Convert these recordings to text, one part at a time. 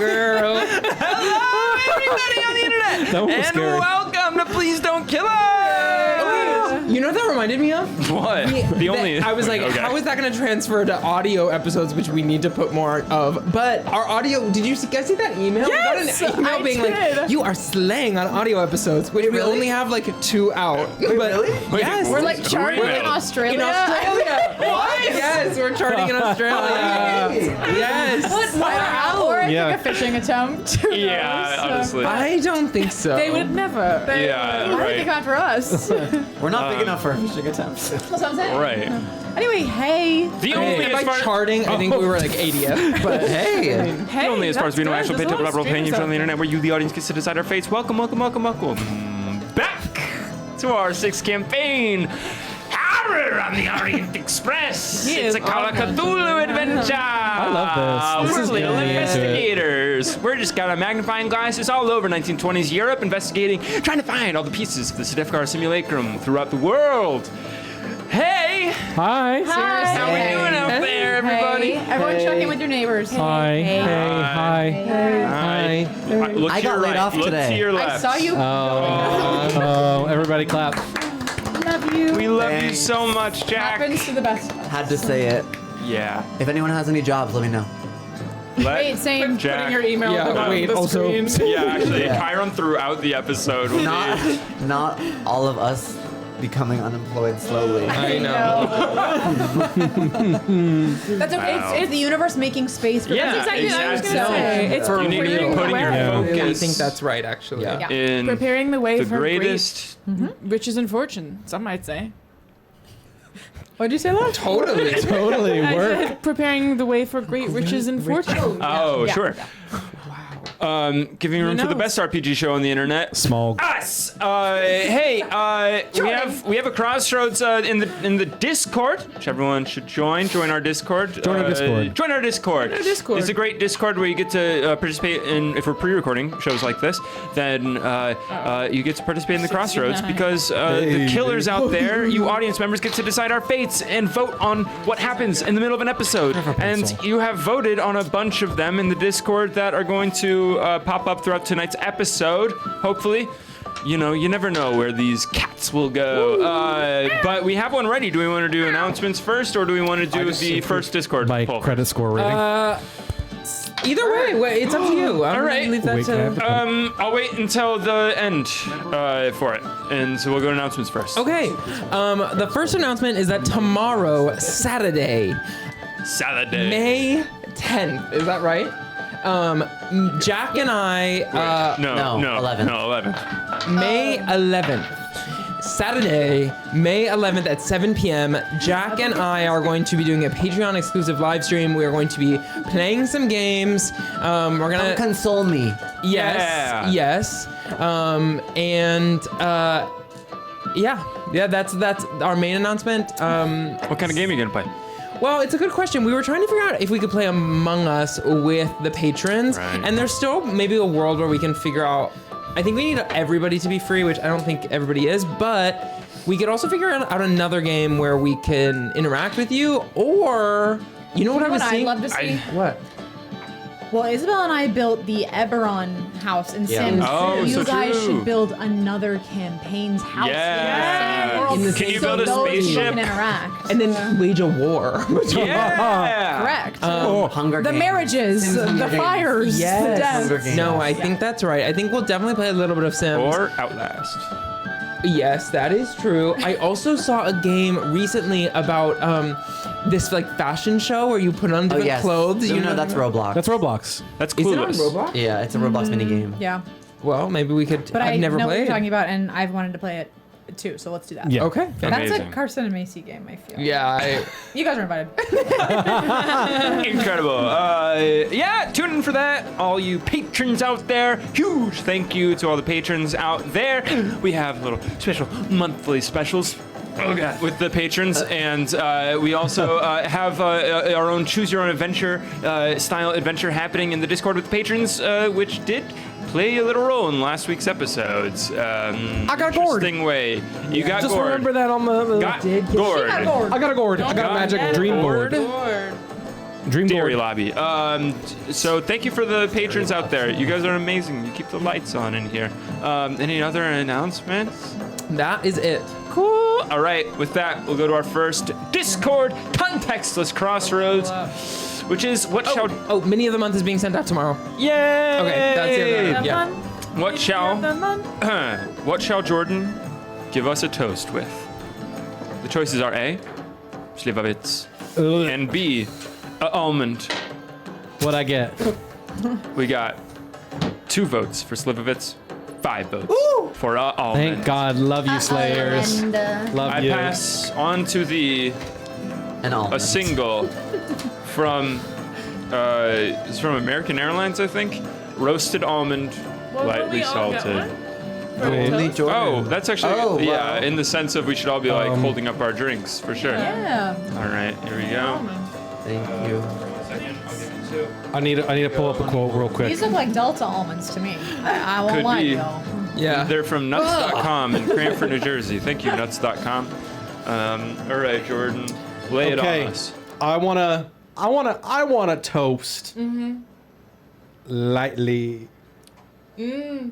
girl. Hello, everybody on the internet, and scary. welcome to Please Don't Kill Us. You know what that reminded me of? What? I was like, how is that going to transfer to audio episodes, which we need to put more of? But our audio, did you guys see that email? Yes, we got an email I being did. like, you are slaying on audio episodes. Wait, we only have like 2 out. Wait, but really? Yes. We're like charting in Australia. In Australia. What? Yes, we're charting in Australia. Yes. Put more out, or it's like a fishing attempt. Yeah, honestly. I don't think so. They would never. Yeah, Why would right. they come for us? We're not big enough for fishing attempts. That's what I'm saying. Right. Anyway, hey. The only By as far charting, I think we were like 80th. But hey. Hey, only as far as we know, that's actual good. paid There's a lot level of paying streams on out the internet where you, the audience, gets to decide our fates. Welcome back to our 6th campaign. Horror on the Orient Express. It's a Call of Cthulhu adventure. I love this. This We're is little getting me into it. investigators. We're just got our magnifying glasses all over 1920s Europe, investigating, trying to find all the pieces of the Sedefkar Simulacrum throughout the world. Hey, Hi. Hi. how we doing out there, everybody? Hey. Everyone check in with your neighbors. Hi. Hey. Hi. Hi. Look I to your got laid right. off Look today. to your I left. saw you. Oh, everybody clap. Love you. We love you Thanks. so much, Jack. Happens to the best of us. Had to say it. Yeah. If anyone has any jobs, let me know. Wait, same. Jack. Putting your email Yeah, on wait, the also- screen. Yeah, actually, Yeah. Chiron throughout the episode will be. Not all of us becoming unemployed slowly. I know. That's okay. Wow. It's the universe making space for Yeah, That's exactly what I was going to exactly. say. It's You need to be preparing putting the your way. focus. I think that's right, actually. Yeah. in Preparing the way the for greatest. great riches and fortune, some might say. What'd you say, Lars? Totally. Totally I work. said preparing the way for great riches and fortune. Oh, Yeah. sure. Giving room for the knows? best RPG show on the internet. Small. Us. We have a crossroads in the Discord, which everyone should join. Join our Discord. Join our Discord. Join our Discord. Discord. It's a great Discord where you get to participate in. If we're pre-recording shows like this, then you get to participate in the crossroads 69. because the killers out there, you audience members, get to decide our fates and vote on what happens in the middle of an episode. And you have voted on a bunch of them in the Discord that are going to pop up throughout tonight's episode, hopefully. You know, you never know where these cats will go. But we have one ready. Do we want to do announcements first, or do we want to do the first Discord My poll? credit score rating. Either way, it's up to you. All right. Leave that Wait, can I have to... the I'll wait until the end for it. And so we'll go to announcements first. Okay. The first announcement is that tomorrow, Saturday, Saturday. May 10th, is that right? Jack and I, No, 11th. No, 11th. May 11th. Saturday, May 11th at 7 p.m., Jack and I are going to be doing a Patreon exclusive live stream. We are going to be playing some games. We're Come gonna console me. yes. That's our main announcement. What kind of game are you going to play? Well, it's a good question. We were trying to figure out if we could play Among Us with the patrons, Right. and there's still maybe a world where we can figure out. I think we need everybody to be free, which I don't think everybody is, but we could also figure out another game where we can interact with you, or you know what I was I'd seeing? love to see. What? Well, Isabel and I built the Eberron house in Yeah. Sims. Oh, you so guys true. should build another campaign's house Yeah. in the same world. In the Can you so build a those people spaceship? can interact. And then wage a war. Yeah. Correct. Hunger the Games. marriages, Sims Hunger the Games. fires, the deaths. Hunger Games. No, I think that's right. I think we'll definitely play a little bit of Sims. Or Outlast. Yes, that is true. I also saw a game recently about this like fashion show where you put on Oh, different yes. clothes. No, You no, know that's Roblox. That's Roblox. That's Is it on Clueless. Roblox? Yeah, it's a Roblox mini game. Yeah. Well, maybe we could. But I've I never know what played. you're talking about, and I've wanted to play it too, so let's do that. Yeah. Okay. That's Amazing. a Carson and Macy game, I feel. Yeah. You guys are invited. Incredible. Yeah, tune in for that. All you patrons out there, huge thank you to all the patrons out there. We have little special monthly specials. Oh God. With the patrons, and we also have our own choose your own adventure style adventure happening in the Discord with the patrons, which did play a little role in last week's episodes. I got gourd. Interesting way. You got Just gourd. remember that on the. Got gourd. I got a gourd. I got a magic dream board. Dream Dairy board. lobby. So thank you for the patrons out there. You guys are amazing. You keep the lights on in here. Any other announcements? That is it. Cool. All right. With that, we'll go to our first Discord contextless crossroads, which is what shall. Oh, Mini of the Month is being sent out tomorrow. Yay! Okay, that's it. Have Yeah. fun. What shall Have fun. what shall Jordan give us a toast with? The choices are A, Slivovitz, and B, a almond. What I get? We got 2 votes for Slivovitz, 5 votes for a almond. Thank God. Love you, Slayers. And, Love I you. pass on to thee And all. a single from it's from American Airlines, I think. Roasted almond, Well, lightly we all get salted. one? Only Jordan. Oh, that's actually Oh, yeah. wow. In the sense of we should all be like holding up our drinks for sure. yeah. All right, here we go. Thank you. Second, I'll give you 2. I need to pull up a quote real quick. These look like Delta almonds to me. I won't Could lie to be. y'all. Yeah. They're from nuts.com in Cranford, New Jersey. Thank you, nuts.com. All right, Jordan, lay it Okay. on us. I wanna toast. Lightly. I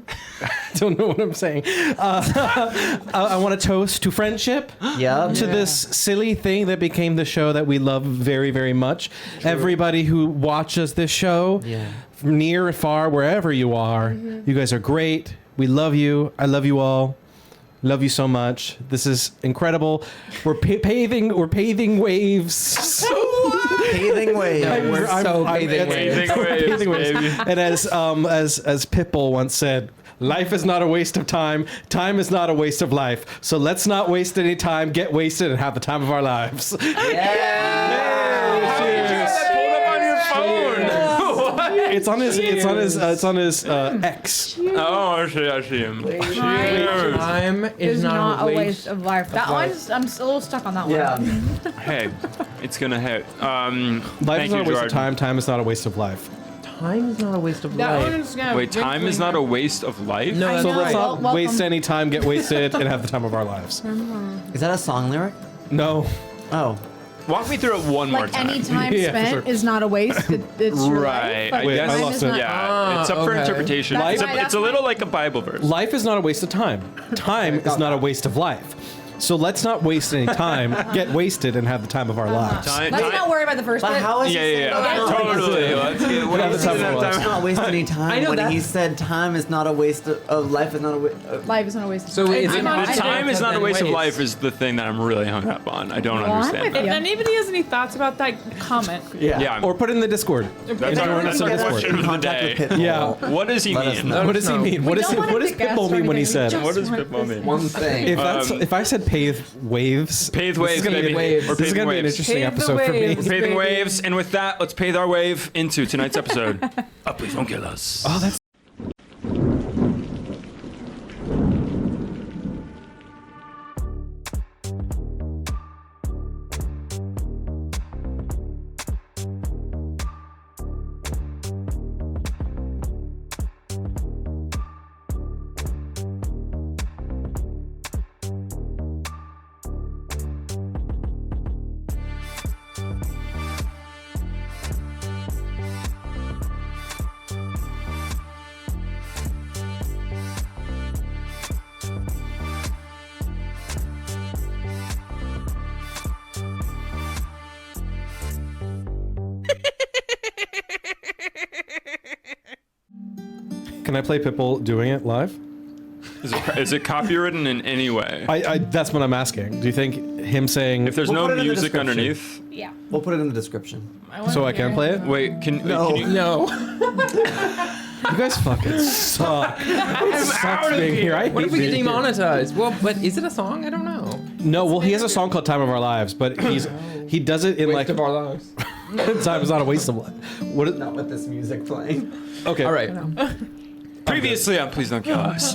don't know what I'm saying. I want to toast to friendship. Yep. To this silly thing that became the show that we love very, very much. Everybody who watches this show, Yeah. from near and far, wherever you are, you guys are great. We love you. I love you all. Love you so much. This is incredible. We're paving waves. Paving way. We're so paving waves. Paving waves, baby. And as Pitbull once said, life is not a waste of time. Time is not a waste of life. So let's not waste any time. Get wasted and have the time of our lives. It's on his X. Oh, I see him. Time It's is not a waste of life. That one's, I'm a little stuck on that Yeah. Oh, Hey, it's gonna hit. Life Thank is not you, a waste Jordan. of time. Time is not a waste of life. Time is not a waste of That life. one's gonna Wait, time is not a waste of life? No, that's So let's right. not Welcome. waste any time. Get wasted and have the time of our lives. Is that a song lyric? No. Oh. Walk me through it one more Like time. any time Yeah, spent sure. is not a waste. It's your Right, life. Like, I Wait, guess. I time lost is it. not- Yeah, it's up for okay. interpretation. That's It's why- a little like a Bible verse. Life is not a waste of time. Time is not a waste of life. So let's not waste any time. Get wasted and have the time of our lives. Time- Let's time- not worry about the first But bit. how is Yeah, he saying yeah, that? totally. Let's get what Have the is time it? of our lives. Let's not waste any I time know when that- he said time is not a waste of life is not a waste. Life is not a waste of So time. is it I'm not- not- The I don't- time is not a then waste of waste. life is the thing that I'm really hung up on. I don't Well, I'm understand with that. If Yeah. anybody has any thoughts about that, comment. Yeah. Or put it in the Discord. That's Anyone our wants to that's our Discord. question of the Contact day. with Pitbull. Yeah. What does he Let us mean? know. What does he mean? What We does don't wanna Pitbull pick us mean or when he anything. said? Just What does want Pitbull this- mean? One thing. If I said pave waves, Paved this waves, is gonna baby. be, waves. We're this is paving gonna be an waves. interesting Pave the episode for me. waves. Paving baby. waves, and with that, let's pave our wave into tonight's episode. Oh, please don't kill us. Oh, that's Can I play Pitbull doing it live? Is it copywritten in any way? I that's what I'm asking. Do you think him saying If there's We'll no put it in the music description. underneath, Yeah. We'll put it in the description. so I can play it? wait, can No. you? No. You guys fucking suck. It sucks being here. I What hate if we get being here. demonetized? Well, but is it a song? I don't know. No, well, he has a song called "Time of Our Lives," but he does it in Waste like of our lives. time is not a waste of life. What? Is, Not with this music playing. okay. All right. Previously on Please Don't Kill Us.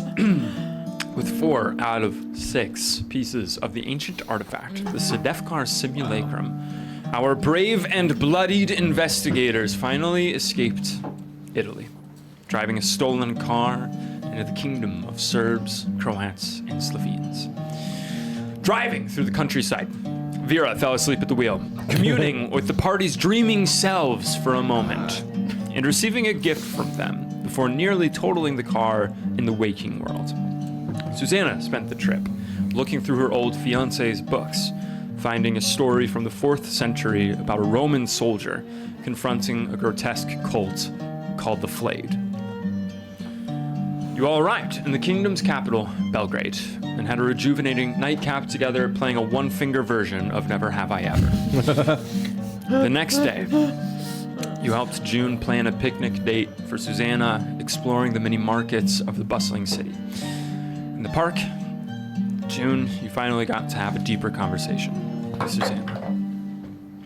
With 4 out of 6 pieces of the ancient artifact, the Sedefkar Simulacrum, our brave and bloodied investigators finally escaped Italy, driving a stolen car into the Kingdom of Serbs, Croats, and Slovenes. Driving through the countryside, Vera fell asleep at the wheel, communing with the party's dreaming selves for a moment, and receiving a gift from them before nearly totaling the car in the waking world. Susanna spent the trip looking through her old fiancé's books, finding a story from the 4th century about a Roman soldier confronting a grotesque cult called the Flayed. You all arrived in the kingdom's capital, Belgrade, and had a rejuvenating nightcap together, playing a one-finger version of Never Have I Ever. The next day, you helped June plan a picnic date for Susanna, exploring the many markets of the bustling city. In the park, June, you finally got to have a deeper conversation with Susanna.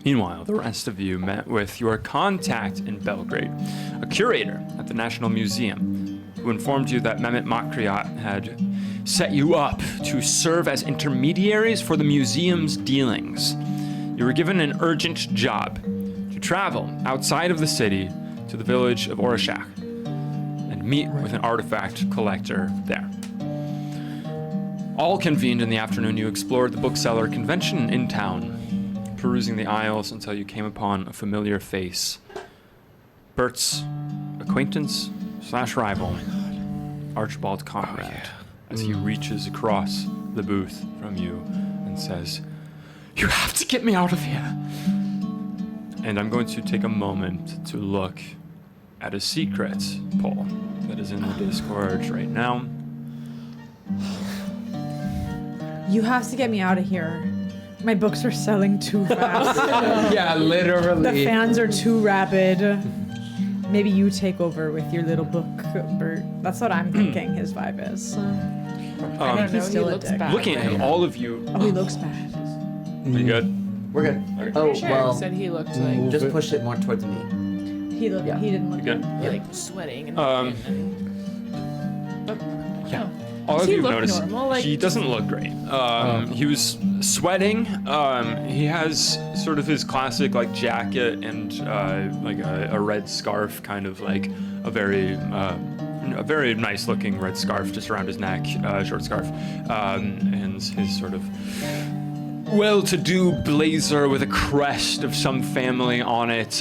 Meanwhile, the rest of you met with your contact in Belgrade, a curator at the National Museum, who informed you that Mehmet Makriat had set you up to serve as intermediaries for the museum's dealings. You were given an urgent job to travel outside of the city to the village of Orishak and meet with an artifact collector there. All convened in the afternoon, you explored the bookseller convention in town, perusing the aisles until you came upon a familiar face. Bert's acquaintance / rival, Archibald Conrad, as he reaches across the booth from you and says, "You have to get me out of here." And I'm going to take a moment to look at a secret poll that is in the Discord right now. You have to get me out of here. My books are selling too fast. Yeah, literally. The fans are too rabid. Maybe you take over with your little book, Bert. That's what I'm thinking his vibe is. I think he's still a dick. Looking at him, all of you. Oh, he looks bad. Are you good? We're good. Oh, Pretty sure well, said he looked like just push it more towards me. He didn't look You good? like sweating and. Yeah. All Does of he you look notice normal? Like, he doesn't look great. He was sweating. He has sort of his classic like jacket and like a red scarf, kind of like a very nice looking red scarf just around his neck, short scarf, and his sort of well-to-do blazer with a crest of some family on it.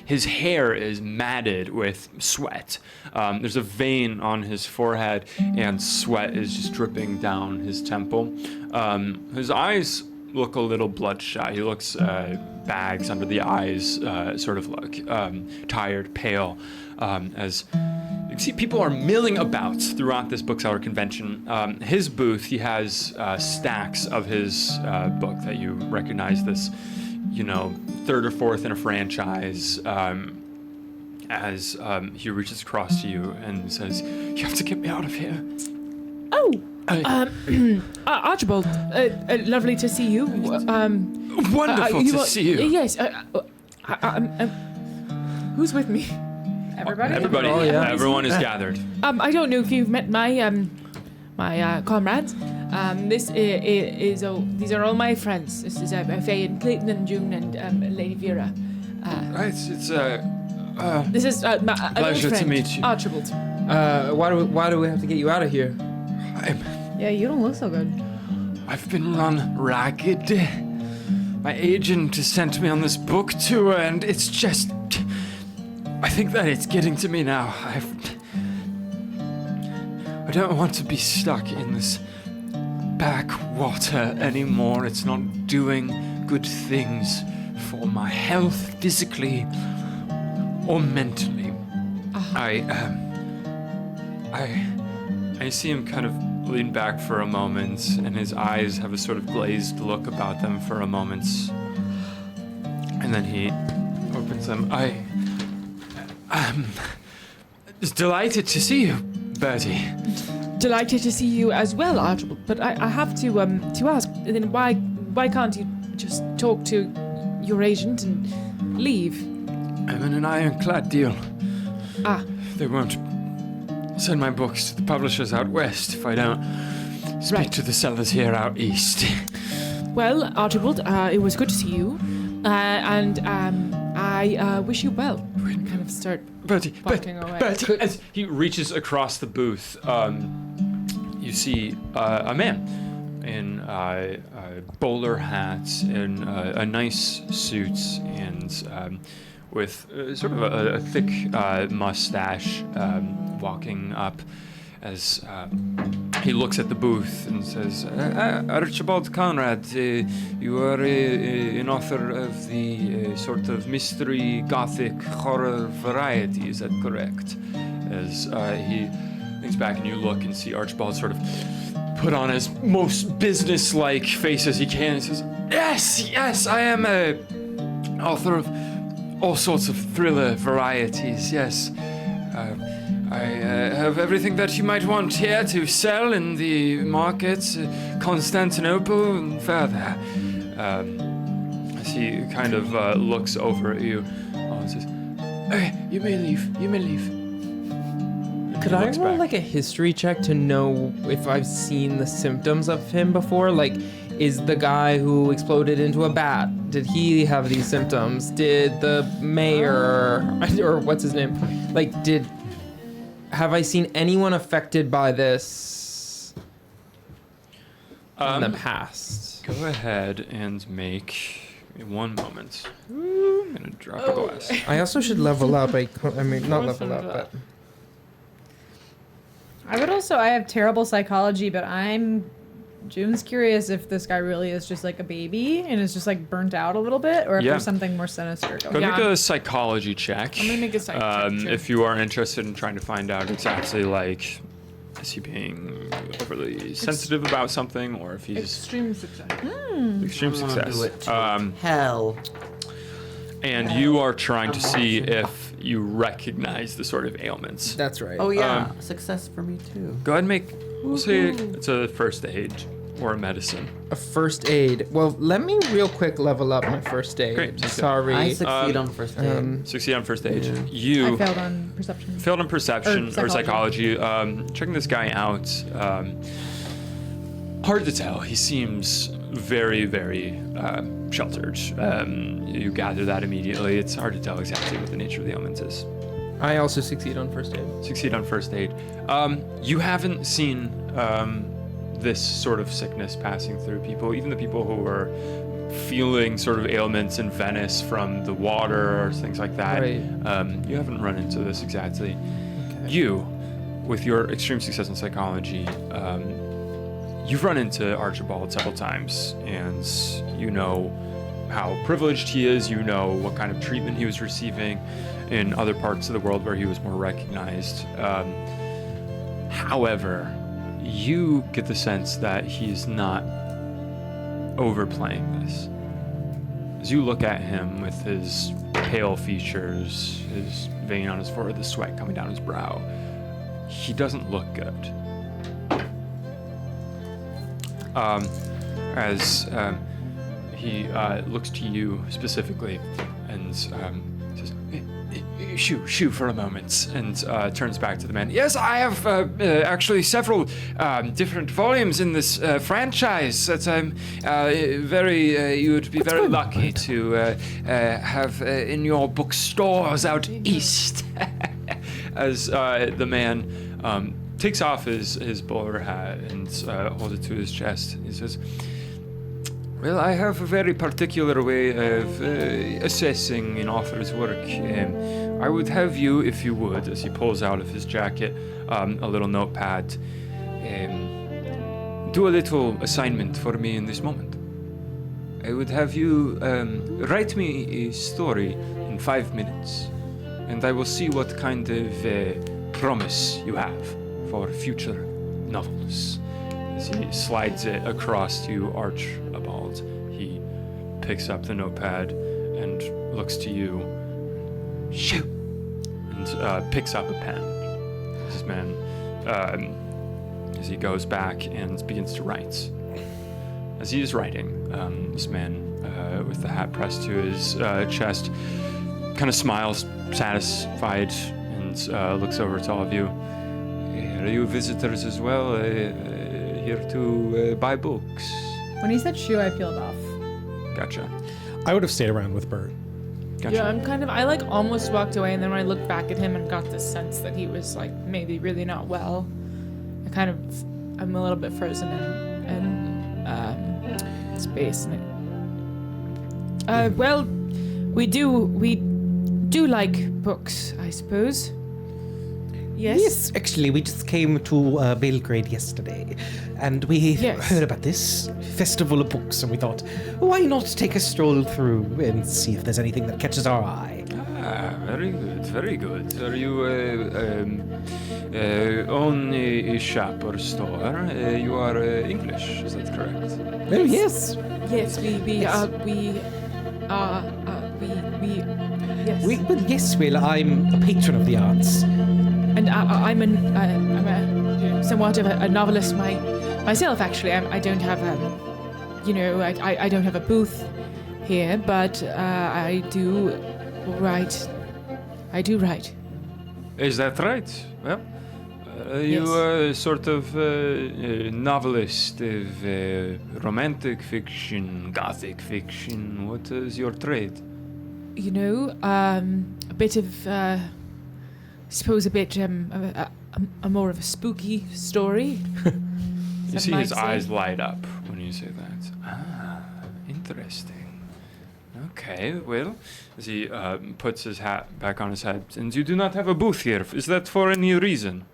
His hair is matted with sweat. There's a vein on his forehead, and sweat is just dripping down his temple. His eyes look a little bloodshot. He looks bags under the eyes, sort of look tired, pale, as you can see people are milling about throughout this bookseller convention. His booth, he has stacks of his book that you recognize, this, you know, 3rd or 4th in a franchise, as he reaches across to you and says, "You have to get me out of here." Oh, Archibald, lovely to see you. Wonderful to see you. Yes. Who's with me? Everybody, Oh, yeah. everyone is gathered. I don't know if you've met my my comrades. These are all my friends. This is Faye and Clayton and June and Lady Vera. Right, it's This is my pleasure to friend, meet you. Archibald. Why do we have to get you out of here? Yeah, you don't look so good. I've been run ragged. My agent has sent me on this book tour, and it's just... I think that it's getting to me now. I don't want to be stuck in this backwater anymore. It's not doing good things for my health, physically or mentally. I see him kind of lean back for a moment, and his eyes have a sort of glazed look about them for a moment. And then he opens them. I'm delighted to see you, Bertie. Delighted to see you as well, Archibald. But I have to ask, then why can't you just talk to your agent and leave? I'm in an ironclad deal. They won't send my books to the publishers out west if I don't speak to the sellers here out east. Well, Archibald, it was good to see you, and I wish you well. And kind of start walking away. Bertie, as he reaches across the booth, you see a man in bowler hats and a nice suit and with sort of a thick mustache walking up as he looks at the booth and says, Archibald Conrad, you are an author of the sort of mystery gothic horror variety, is that correct? As he thinks back and you look and see Archibald sort of put on his most business-like face as he can and says, yes, I am an author of all sorts of thriller varieties, yes. I have everything that you might want here to sell in the markets, Constantinople and further. As he kind of looks over at you and says, you may leave. Could I roll like a history check to know if I've seen the symptoms of him before? Like, is the guy who exploded into a bat, did he have these symptoms? Did the mayor, or what's his name? Like, have I seen anyone affected by this in the past? Go ahead and make, in 1 moment. I'm gonna drop a glass. I also should level up. I mean, not level up, but... I have terrible psychology, but June's curious if this guy really is just like a baby and is just like burnt out a little bit, or if there's something more sinister going on. Go make a psychology check. I'm gonna make a psychology check. If you are interested in trying to find out exactly, like, is he being overly sensitive about something, or if he's... Extreme success. Extreme success. Do it too. Hell. And you are trying to see if you recognize the sort of ailments. That's right. Oh yeah, success for me too. Go ahead and make, we'll say it's a first aid or a medicine. A first aid. Well, let me real quick level up my first aid. Great. Sorry. I succeed on first aid. Succeed on first aid. Yeah. You I failed on perception. failed on perception Or or psychology. Checking this guy out, hard to tell. He seems very, very sheltered. You gather that immediately. It's hard to tell exactly what the nature of the ailment is. I also succeed on first aid. Succeed on first aid. You haven't seen this sort of sickness passing through people, even the people who were feeling sort of ailments in Venice from the water or things like that. Right. You haven't run into this exactly. Okay. You, with your extreme success in psychology, you've run into Archibald several times, and you know how privileged he is. You know what kind of treatment he was receiving in other parts of the world where he was more recognized. However, you get the sense that he's not overplaying this. As you look at him with his pale features, his vein on his forehead, the sweat coming down his brow, he doesn't look good. As he looks to you specifically and says, Shoo for a moment, and turns back to the man. Yes, I have actually several different volumes in this franchise that I'm you would be very lucky to have in your bookstores out east. As the man takes off his bowler hat and holds it to his chest. He says, well, I have a very particular way of assessing an author's work. I would have you, if you would, as he pulls out of his jacket a little notepad, do a little assignment for me in this moment. I would have you write me a story in 5 minutes, and I will see what kind of promise you have for future novels. As he slides it across to Archibald, he picks up the notepad and looks to you. Shoot! And picks up a pen. This man, as he goes back and begins to write. As he is writing, this man with the hat pressed to his chest kind of smiles, satisfied, and looks over to all of you. Are you visitors as well? Here to buy books? When he said shoe, I peeled off. Gotcha. I would have stayed around with Bert. Gotcha. Yeah, I like almost walked away, and then when I looked back at him and got this sense that he was like maybe really not well, I'm a little bit frozen and space. Well, we do like books, I suppose. Yes. Actually, we just came to Belgrade yesterday, and we heard about this festival of books, and we thought, why not take a stroll through and see if there's anything that catches our eye? Very good, very good. Are you own a shop or store? You are English, is that correct? Oh, yes. Yes, we are. Yes, well, I'm a patron of the arts. And I'm somewhat of a novelist myself. Actually, I don't have I don't have a booth here, but I do write. Is that right? Well, you are sort of a novelist of romantic fiction, gothic fiction. What is your trade? A bit of, I suppose a bit, a more of a spooky story. You see his eyes light up when you say that. Ah, interesting. Okay, well, as he puts his hat back on his head, and you do not have a booth here. Is that for any reason?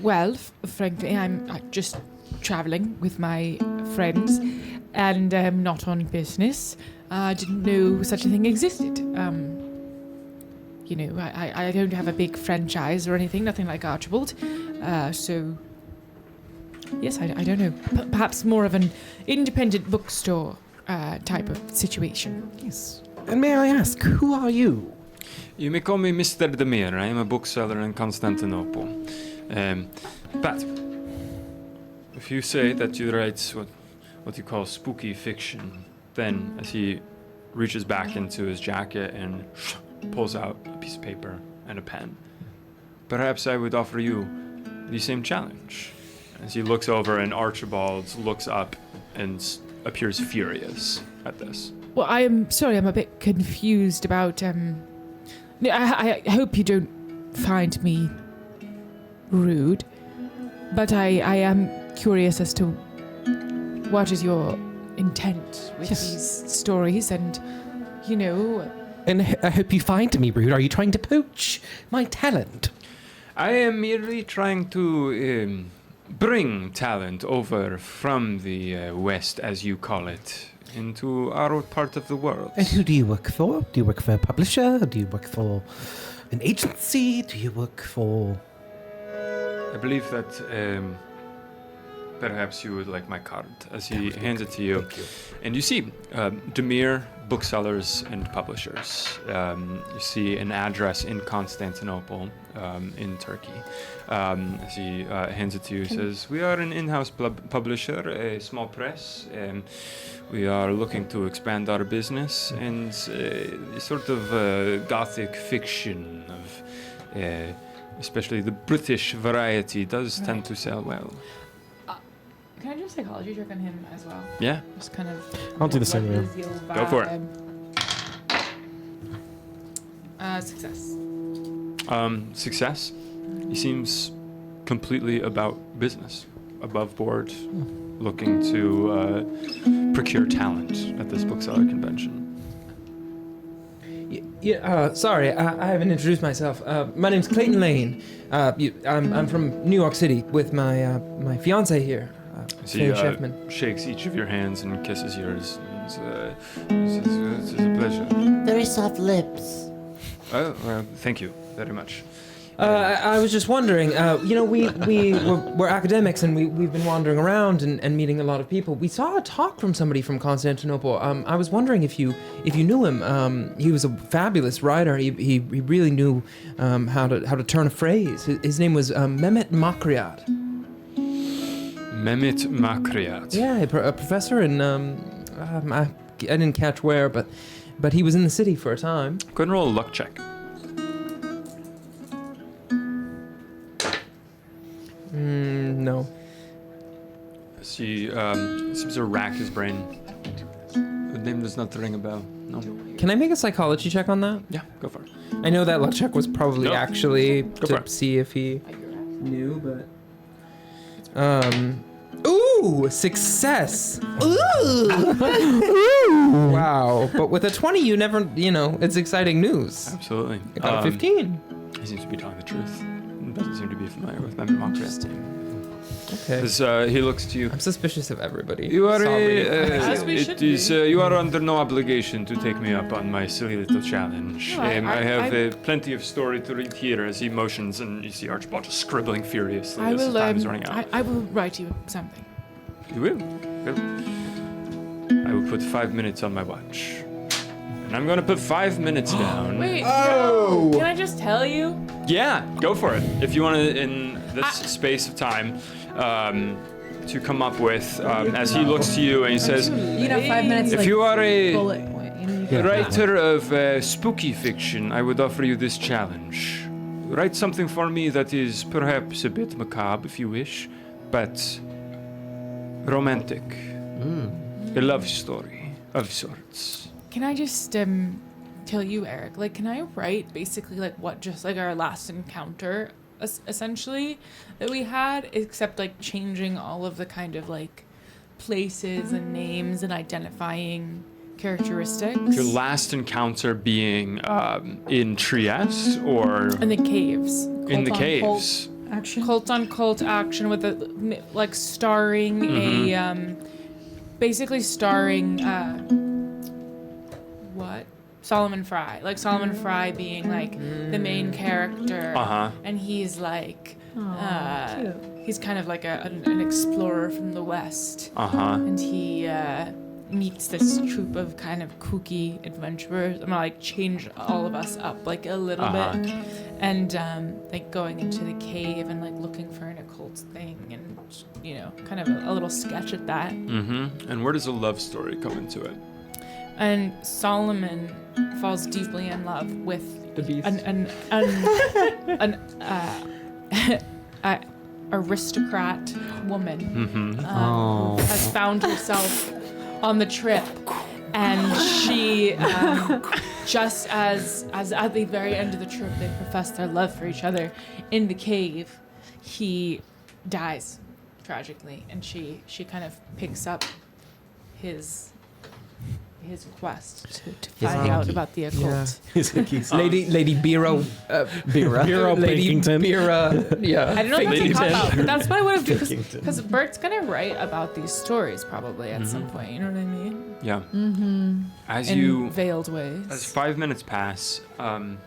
Well, frankly, I'm just traveling with my friends, and not on business. I didn't know such a thing existed. I don't have a big franchise or anything, nothing like Archibald. So, yes, I don't know. Perhaps more of an independent bookstore type of situation. Yes. And may I ask, who are you? You may call me Mr. Demir. I am a bookseller in Constantinople. But if you say that you write what you call spooky fiction, then as he reaches back into his jacket and pulls out a piece of paper and a pen, perhaps I would offer you the same challenge. As he looks over and Archibald looks up and appears furious at this. Well, I am sorry, I'm a bit confused about, I hope you don't find me rude, but I am curious as to what is your intent with these stories and, And I hope you find me rude. Are you trying to poach my talent? I am merely trying to bring talent over from the West, as you call it, into our part of the world. And who do you work for? Do you work for a publisher? Do you work for an agency? Do you work for... I believe that perhaps you would like my card, as he hands it to you. Thank you. And you see Demir Booksellers and Publishers. You see an address in Constantinople, in Turkey. As he hands it to you, he says, we are an in-house publisher, a small press. We are looking to expand our business, and sort of gothic fiction of... especially the British variety does tend to sell well. Can I do a psychology check on him as well? Yeah. Just kind of... I'll do the same, yeah. Go for it. Success. Success. He seems completely about business, above board, looking to procure talent at this bookseller convention. Sorry, I haven't introduced myself. My name's Clayton Lane. I'm from New York City with my fiance here, Faye Sheffman. Shakes each of your hands and kisses yours. It's a pleasure. Very soft lips. Oh, well, thank you very much. I was just wondering, we're academics and we've been wandering around and meeting a lot of people. We saw a talk from somebody from Constantinople. I was wondering if you knew him. He was a fabulous writer. He really knew how to turn a phrase. His name was Mehmet Makryat. Mehmet Makryat. Yeah, a professor in I didn't catch where, but he was in the city for a time. Go ahead and roll a luck check. No. He seems to rack his brain. The name does not ring a bell. No. Can I make a psychology check on that? Yeah, go for it. I know that luck check was probably No. actually for to it. see if he knew, but ooh, Ooh, success. Ooh. Wow. But with a 20, you never, it's exciting news. Absolutely. I got a 15. He seems to be telling the truth. Doesn't seem to be familiar with memory. Okay. As he looks to you. I'm suspicious of everybody. You are As we should be. you are under no obligation to take me up on my silly little challenge. No, I have plenty of story to read here as he motions, and you see Archibald just scribbling furiously I as will. the time is running out. I will write you something. You will? Good. I will put 5 minutes on my watch. And I'm gonna put 5 minutes down. Wait. Oh! Can I just tell you? Yeah, go for it. If you want to, in this space of time, to come up with, as he looks to you and he says, 5 minutes. if you are a bullet point, you can writer of spooky fiction, I would offer you this challenge. Write something for me that is perhaps a bit macabre, if you wish, but romantic. A love story of sorts. Can I just tell you, Eric? Like, can I write basically like what just like our last encounter, essentially, that we had, except like changing all of the kind of like places and names and identifying characteristics. Your last encounter being in Trieste or In the caves. in the on caves. action. Cult on cult action with a like starring a basically starring what? Solomon Fry. Like Solomon Fry being like the main character. Uh-huh. And he's like Cute. he's kind of like an explorer from the West. Uh-huh. And he meets this troop of kind of kooky adventurers. I'm gonna like change all of us up like a little bit, and like going into the cave and like looking for an occult thing, and kind of a little sketch at that. Mm-hmm. And where does a love story come into it? And Solomon falls deeply in love with The beast. an aristocrat woman Mm-hmm. who has found herself on the trip, and she just as at the very end of the trip they profess their love for each other in the cave, he dies tragically, and she kind of picks up his quest to find out about the occult. Lady Biro. Bureau Lady Pinkington. Bira. Yeah. I don't know what to talk about, but that's what I would have done, Pinkington. because Bert's gonna write about these stories probably at some point. You know what I mean? Yeah. As In you veiled ways. as 5 minutes pass, and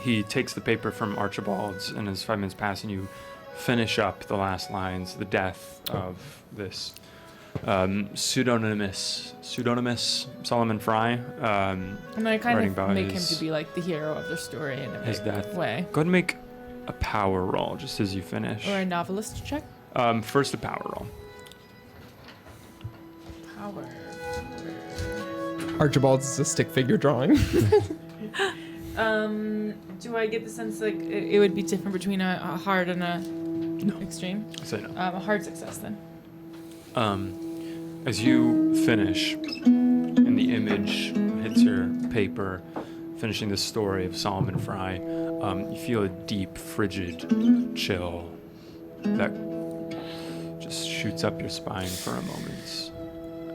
he takes the paper from Archibald's, and as 5 minutes pass, and you finish up the last lines, the death of this pseudonymous Solomon Fry. And I kind writing of about make him his- to be like the hero of the story in a his big death. way. Go ahead and make a power roll just as you finish. Or a novelist check. First a power roll. Power. Archibald's is a stick figure drawing. Do I get the sense like it would be different between a hard and a extreme? Say no. A hard success then. As you finish, and the image hits your paper, finishing the story of Solomon Fry, you feel a deep, frigid chill that just shoots up your spine for a moment.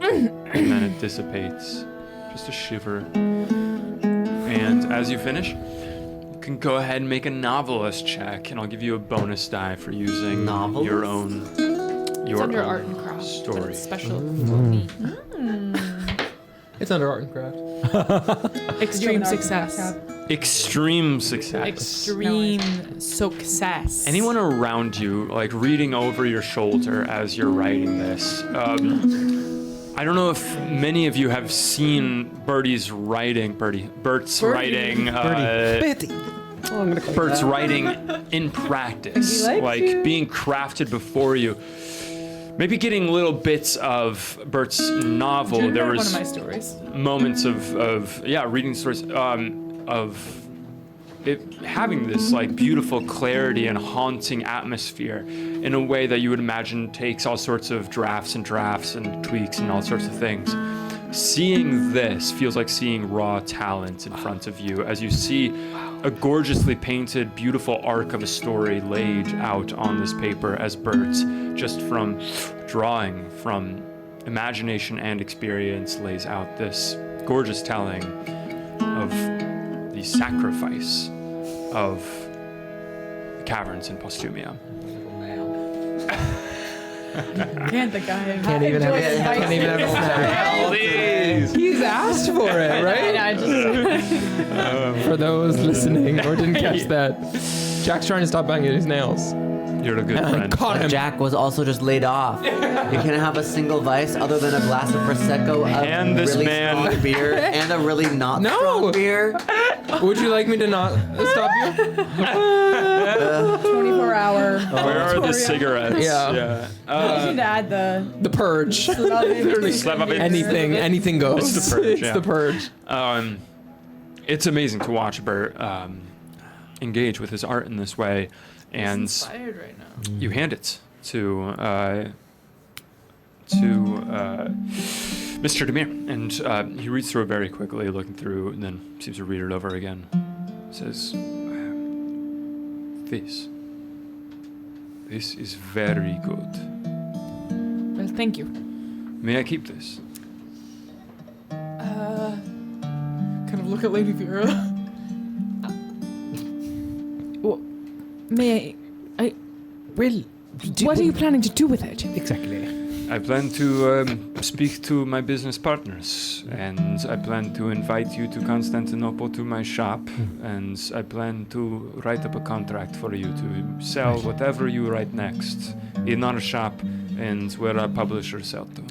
And then it dissipates, just a shiver. And as you finish, you can go ahead and make a novelist check, and I'll give you a bonus die for using Novelist? your own It's under art and craft. But story. it's special for me. It's under art and craft. Extreme success. Extreme success. Extreme success. Anyone around you, like reading over your shoulder as you're writing this, I don't know if many of you have seen Bert's writing, Bert's writing in practice, like being crafted before you. Maybe getting little bits of Bert's novel. There one was of my stories. moments of reading stories of it having this like beautiful clarity and haunting atmosphere in a way that you would imagine takes all sorts of drafts and tweaks and all sorts of things seeing this feels like seeing raw talent in front of you as you see a gorgeously painted, beautiful arc of a story laid out on this paper as Bert, just from drawing, from imagination and experience, lays out this gorgeous telling of the sacrifice of the caverns in Postumia. Can't the guy Can't even have a snack. Please. He's asked for it, right? I just For those listening or didn't catch that, Jack's trying to stop banging his nails. You're a good And I friend. caught him. Jack was also just laid off. You can't have a single vice other than a glass of prosecco, And a this really man- strong beer, and a really not No. strong beer. Would you like me to not stop you? 24-hour. Where are the cigarettes? Yeah. You should add The purge. Slavavic. Anything goes. It's the purge, It's yeah. the purge. It's amazing to watch Bert engage with his art in this way, and Inspired right now. you hand it to Mr. Demir, and he reads through it very quickly, looking through, and then seems to read it over again. Says, "This is very good. Well, thank you. May I keep this?" Kind of look at Lady Vera. Well, may I? Well, What are you planning to do with it? exactly? I plan to speak to my business partners, and I plan to invite you to Constantinople to my shop, and I plan to write up a contract for you to sell whatever you write next in our shop and where our publishers sell to.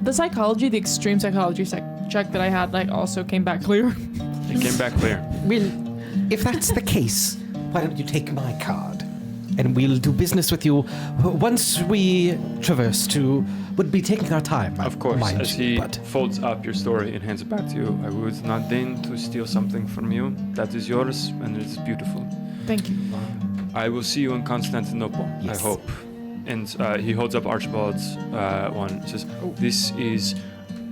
The psychology, the extreme psychology check that I had, like, also came back clear. It came back clear. Well, if that's the case, why don't you take my card? And we'll do business with you once we traverse to... Would be taking our time, Of course, mind as you, he but folds up your story and hands it back to you, I would not deign to steal something from you. That is yours, and it is beautiful. Thank you. I will see you in Constantinople, Yes. I hope. And he holds up Archibald's one. He says, "This is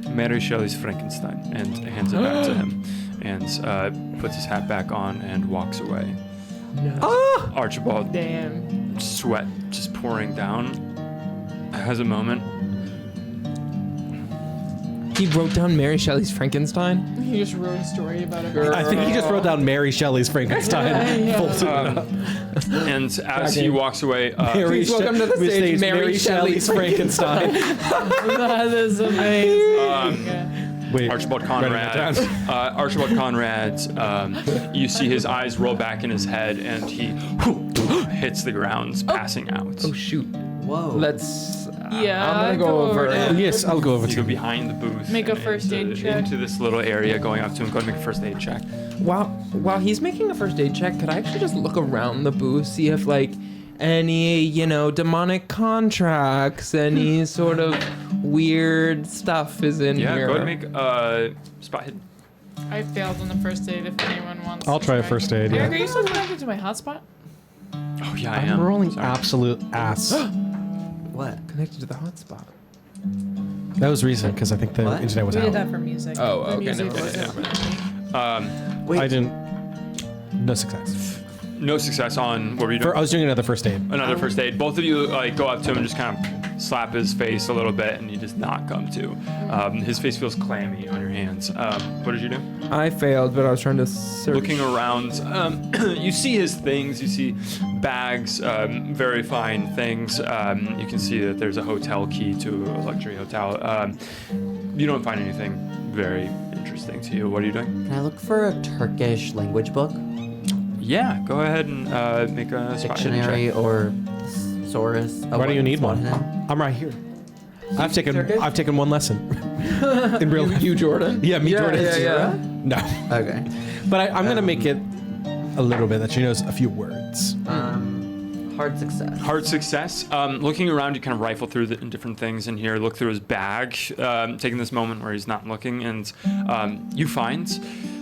Mary Shelley's Frankenstein," and hands it back to him. And puts his hat back on and walks away. Archibald, Damn. sweat just pouring down, has a moment. He wrote down Mary Shelley's Frankenstein. He just wrote a story about it. I think he just wrote down Mary Shelley's Frankenstein. Folded it up. And as he walks away, Please welcome to the stage, Mary Shelley's Frankenstein. That is amazing. Wait, Archibald writing that Conrad. down. Archibald Conrad. You see his eyes roll back in his head, and he hits the ground, passing out. Oh shoot. Whoa. Let's. Yeah, I'm gonna go go over over. there. Yes, I'll go over You to go behind the booth. Make a and first aid check. into this little area, going up to him. Go ahead and make a first aid check. While he's making a first aid check, could I actually just look around the booth, see if like any demonic contracts, any sort of weird stuff is in Yeah, here? go ahead and make a spot hidden. I failed on the first aid if anyone wants I'll to try a first aid, Eric, yeah. are you still connected to my hotspot? Oh yeah, I I'm am. rolling Sorry. absolute ass. What? Connected to the hotspot. That was recent because I think the What? internet was We did out. that for music. Oh, The okay. music Never was mind. Um, Wait. I didn't. No success. no success on what were you doing? I was doing another first aid. Another first aid. Both of you like go up to him and just kind of slap his face a little bit, and he does not come to. His face feels clammy on your hands. What did you do? I failed, but I was trying to search. Looking around, you see his things. You see bags, very fine things. You can see that there's a hotel key to a luxury hotel. You don't find anything very interesting to you. What are you doing? Can I look for a Turkish language book? Yeah, go ahead and make a spot hidden Dictionary check. or thesaurus? Why do you need one? I'm right here. I've taken one lesson. In real life. You, Jordan? Yeah, me, Jordan. Yeah. No. Okay. But I'm going to make it a little bit that she knows a few words. Hard success. Hard success. Looking around, you kind of rifle through the different things in here. Look through his bag, taking this moment where he's not looking, and you find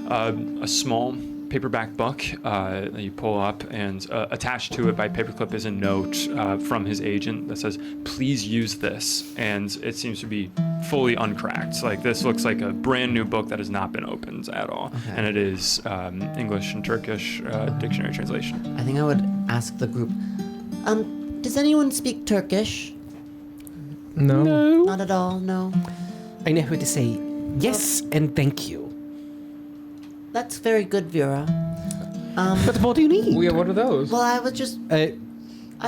a small paperback book that you pull up, and attached to it by paperclip is a note from his agent that says, "Please use this." And it seems to be fully uncracked. Like, this looks like a brand new book that has not been opened at all. Okay. And it is English and Turkish dictionary translation. I think I would ask the group, does anyone speak Turkish? No. Not at all, no. I know how to say yes and thank you. That's very good, Vera. But what do you need? What are those? Well, I was just, I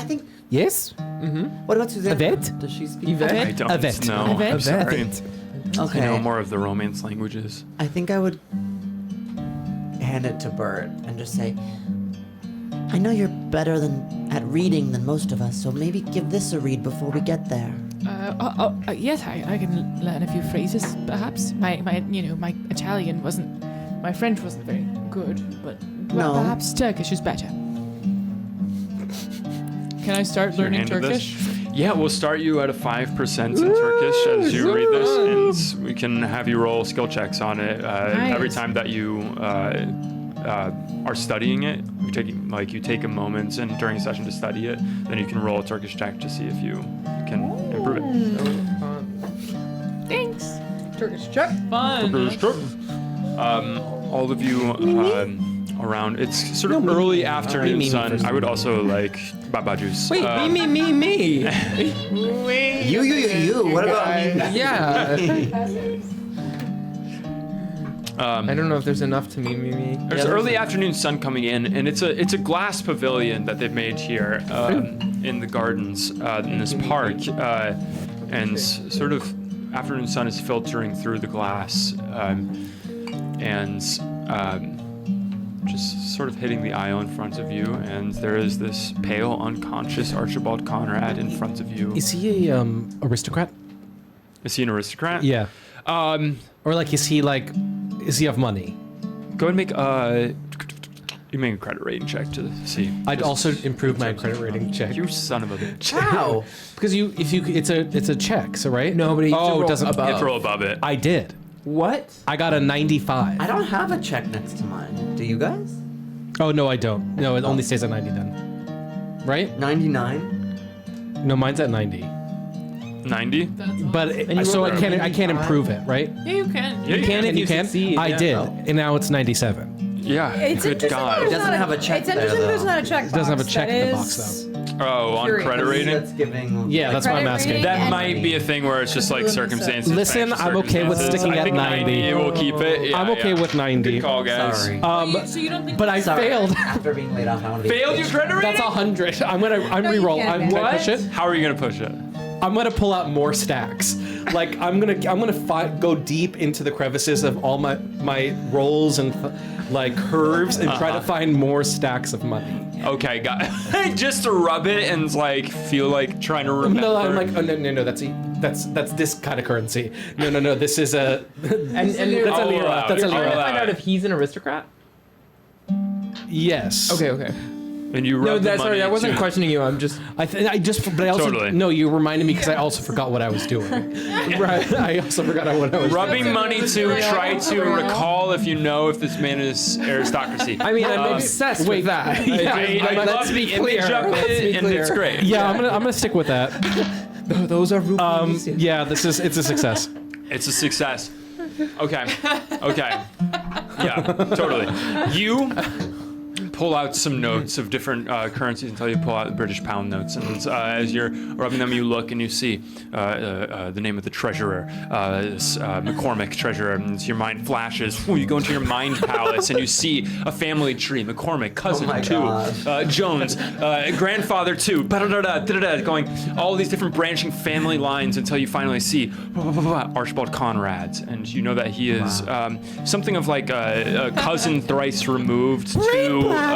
think, Yes? what about Susanna? Yvette? Does she speak? Yvette? I don't Yvette. know. Yvette? I'm sorry. Yvette. Okay. I know more of the Romance languages. I think I would hand it to Bert and just say, I know you're better at reading than most of us, so maybe give this a read before we get there. Yes, I can learn a few phrases, perhaps. My Italian wasn't, my French wasn't very good, but No. perhaps Turkish is better. Can I start learning Hand to this? Turkish? Yeah, we'll start you at a 5% in Turkish as you read this, and we can have you roll skill checks on it every time that you are studying it. You take a moment and during a session to study it, then you can roll a Turkish check to see if you can improve it. Thanks. Turkish check. Fun. All of you around, it's sort of early afternoon sun. I would also like baba juice. Wait, me. You. What about me? Yeah. I don't know if there's enough to me. There's early afternoon sun coming in, and it's a glass pavilion that they've made here in the gardens in this park, and sort of afternoon sun is filtering through the glass, and just sort of hitting the aisle in front of you, and there is this pale, unconscious Archibald Conrad in front of you. Is he a aristocrat? Is he an aristocrat? Yeah. Or like, is he have money? Go ahead and you make a credit rating check to see. I'd also improve my credit rating check. You son of a bitch. How? Because it's a check, so right? No, but you have to roll doesn't. above. You have to roll above it. I did. What? I got a 95. I don't have a check next to mine. Do you guys? Oh no, I don't. No, it only stays at 90 then. Right? 99? No, mine's at 90. 90? But so I can't improve it, right? Yeah, you can. Yeah, you can if And you succeed. I yeah. did, and now it's 97. Yeah. It's Good interesting. God. It doesn't have a check It's there, interesting. There's though. not a check. It doesn't have a check in the box, though. Oh, on Curious. credit rating? That's giving. Yeah, that's what I'm credit asking. rating That and- might be a thing where it's just like circumstances. Listen, financial I'm okay with circumstances. sticking I at think 90. We'll keep it. Yeah, I'm okay yeah. with 90. Good call, guys. Sorry. So you don't think But I Sorry. failed. After being laid off, I want to be. Failed your credit rating? That's 100. I'm you re-roll. can't. Can I push it? How are you gonna push it? I'm gonna pull out more stacks. Like I'm gonna go deep into the crevices of all my rolls and like curves and try to find more stacks of money. Okay, got just to rub it and like feel like trying to remember. No, I'm like, oh no, that's this kind of currency. No, this is a And that's a lira. That's a You're trying to lira. find out if he's an aristocrat. Yes. Okay. And you rub No, the that's sorry. money I wasn't to- questioning you. I'm just But I also Totally. no. You reminded me because I also forgot what I was doing. Right. I also forgot what I was. Rubbing money to try to recall if you know if this man is aristocracy. I mean, I'm obsessed with that. Let's be clear. And it's great. Yeah, I'm gonna stick with that. Those are rupees. Yeah, it's a success. It's a success. Okay. Yeah, totally. You pull out some notes of different currencies until you pull out the British pound notes. And as you're rubbing them, you look and you see the name of the treasurer, this McCormick treasurer. And your mind flashes. You go into your mind palace and you see a family tree. McCormick, cousin Oh my two, gosh. Jones, grandfather two, going all these different branching family lines until you finally see Archibald Conrad. And you know that he is something of like a cousin thrice removed to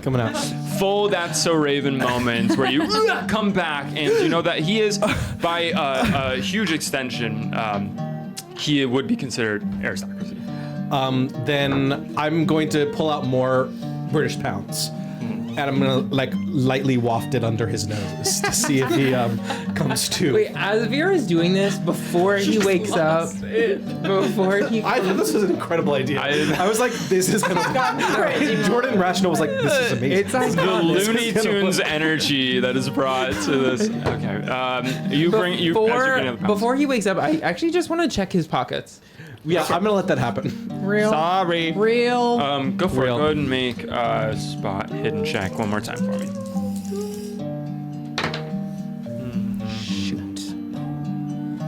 Coming out. full That's So Raven moment where you come back and you know that he is, by a huge extension, he would be considered aristocracy. Then I'm going to pull out more British pounds. and I'm gonna like lightly waft it under his nose to see if he comes to. Wait, Azavir is doing this before he wakes up. Before he. I thought this was an incredible idea. I was like, this is gonna. Jordan Rational was like, this is amazing. It's like The Looney Tunes energy that is brought to this. Okay. You bring you. as you're getting out of the Before he wakes up, I actually just want to check his pockets. Yeah, I'm gonna let that happen. Real. Sorry. Real. Go for Real. it. Go ahead and make a spot hidden check one more time for me. Shoot.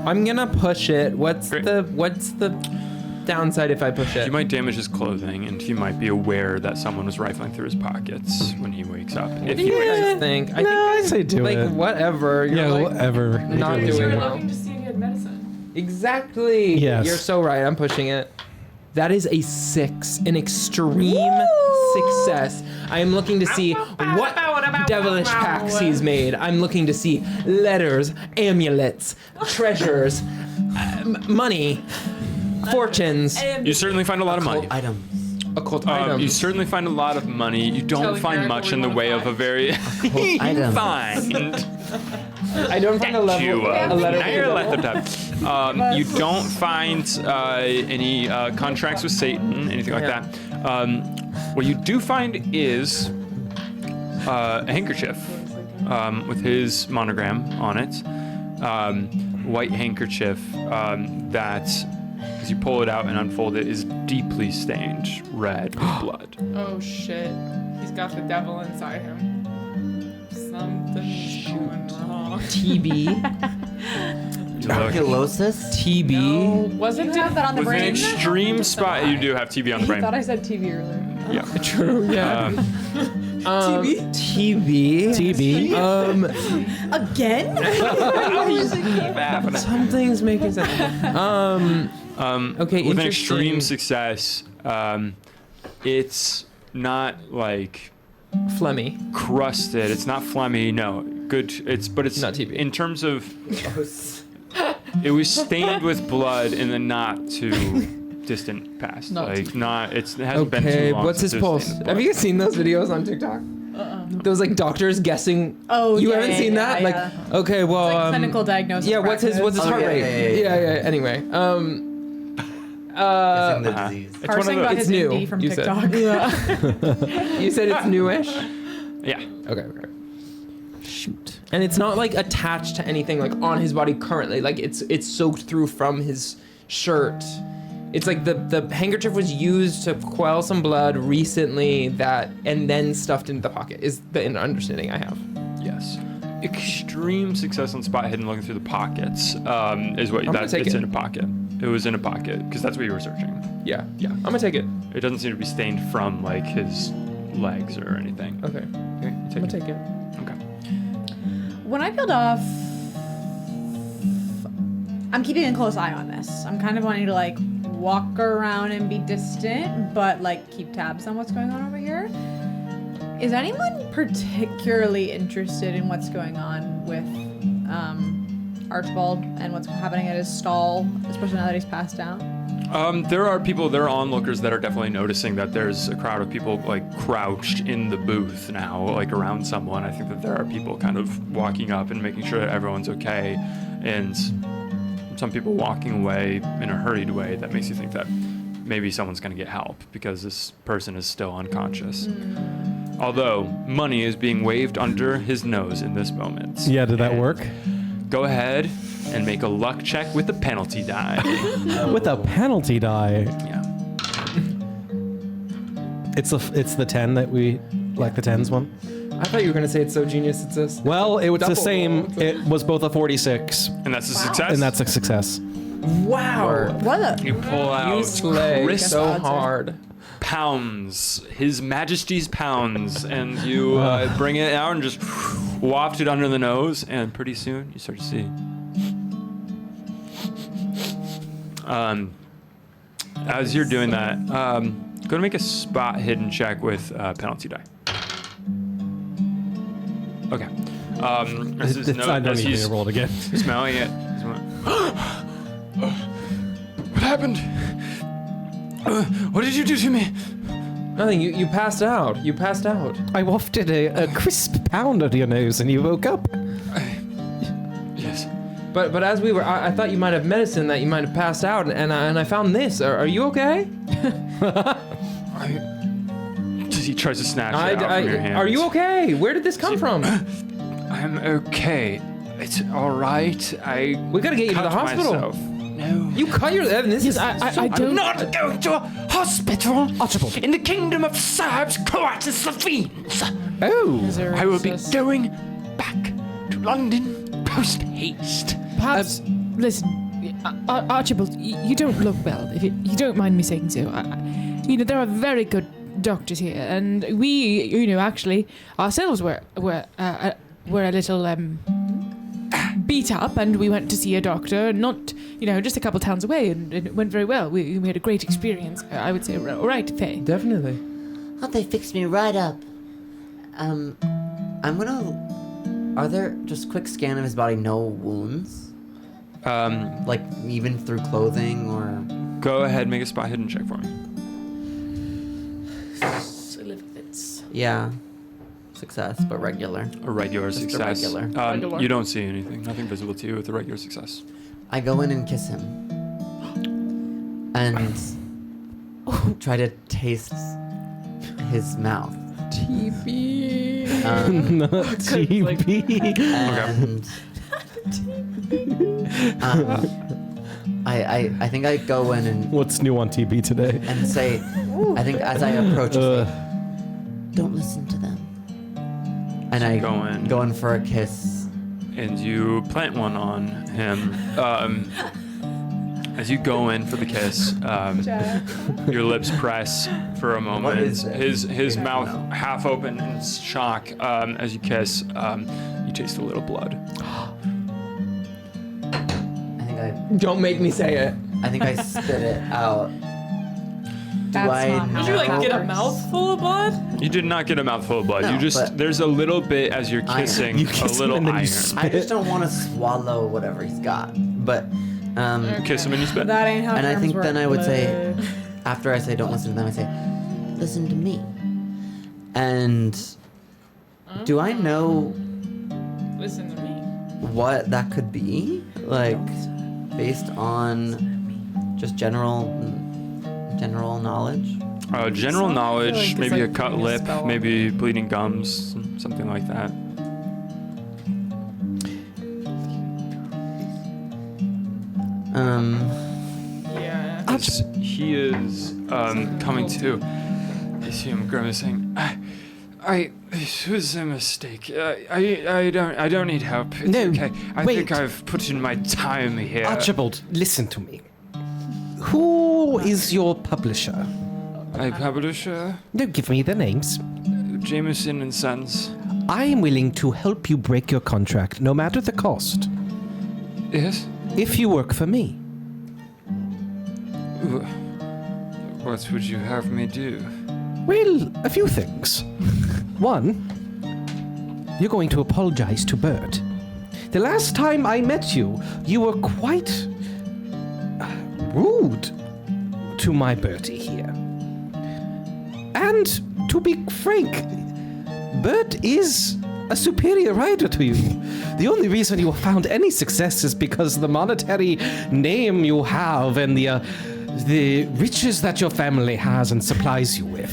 I'm gonna push it. What's Great. the downside if I push it? You might damage his clothing, and he might be aware that someone was rifling through his pockets when he wakes up. If he wakes I up. think. No, I say do like it. whatever. You're Yeah, like, whatever. not You're doing losing. well. to see if he had medicine. Exactly. Yes. You're so right. I'm pushing it. That is a 6, an extreme success. I am looking to see what devilish pacts he's made. I'm looking to see letters, amulets, treasures, money, fortunes, You certainly find a lot of money. Items. occult You items. certainly find a lot of money. You don't Telling find Eric much where in we the wanna way of fly. a very. Items. Find. I don't find a level, You, a letter. now you're left of time. You don't find any contracts with Satan, anything like Yeah. that. What you do find is a handkerchief with his monogram on it. White handkerchief that, as you pull it out and unfold it, is deeply stained red with blood. Oh shit. He's got the devil inside him. Something's going wrong. TB. Tuberculosis? TB. Wasn't You have that on the With an brain? extreme spot, you do have TB on the I brain. thought I said TV earlier. Yeah. True. Yeah. TB. TB. Again? Some things make it sense. Okay. With an interesting. extreme success, it's not like Phlegmy. crusted. It's not phlegmy. No, good. It's Not TB. in terms of. It was stained with blood in the not too distant past. Not Like not. It hasn't been Okay. too long. What's his since it was pulse? stained with Have blood. you seen those videos on TikTok? Those like doctors guessing. Oh, You yeah, haven't yeah, seen yeah, that? yeah. Like, okay, well, It's like clinical diagnosis. yeah. What's his practice. heart yeah, rate? yeah. Anyway, Guessing the Uh-huh. disease. It's one Carson of got the. his It's new, MD from you said. TikTok. you said it's newish. Yeah. Okay. Shoot. And it's not like attached to anything like on his body currently. Like it's soaked through from his shirt. It's like the handkerchief was used to quell some blood recently and then stuffed into the pocket is the understanding I have. Yes. Extreme success on spot hidden looking through the pockets is what gonna take it's it. in a pocket. It was in a pocket because that's what you were searching. Yeah. Yeah. I'm gonna take it. It doesn't seem to be stained from like his legs or anything. Okay. Okay, I'm gonna take it. Okay. When I peeled off, I'm keeping a close eye on this. I'm kind of wanting to like walk around and be distant, but like keep tabs on what's going on over here. Is anyone particularly interested in what's going on with Archibald and what's happening at his stall, especially now that he's passed out? There are onlookers that are definitely noticing that there's a crowd of people like crouched in the booth now, like around someone. I think that there are people kind of walking up and making sure that everyone's okay, and some people walking away in a hurried way that makes you think that maybe someone's going to get help because this person is still unconscious. Although money is being waved under his nose in this moment. Yeah, did that And work? Go ahead and make a luck check with the penalty die. With a penalty die. Yeah. It's the 10 that we like, the 10s one. I thought you were gonna say it's so genius it's this. Well, it was the Double same. roll. It was both a 46, And that's a success. and that's a success. Wow. What a You pull out You slay crisp so hard. pounds, His Majesty's pounds, and you bring it out and just waft it under the nose, and pretty soon you start to see. As you're doing that, go to make a spot hidden check with penalty die. Okay. As his I don't as need he's to roll it again. smelling it, he's going, what happened? What did you do to me? Nothing. You passed out. You passed out. I wafted a crisp pound under your nose and you woke up. Yes. But as we were, I thought you might have medicine that you might have passed out, and I found this. Are you okay? He tries to snatch it out from your hands. Are you okay? Where did this come from? I'm okay. It's all right. We gotta get you to the hospital. Myself. No. You cut your. This is. I don't. I'm not going to a hospital. Archibald. In the Kingdom of Serbs, Croats, and Slovenes. Oh. I will be going back to London post haste. Perhaps, listen, Archibald, you don't look well, if you don't mind me saying so. There are very good doctors here, and we, actually, ourselves were a little beat up, and we went to see a doctor, not, just a couple towns away, and it went very well. We had a great experience, I would say. Right, Faye? Definitely. Oh, they fixed me right up. I'm gonna... Are there just quick scan of his body, no wounds? Like even through clothing or... Go ahead, make a spot hidden check for me. Yeah. Success, but regular. A regular Just a success. regular. Regular. You don't see anything. Nothing visible to you with a regular success. I go in and kiss him. And try to taste his mouth. TB. Not TB. And I think I go in and What's new on TB today? and say, I think as I approach, I say, don't listen to them. And I go in for a kiss. And you plant one on him. As you go in for the kiss, your lips press for a moment. What is it? His Yeah, mouth no. half open in shock. As you kiss, you taste a little blood. Don't make me say it. I think I spit it out. That's I not how know? Did you it get a works. mouthful of blood? You did not get a mouthful of blood. No, you just but- there's a little bit as you're Iron. kissing, You a kiss him little and then you iron. spit. I just don't want to swallow whatever he's got. But Kiss him and you spit. That ain't how and I germs think work. then I would say, after I say don't listen to them, I say, listen to me. And do I know Listen to me. what that could be? Like, based on just general knowledge? General I knowledge, feel like it's maybe like a cut putting a lip, spell on maybe bleeding gums, something like that. Yeah. As he is coming to, you see him grimacing. This was a mistake. I don't need help. It's No, okay. I wait. think I've put in my time here. Archibald, listen to me. Who is your publisher? My publisher, Don't give me the names. Jameson and Sons. I am willing to help you break your contract, no matter the cost, Yes. if you work for me. What would you have me do? Well, a few things. One, you're going to apologize to Bert. The last time I met you, you were quite rude to my Bertie here. And to be frank, Bert is a superior rider to you. The only reason you have found any success is because the monetary name you have and the riches that your family has and supplies you with.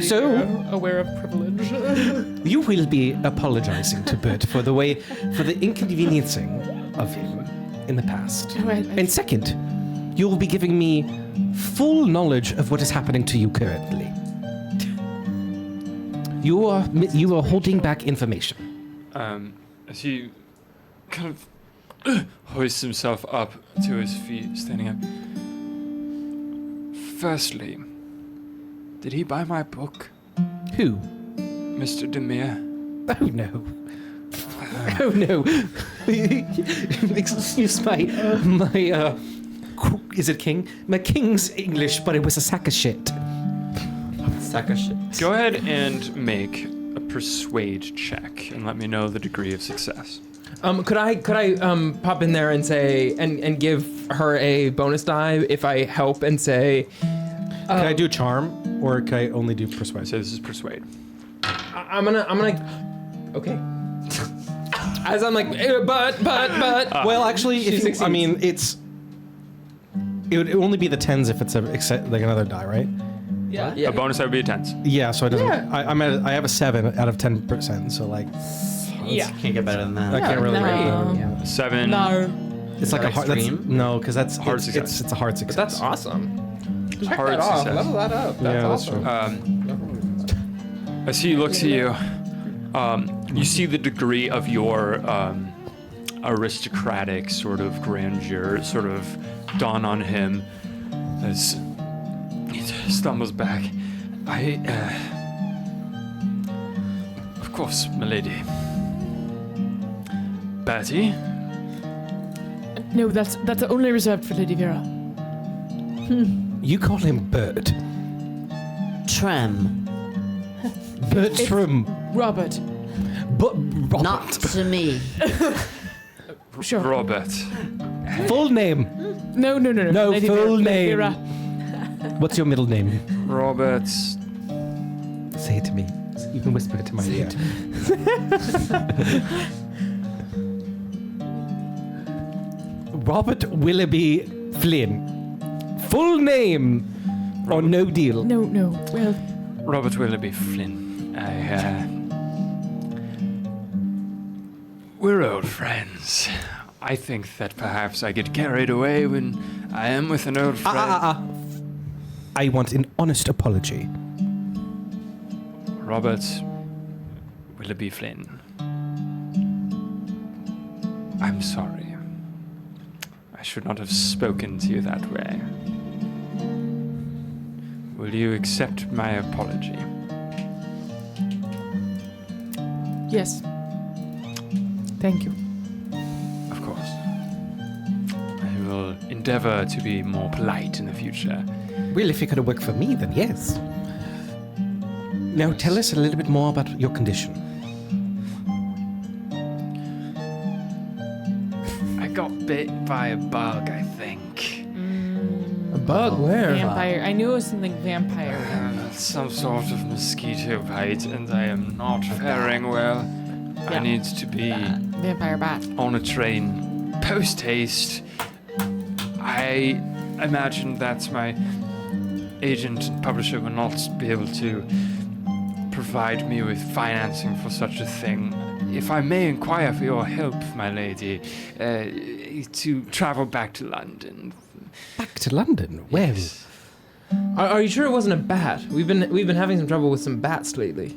So, aware of privilege. you will be apologizing to Bert for the inconveniencing of him in the past. Right. And second, you will be giving me full knowledge of what is happening to you currently. You are holding back information. As he kind of hoists himself up to his feet, standing up. Firstly, did he buy my book, Who? Mr. Demir? Oh no. Oh no. Excuse my is it king? My king's English, but it was a sack of shit. Sack of shit. Go ahead and make a persuade check and let me know the degree of success. Could I pop in there and say and give her a bonus die if I help and say Can I do charm? or can I only do persuade? So this is persuade. I'm gonna. Okay. As I'm like, but. Well, actually, She succeeds. I mean, it would only be the 10s if it's like another die, right? Yeah. A bonus that would be a 10. Yeah, so it doesn't. Yeah. I have a 7 out of 10%, so like Yeah. Can't get better than that. I can't really. No. 7. No. It's like a hard. That's, extreme? no, because that's Hard it's, success. it's a hard But success. that's awesome. Check Hard that off. success. Level that up. That's Yeah, that's awesome. true. As he looks at you, you see the degree of your aristocratic sort of grandeur sort of dawn on him as he stumbles back. Of course, milady. Bertie? No, that's only reserved for Lady Vera. You call him Bert. Trem. Bertram. Robert. But Not to me. Sure. Robert. full name. No. No, Lady full Vera. name. Vera. What's your middle name? Robert. Say it to me. You can whisper it to my ear. Robert Willoughby Flynn. Full name or no deal? No. Well, Robert Willoughby Flynn. We're old friends. I think that perhaps I get carried away when I am with an old friend. I want an honest apology. Robert Willoughby Flynn. I'm sorry. I should not have spoken to you that way. Will you accept my apology? yes. Thank you. Of course. I will endeavor to be more polite in the future. Well, if you could have worked for me, then yes. Now tell us a little bit more about your condition. I got bit by a bug, I think. A bug? Where? Vampire. I knew it was something vampire. Some sort of mosquito bite, and I am not faring well. I Yeah. need to be Vampire bat. on a train post haste. I imagine that my agent and publisher will not be able to provide me with financing for such a thing. If I may inquire for your help, my lady, to travel back to London. Back to London? Well, Are you sure it wasn't a bat? We've been having some trouble with some bats lately.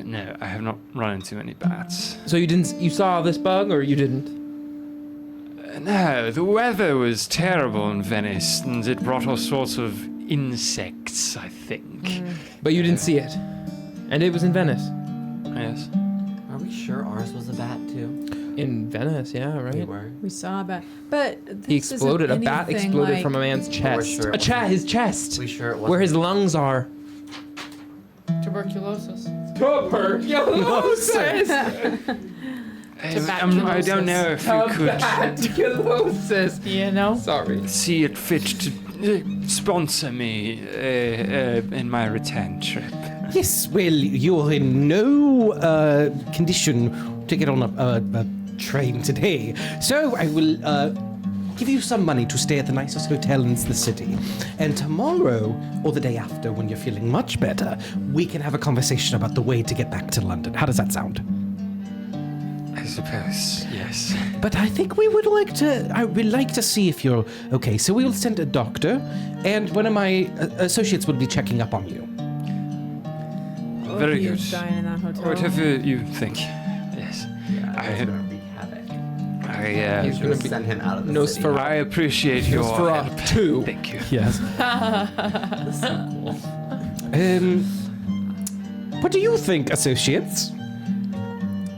No, I have not run into any bats. So you saw this bug or you didn't? No, the weather was terrible in Venice, and it brought all sorts of insects, I think. But you didn't see it. And it was in Venice. Yes. Are we sure ours was a bat too? In Venice, yeah, We right? were. We saw a bat, but He this exploded. A isn't bat anything exploded like- from a man's chest. sure it His chest. We sure it wasn't. Where his lungs are. Tuberculosis. Tuberculosis! I don't know if you could Tuberculosis. You know? Sorry. see it fit to sponsor me in my return trip. yes, well, you're in no condition to get on a train today. So I will give you some money to stay at the nicest hotel in the city. And tomorrow, or the day after, when you're feeling much better, we can have a conversation about the way to get back to London. How does that sound? I suppose, yes. But I think I would like to see if you're okay. So we will send a doctor, and one of my associates will be checking up on you. Very He good. is dying in that hotel. Whatever you think. Yes. It's gonna wreak havoc. He's Should gonna have be sent him out of the city. I appreciate your Nosferatu help. 2. Thank you. Yes. What do you think, associates?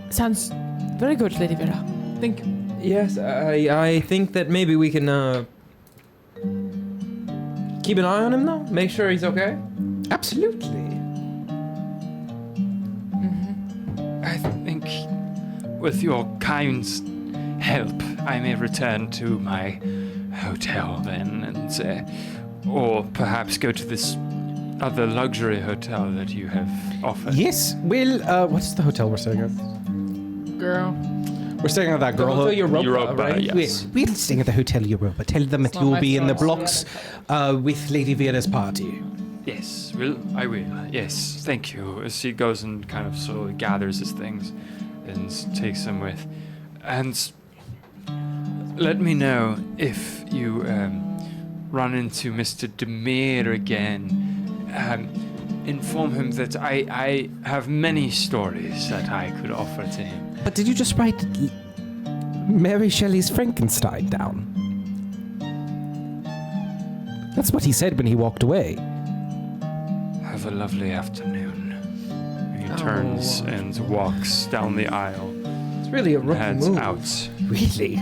Sounds very good, Lady Vera. Thank you. Yes, I think that maybe we can keep an eye on him though. Make sure he's okay. Absolutely. I think with your kind help, I may return to my hotel then, and or perhaps go to this other luxury hotel that you have offered. Yes. Well, what's the hotel we're staying at? Girl. We're staying at that girl Hotel hotel. Europa, right? Yes. We're staying at the Hotel Europa. Tell them that not you'll my be in the fault. blocks with Lady Vera's party. Yes, I will. Yes, thank you. As he goes and kind of slowly gathers his things and takes them with. And let me know if you run into Mr. Demir again. Inform him that I have many stories that I could offer to him. But did you just write Mary Shelley's Frankenstein down? That's what he said when he walked away. Have a lovely afternoon. He turns and walks down the aisle. It's really a rookie Heads move. out. Really?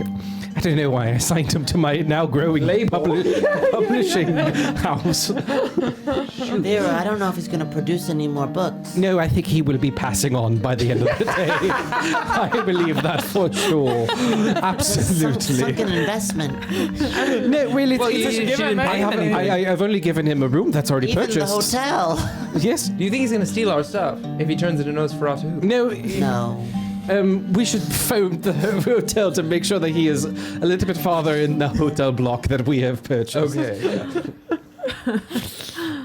I don't know why I assigned him to my now growing publishing house. Vera, I don't know if he's going to produce any more books. No, I think he will be passing on by the end of the day. I believe that for sure. Absolutely. Sunken investment. No, really, Well, you it's didn't pay him anything. I've only given him a room that's already Even purchased. the hotel. Yes. Do you think he's gonna steal our stuff if he turns it into Nosferatu? No. No. We should phone the hotel to make sure that he is a little bit farther in the hotel block that we have purchased. Okay.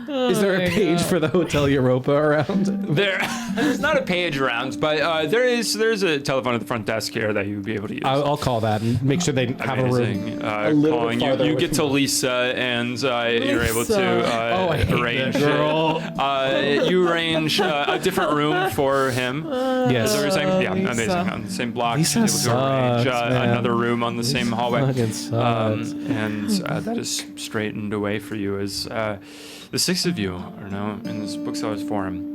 Is there a page for the Hotel Europa around? There's not a page around, but there's a telephone at the front desk here that you would be able to use. I'll call that and make sure they have a room. Amazing. little bit Calling you. farther You away get to from- Lisa, and you're able Oh, to I hate arrange. that girl. You arrange a different room for him. Yes. Is that what you're saying? Yeah, Lisa. amazing. On the same block, Lisa she's able to arrange sucks, man. another room on the same hallway. fucking sucks. And that is straightened away for you as the six of you are now in this bookseller's forum.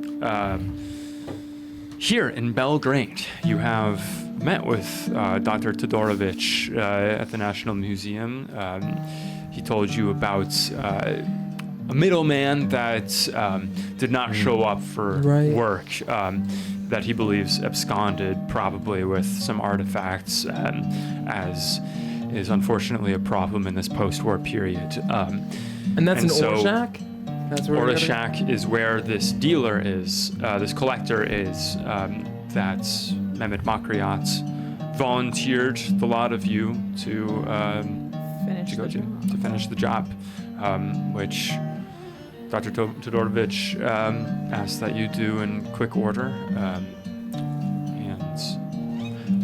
Here in Belgrade, you have met with Dr. Todorovic at the National Museum. He told you about a middleman that did not show up for Right. work, that he believes absconded probably with some artifacts, as is unfortunately a problem in this post-war period. And that's And an so- Orshak? That's where we Orla gotta- Shack is where this dealer is, this collector is, that Mehmet Makriat volunteered the lot of you to Finish go the to job. finish the job, which Dr. Todorovic asked that you do in quick order, and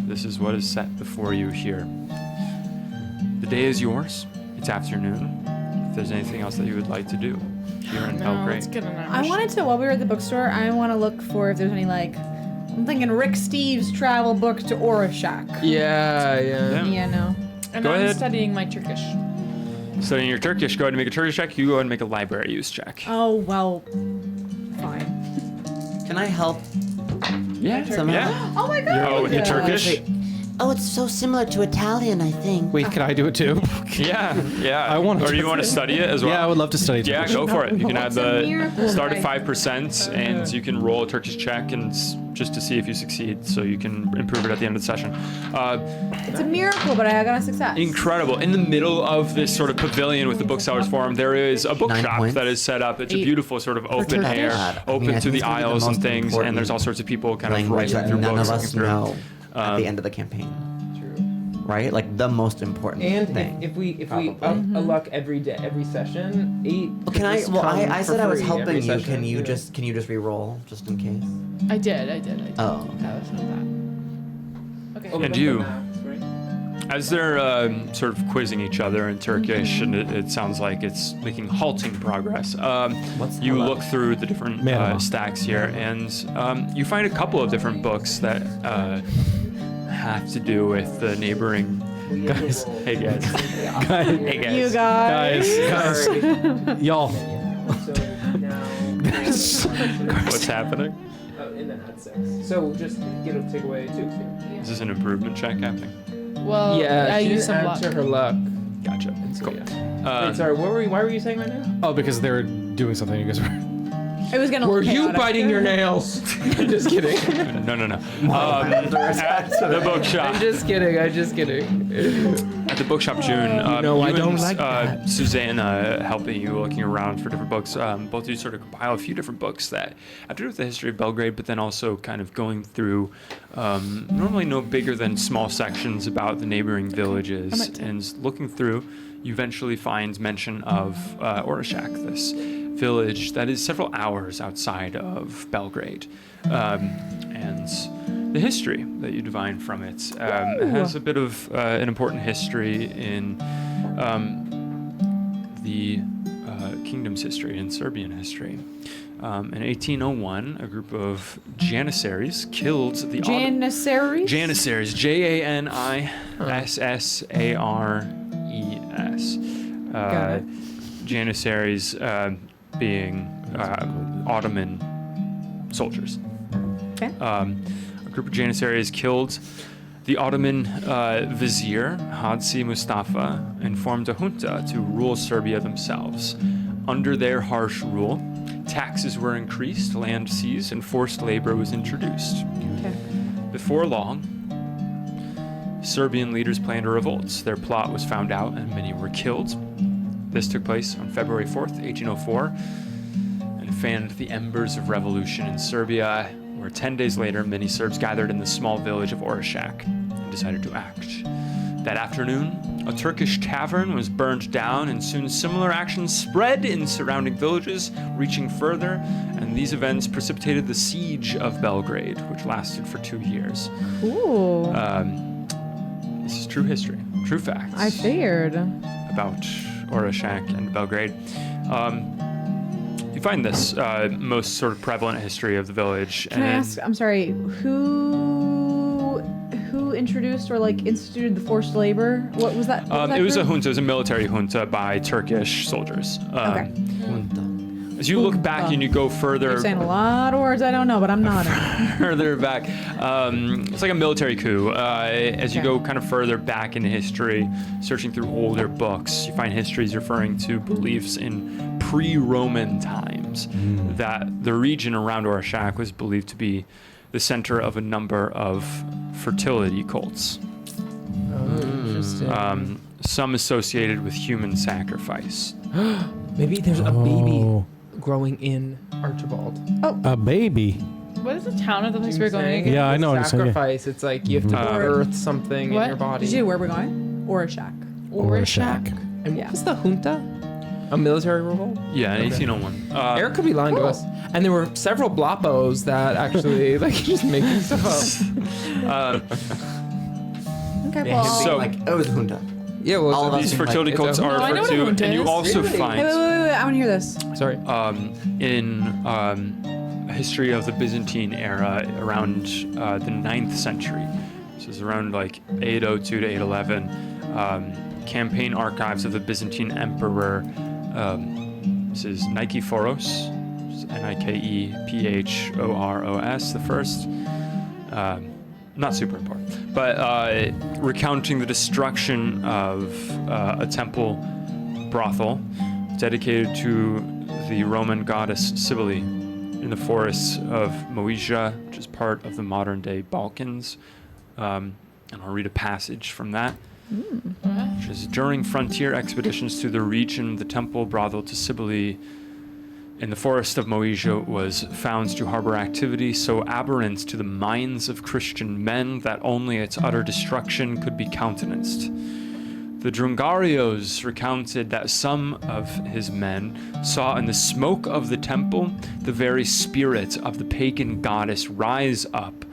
this is what is set before you here. The day is yours. It's afternoon. If there's anything else that you would like to do here in No, Belgrade. let's get an I wanted to, while we were at the bookstore, I want to look for if there's any, like, I'm thinking Rick Steves' travel book to Orshak. Yeah. Yeah. Yeah, no. And Go I'm ahead. studying my Turkish. Studying your Turkish, go ahead and make a Turkish check. You go ahead and make a library use check. Oh, well, fine. Can I help Yeah. somehow? Yeah. Oh my god! Oh, with the Yeah. Turkish? Oh, it's so similar to Italian, I think. Wait, can I do it too? Yeah. I want Or to- you want to study it as well? Yeah, I would love to study Yeah, Turkish. go for it. You can add It's a miracle the start that at I- 5%, and you can roll a Turkish check, and just to see if you succeed, so you can improve it at the end of the session. It's a miracle, but I got a success. Incredible. In the middle of this sort of pavilion with the booksellers forum, there is a 9 bookshop points. that is set up. It's a 8 beautiful sort of open Turkish. air, I open mean, I to think the it's gonna be the aisles and most things, and important there's all sorts of people kind of Language rifling that through none books, of looking us through. know at the end of the campaign. Right? Like the most important And thing. if we Probably. up a luck every day, every session, 8. Well, can I? just Well, come I for said I was free helping every you. session. Can you Yeah. just re-roll just in case? I did. Oh, okay. That was not that. Okay. Oh, And but you. the maps, right? As they're sort of quizzing each other in Turkish, and it sounds like it's making halting progress, What's you hello? look through the different Merhaba. stacks here, and you find a couple of different books that have to do with the neighboring. Guys. Hey guys. Guys, Hey guys. You guys. guys, y'all. So now. What's happening? Oh, and then add 6. So just take away 2. Is this an improvement check happening? Well, Yeah, I she used didn't some add luck. to her luck. Gotcha. And so, Cool. yeah. Wait, sorry, why were you saying right now? Oh, because they're doing something. You guys were. It was gonna Were look you chaotic. biting your nails? I'm just kidding. No. At the bookshop. I'm just kidding. At the bookshop, June. No, I you don't and, like that. Susanna helping you, looking around for different books. Both of you sort of compile a few different books that have to do with the history of Belgrade, but then also kind of going through normally no bigger than small sections about the neighboring villages. And looking through, you eventually find mention of Orishak, this village that is several hours outside of Belgrade. And the history that you divine from it. It has a bit of an important history in the kingdom's history and Serbian history. In 1801, a group of Janissaries killed the Janissaries? Janissaries, Janissaries. Got it. Janissaries being Ottoman soldiers. Okay. A group of Janissaries killed the Ottoman vizier, Hadzi Mustafa, and formed a junta to rule Serbia themselves. Under their harsh rule, taxes were increased, land seized, and forced labor was introduced. Okay. Before long, Serbian leaders planned a revolt. Their plot was found out, and many were killed. This took place on February 4th, 1804, and fanned the embers of revolution in Serbia, where 10 days later, many Serbs gathered in the small village of Orishak and decided to act. That afternoon, a Turkish tavern was burned down, and soon similar actions spread in surrounding villages, reaching further, and these events precipitated the siege of Belgrade, which lasted for 2 years. Cool. This is true history, true facts. I figured. About Orishak and Belgrade. You find this most sort of prevalent history of the village. Can I ask? I'm sorry. Who introduced or like instituted the forced labor? What was that? What was that it was a group? junta. It was a military junta by Turkish soldiers. Okay. As you look back and you go further, You're saying a lot of words I don't know, but I'm nodding. further back, it's like a military coup. As you go kind of further back in history, searching through older books, you find histories referring to beliefs in pre-Roman times that the region around Orishak was believed to be the center of a number of fertility cults. Oh, interesting. Some associated with human sacrifice. Maybe there's a baby growing in Archibald. A baby. What is the town of the place we're going Saying again? Yeah, I know what you're saying, yeah. Sacrifice. It's like you have to birth something What? in your body. Did you know where we're going? Orishak. Orishak. And Yeah. what was the junta? A military revolt? Yeah, in 1801. Eric could be lying to us. And there were several blopos that actually like just making stuff up. Okay, Yeah, well. So- like, it was a junta. Yeah, well, All of us These think, like, fertility it's cults a- are No, I know referred what a to, junta and you is. also Really? find Wait, I want to hear this. sorry. in a history of the Byzantine era around the 9th century. This is around like 802 to 811. Campaign archives of the Byzantine emperor. This is Nikephoros, Nikephoros the first. Not super important, but recounting the destruction of a temple brothel dedicated to the Roman goddess Cybele in the forests of Moesia, which is part of the modern-day Balkans. And I'll read a passage from that. Which is, during frontier expeditions through the region, the temple brothel to Cybele in the forest of Moesia was found to harbor activity so aberrant to the minds of Christian men that only its utter destruction could be countenanced. The Drungarios recounted that some of his men saw in the smoke of the temple the very spirit of the pagan goddess rise up,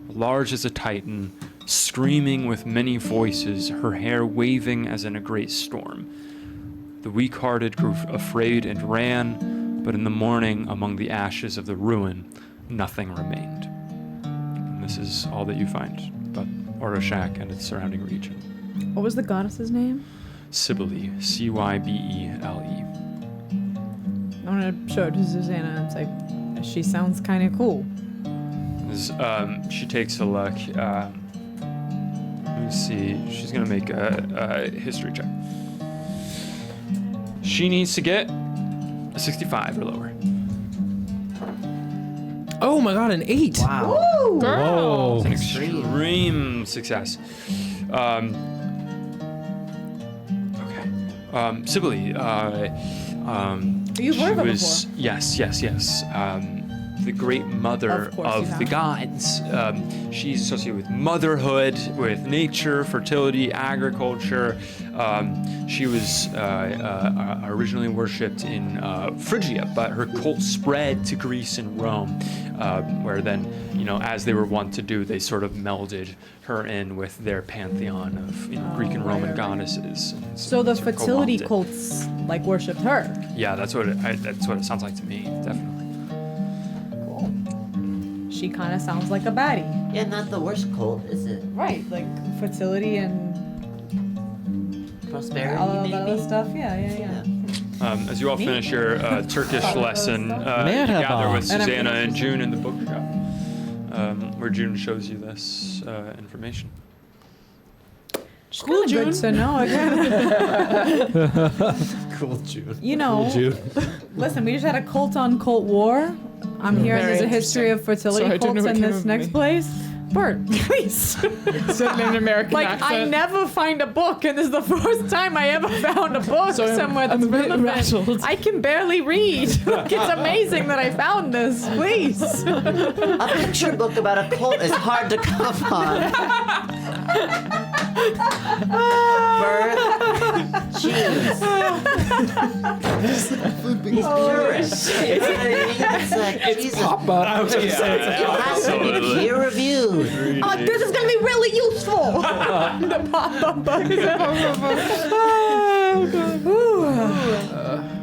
large as a titan, screaming with many voices, her hair waving as in a great storm. The weak-hearted grew afraid and ran, but in the morning, among the ashes of the ruin, nothing remained. And this is all that you find about Orishak and its surrounding region. What was the goddess's name? Cybele, Cybele. I want to show it to Susanna and say, she sounds kind of cool. She takes a look. Let me see. She's gonna make a history check. She needs to get a 65 or lower. Oh my god, an 8. Wow. Whoa. An extreme success. Okay. Sibylle, You've heard of her was, yes. The great mother Of course you of the gods. She's associated with motherhood, with nature, fertility, agriculture. She was originally worshipped in Phrygia, but her cult spread to Greece and Rome, where then, as they were wont to do, they sort of melded her in with their pantheon of Greek and Roman goddesses. And So the sort of fertility co-opted. cults worshipped her. Yeah, that's what it sounds like to me, definitely. Cool. She kind of sounds like a baddie. Yeah, not the worst cult, is it? Right, like fertility and Prosperity, all of that other maybe? stuff. Yeah. As you all finish your Turkish lesson, you gather with And I'm Susanna gonna- and June in the bookshop, where June shows you this information. Cool, Good to know again. Cool June. Listen, we just had a cult-on-cult war. I'm hearing Very there's a history of fertility Sorry, I don't know cults what in came this over next me. place. Bert, please. Certainly an American Like, accent. I never find a book, and this is the first time I ever found a book So somewhere I'm that's a bit relevant. rattled. I can barely read. Like, it's amazing that I found this. Please. A picture book about a cult is hard to come on. Bert. Jeez. He's purist. It's like, Jesus. I was gonna say It has to be peer reviewed. This is gonna be really useful. The pop-up button.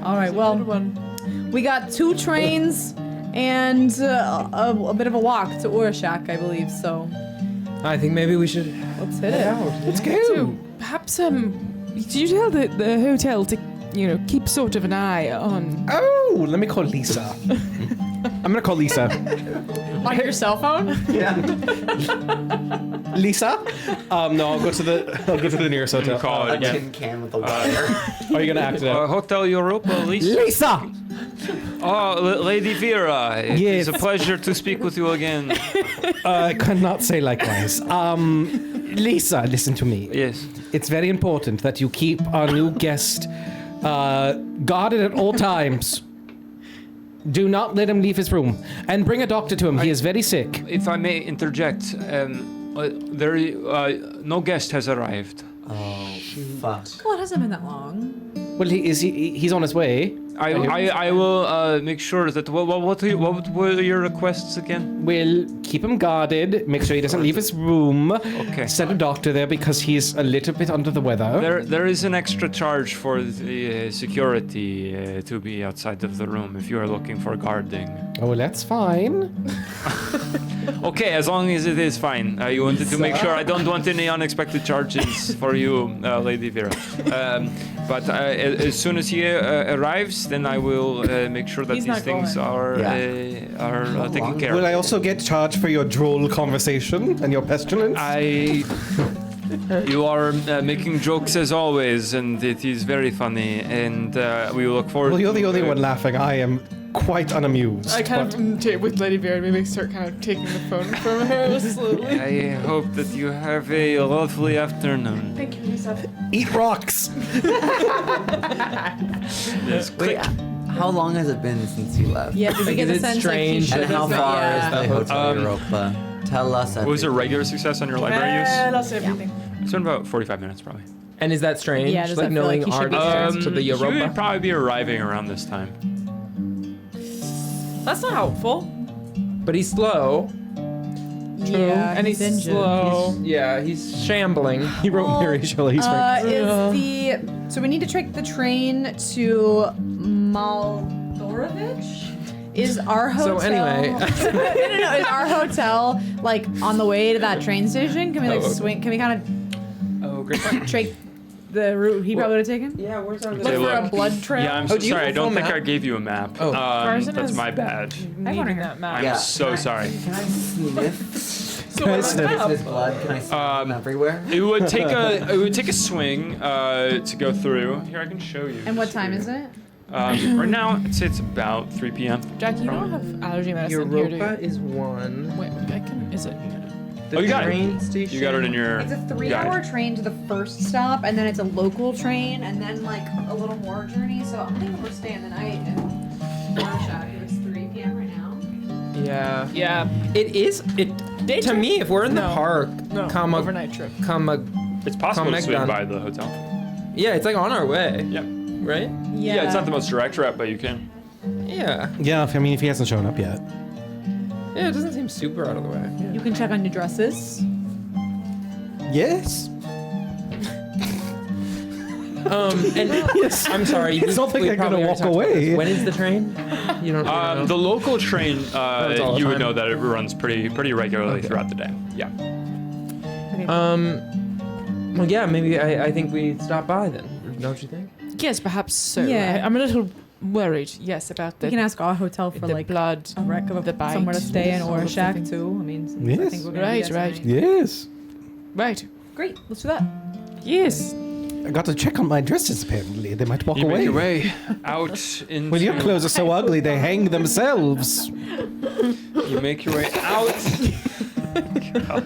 All right. Well, we got 2 trains and a bit of a walk to Urashak, I believe. So I think maybe we should let's hit it. Let's go. So perhaps did you tell the hotel to keep sort of an eye on? Oh, let me call Lisa. I'm gonna call Lisa. On your cell phone? Lisa? No, I'll go to the nearest hotel. Call it A again. tin can with a wire. Are you gonna act it out? Hotel Europa, Lisa. Lisa! Oh, Lady Vera, it Yes. is a pleasure to speak with you again. I cannot say likewise. Lisa, listen to me. Yes. It's very important that you keep our new guest guarded at all times. Do not let him leave his room. And bring a doctor to him. He is very sick. If I may interject, no guest has arrived. Oh, fuck. Well, it hasn't been that long. Well, he's on his way. I will make sure that. What were your requests again? We'll keep him guarded. Make sure he doesn't leave his room. Okay. Send a doctor there because he's a little bit under the weather. There is an extra charge for the security to be outside of the room if you are looking for guarding. Oh, that's fine. Okay, as long as it is fine. I wanted to make sure I don't want any unexpected charges for you, Lady Vera. But as soon as he arrives, then I will make sure that He's these not things are taken care Will of. I also get charged for your droll conversation and your pestilence? You are making jokes as always, and it is very funny, and we look forward. Well, you're the to, only one laughing. I am quite unamused. I kind of with Lady Vera, maybe start kind of taking the phone from her slowly. I hope that you have a lovely afternoon. Thank you, Lisa. Eat rocks. Yes, Wait, how long has it been since you left? Yeah, did we get Because the it's sense like he strange. should And how have- far yeah. is the Hotel Um, Europa? Tell us everything. was it a regular success on your library use? That's everything. It's been about 45 minutes, probably. And is that strange? Yeah, does like that feel knowing like he our should be distance to the He would Europa? probably be arriving around this time. That's not helpful. But he's slow. Yeah, and he's injured. slow. Yeah, he's shambling. He wrote Mary Shelley's So we need to take the train to Maldorovich? Is our hotel... So anyway. no, is our hotel, like, on the way to that train station? Can we, like, Oh, okay. swing... Can we kind Oh, great. of take the route he probably would have taken? Yeah, where's our Look Say, for look. a blood trail? Yeah, I'm Oh, so do you sorry. I have a don't full think map? I gave you a map. Oh. Carson That's has- my bad. Needing that map. Yeah. So sorry. Can I sniff? So what Is his blood? Can I sniff him everywhere? It would take a swing to go through. Here, I can show you. And what time is it? Right now, I'd say it's about 3 p.m. Jackie, you don't have allergy medicine here, do you? Europa is 1. Wait, I can. Is it? The you got it. train station. You got it in your. It's a 3-hour guide. train to the first stop, and then it's a local train, and then like a little more journey. So I'm thinking we're staying the night in Rorschach. It's 3 p.m. right now. Yeah. Yeah. It is. It Day to trip? me, if we're in the No. park, No. comma, Overnight trip. It's possible to swing Megdon. by the hotel. Yeah, it's like on our way. Yeah. Right? Yeah, it's not the most direct route, but you can. Yeah. Yeah, I mean, if he hasn't shown up yet. Yeah, it doesn't seem super out of the way. You can check on your dresses. Yes. And Yes. I'm sorry. It's not like we I'm gonna probably walk already talked about away. this. When is the train? You don't know. The local train, it's all the you would time. know that it runs pretty regularly throughout the day. Yeah. Well, yeah, maybe I think we stop by then. Don't you think? Yes, perhaps so. Yeah. I'm a little worried. Yes, about We the can ask our hotel for the like blood. a wreck of the bite, somewhere to stay in all of the Orshak things. too. I mean, since I Yes. think we're gonna Right, be there right. tonight. Yes. Right. Great, let's do that. Yes. I got to check on my dresses, apparently. They might walk You away. make your way out into. When your clothes are so ugly, they hang themselves. You make your way out.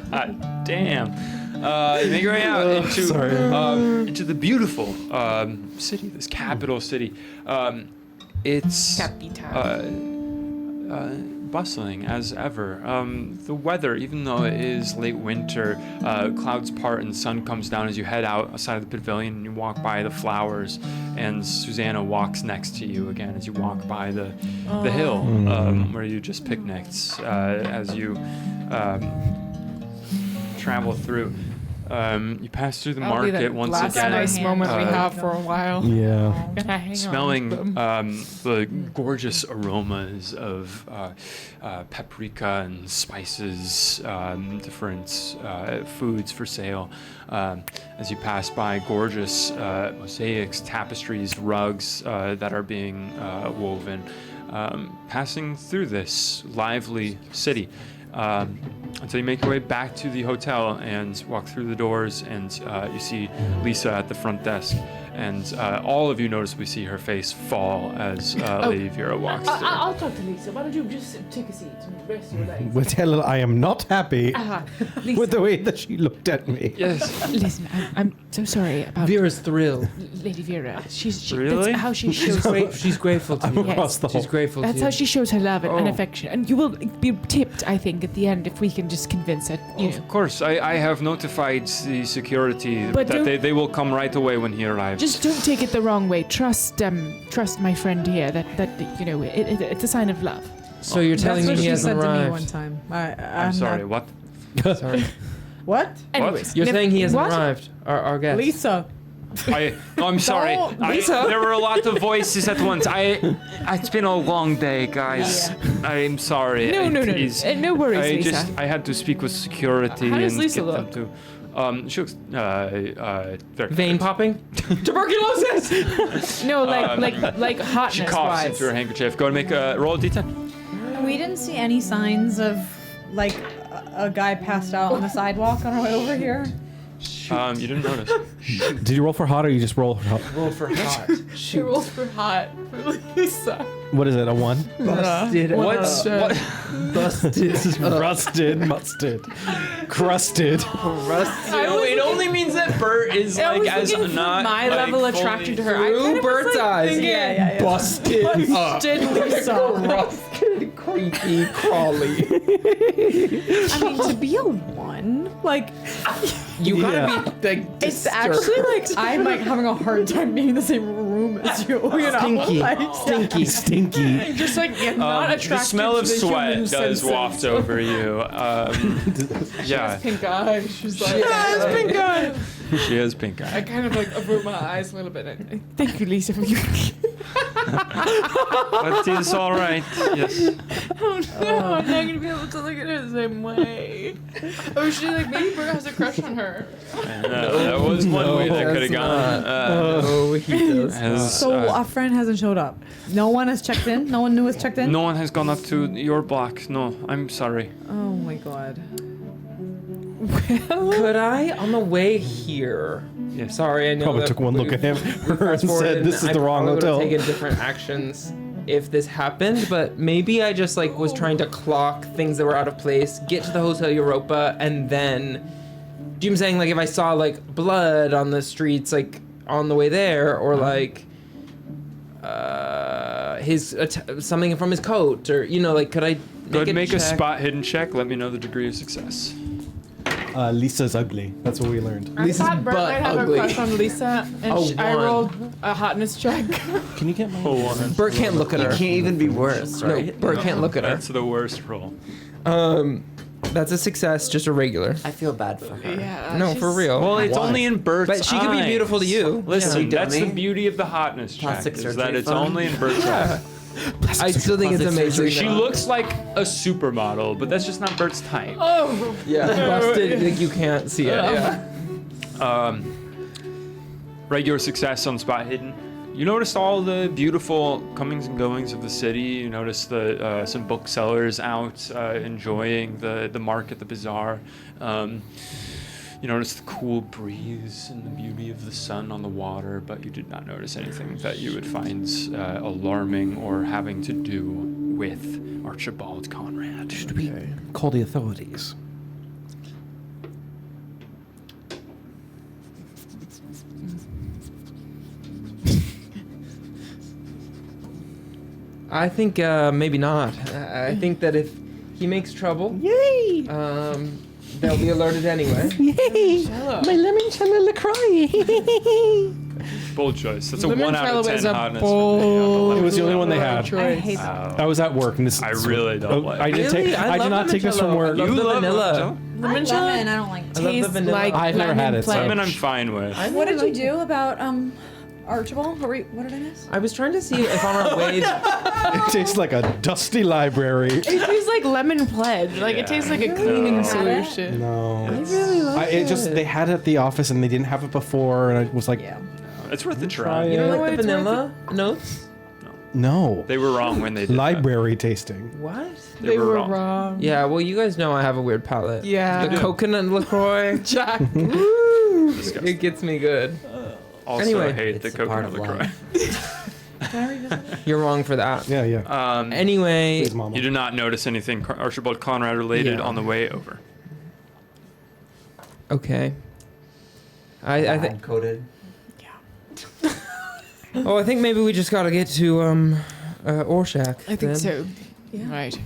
God damn. You make your way out into the beautiful city, this capital city. It's bustling as ever. The weather, even though it is late winter, clouds part and the sun comes down as you head outside of the pavilion and you walk by the flowers, and Susanna walks next to you again as you walk by the hill where you just picnicked as you travel through. You pass through the market once last again. nice moment we have for a while. Yeah. Gonna hang Smelling on to them. the gorgeous aromas of paprika and spices, different foods for sale. As you pass by gorgeous mosaics, tapestries, rugs that are being woven, passing through this lively city. Until you make your way back to the hotel and walk through the doors, and you see Lisa at the front desk, and all of you noticeably see her face fall as Lady Vera walks through. I'll talk to Lisa. Why don't you just take a seat and rest your legs? Well, tell her I am not happy Lisa, with the way that she looked at me. Yes. listen, I'm so sorry about Vera's thrilled. Lady Vera. She Really? That's how she She's shows. she's grateful to I'm you. across the hall. She's grateful to That's you. how she shows her love and Oh. affection. And you will be tipped, I think, at the end if we can just convince her. You know. Of course, I have notified the security But that don't- they will come right away when he arrives. Just don't take it the wrong way. Trust my friend here. That you know, it's a sign of love. So you're telling That's me what he she hasn't said to me one arrived. time. I'm sorry, what? Sorry. What? Anyways, You're saying he hasn't what? arrived. Our guest. Lisa. I'm sorry. Don't- Lisa. There were a lot of voices at once. It's been a long day, guys. I'm sorry. No, Please. no worries, I Lisa. I had to speak with security How does and Lisa get them look? to. She looks very Vein popping? Tuberculosis! No, like hotness She coughs wise. into her handkerchief. Go and make a roll of D10. We didn't see any signs of like a guy passed out on the sidewalk on our way over here. You didn't notice. Did you roll for hot or you just roll for hot? Roll for hot. She rolls for hot for Lisa. What is it, a 1? Busted. What's what? Busted. Rusted, musted, crusted. It only means that Bert is I like was as looking not from my like, level fully- attracted to her. I Through kind of was, Bert's like, eyes. thinking, Yeah. Busted. Busted Lisa. Busted, creepy, crawly. I mean, to be a 1, like You gotta Yeah. be like. it's actually like I'm like having a hard time being in the same room as you. You know, Stinky. like, Stinky. Stinky. Just like not attracted the smell to of the sweat human does senses. waft over you. Yeah, Pink eye. She's like, pink eye. she has pink I eye. kind of like avert my eyes a little bit. Thank you, Lisa, for you. But it's all right. Yes. Oh no, I'm not gonna be able to look at her the same way. Oh, she like maybe Bert has a crush on her. That was one way that could have gone. Oh, he does. so our friend hasn't showed up. No one has checked in. No one new has checked in. No one has gone up to your block. No, I'm sorry. Oh my god. Could I, on the way here, Yes. Sorry, I know. Probably that took one look at him we her and fast-forwarded said, "This is I the wrong probably would've hotel." Taken different actions if this happened, but maybe I just like was trying to clock things that were out of place, get to the Hotel Europa, and then. Do you know what I'm saying, like if I saw like blood on the streets, like on the way there, or like something from his coat, or like could I Go ahead and make a check? spot hidden check. Let me know the degree of success. Lisa's ugly. That's what we learned. I Lisa's thought Bert butt might have ugly. a crush on Lisa, and Oh, I one. rolled a hotness check. Can you get my? Bert can't look at her. Can't even be worse, No, right? Bert can't look at her. That's the worst roll. That's a success, just a regular. I feel bad for her. Yeah. No, for real. Well, it's Why? only in Bert's But she could be eyes. beautiful to you. Listen, Yeah. that's the Dummy. beauty of the hotness check, Plastic is surgery that it's fund. only in Bert's eyes. I still think it's Plastic amazing. surgery. She looks like a supermodel, but that's just not Bert's type. Oh, Yeah, busted. Like you can't see it. Yeah. Regular success on spot hidden. You noticed all the beautiful comings and goings of the city. You noticed some booksellers out enjoying the market, the bazaar. You noticed the cool breeze and the beauty of the sun on the water, but you did not notice anything that you would find alarming or having to do with Archibald Conrad. Should we call the authorities? I think maybe not. I think that if he makes trouble, Yay! they'll be alerted anyway. Yay! My limoncello LaCroix. Bold choice. That's a 1 out of 10 hotness. It was the only one they had. I hate that. I was at work, and this. I really don't like I it. did Really? take. I did love not take this from limoncello. work. I love You the love vanilla. Limoncello Lemon, I don't like. I love the tastes vanilla. like I've never had lemon it, so- pledge. Lemon I'm fine with. What did you do about Archibald? What did I miss? I was trying to see if on our way. It tastes like a dusty library. It tastes like lemon pledge. Like it tastes like a cleaning solution. No. I really like It just they had it at the office and they didn't have it before, and I was like, Yeah. It's worth a Try try. it. You don't know like what, the it's worth vanilla notes? no. They were wrong when they did Library tasting. What? that. They were wrong. Yeah, well, you guys know I have a weird palate. Yeah. The coconut LaCroix. Jack. It gets me good. Also Anyway. hate the It's a part coconut of LaCroix. Can I revisit it? You're wrong for that. Yeah, yeah. Anyway, Please, Mama. You did not notice anything Archibald Conrad related Yeah. on the way over. okay. I think. Coded. Oh, I think maybe we just gotta get to Orshak. I think then. so. Yeah. Right.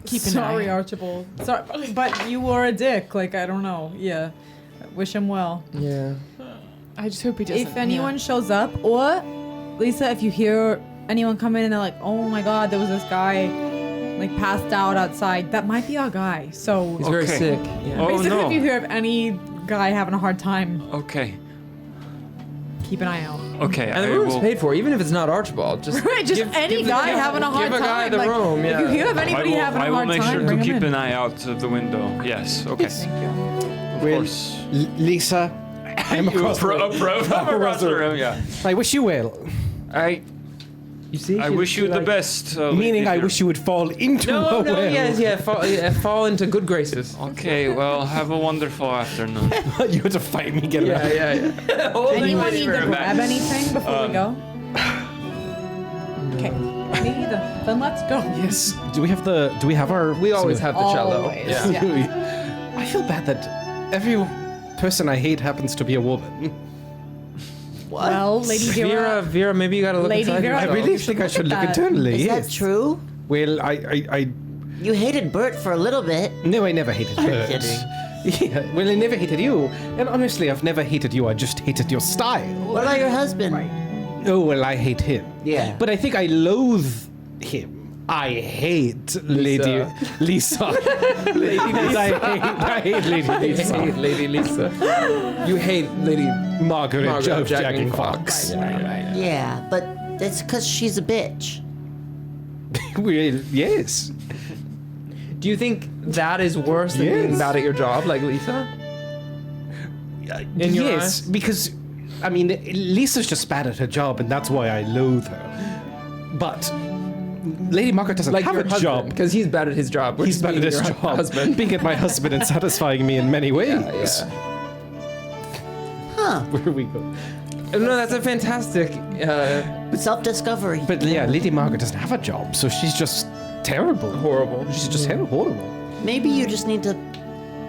Keep an Sorry, eye. Archibald. Sorry, but you were a dick. Like I don't know. Yeah. Wish him well. Yeah. I just hope he doesn't. If anyone shows up, or Lisa, if you hear anyone come in and they're like, "Oh my God, there was this guy, like passed out outside," that might be our guy. So He's very Okay. sick. Yeah. Oh, basically, no. if you hear of any guy having a hard time, Okay. keep an eye out. Okay. And the I room's will. paid for, even if it's not Archibald. Just Right, just any guy having a hard give a guy time. the like, room. Yeah. If you hear of anybody having a I will hard make time, sure bring to him keep in. an eye out of the window. Yes. Okay. Thank you. Of Well, course. Lisa, I'm across the room. Across the room. Yeah. I wish you well. You see? I wish you the best. Meaning, I Lady wish you would fall into No, a no, well. yes, yeah, fall into good graces. Okay. Well, have a wonderful afternoon. You had to fight me, get around. yeah. Anyone need to very grab bad. anything before we go? Okay, me either. Then let's go. Yes. Do we have our? We always have the cello. Always. Yeah. I feel bad that every person I hate happens to be a woman. Well, Lady Vera. Vera, maybe you gotta look Lady inside Vera, I yourself. really you think should I should look look at that. internally. Is yes. that true? Well, I You hated Bert for a little bit. no, I never hated Bert. kidding. Yeah, well, I never hated you, and honestly, I've never hated you. I just hated your style. What about your husband? Oh well, I hate him. Yeah. But I think I loathe him. I hate Lady Lisa. I hate Lady You Lisa. hate Lady Lisa. You hate Lady Margaret Margaret Jagging Fox. Yeah, but it's because she's a bitch. Well, yes. Do you think that is worse than being Yes. bad at your job, like Lisa? In your Yes, eyes? because I mean, Lisa's just bad at her job, and that's why I loathe her. But Lady Margaret doesn't Like have your a husband, job. because he's bad at his job. We're He's just bad at being his your job, husband. being at my husband and satisfying me in many ways. Yeah. Huh. where we go. No, that's a fantastic. Self-discovery. But yeah, Lady Margaret doesn't have a job, so she's just terrible. Horrible. She's just horrible. Maybe you just need to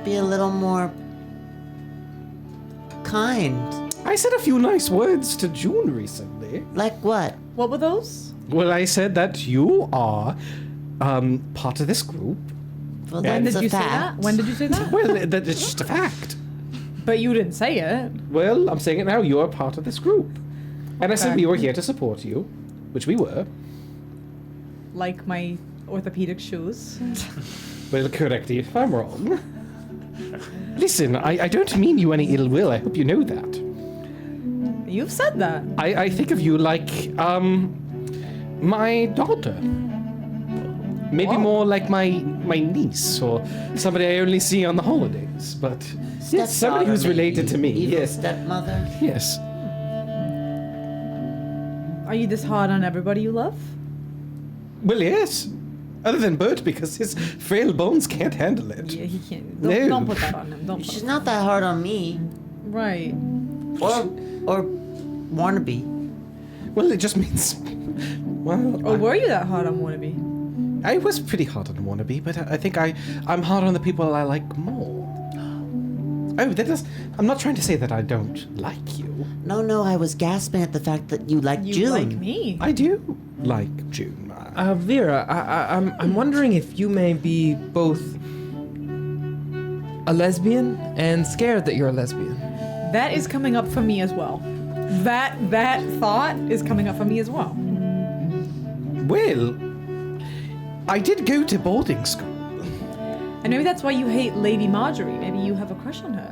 be a little more kind. I said a few nice words to June recently. Like what? What were those? Well, I said that you are part of this group. Well, When that's did a you say fact. that? When did you say that? Well, that it's just a fact. But you didn't say it. Well, I'm saying it now. You are part of this group. And I said Okay. we were here to support you, which we were. Like my orthopedic shoes. Well, correct me if I'm wrong. Listen, I don't mean you any ill will. I hope you know that. You've said that. I think of you like, my daughter. Maybe more like my niece or somebody I only see on the holidays. But yes, somebody who's Stepdaughter, related to me. maybe. Evil Yes. stepmother. Yes. Are you this hard on everybody you love? Well, yes. Other than Bert, because his frail bones can't handle it. Yeah, he can't. No. Don't put that on him. Don't. Put She's it not that hard on me. right. Or wannabe. Well, it just means. Well, Or were you that hard on wannabe? I was pretty hard on Wannabe, but I think I'm hard on the people I like more. Oh, I'm not trying to say that I don't like you. No, I was gasping at the fact that you like You June. like me. I do like June. Vera, I'm wondering if you may be both a lesbian and scared that you're a lesbian. That is coming up for me as well. That thought is coming up for me as well. Well, I did go to boarding school. And maybe that's why you hate Lady Marjorie. Maybe you have a crush on her.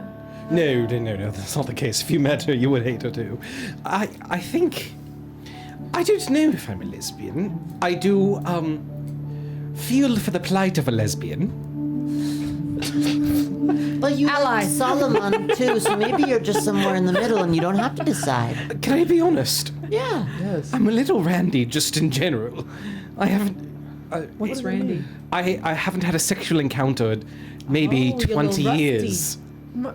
No, that's not the case. If you met her, you would hate her too. I think... I don't know if I'm a lesbian. I do, feel for the plight of a lesbian. But you Ally. like Solomon too, so maybe you're just somewhere in the middle and you don't have to decide. Can I be honest? Yeah. Yes. I'm a little randy just in general. I haven't... What's Randy? I haven't had a sexual encounter in maybe Oh, you're a 20 little rusty. years.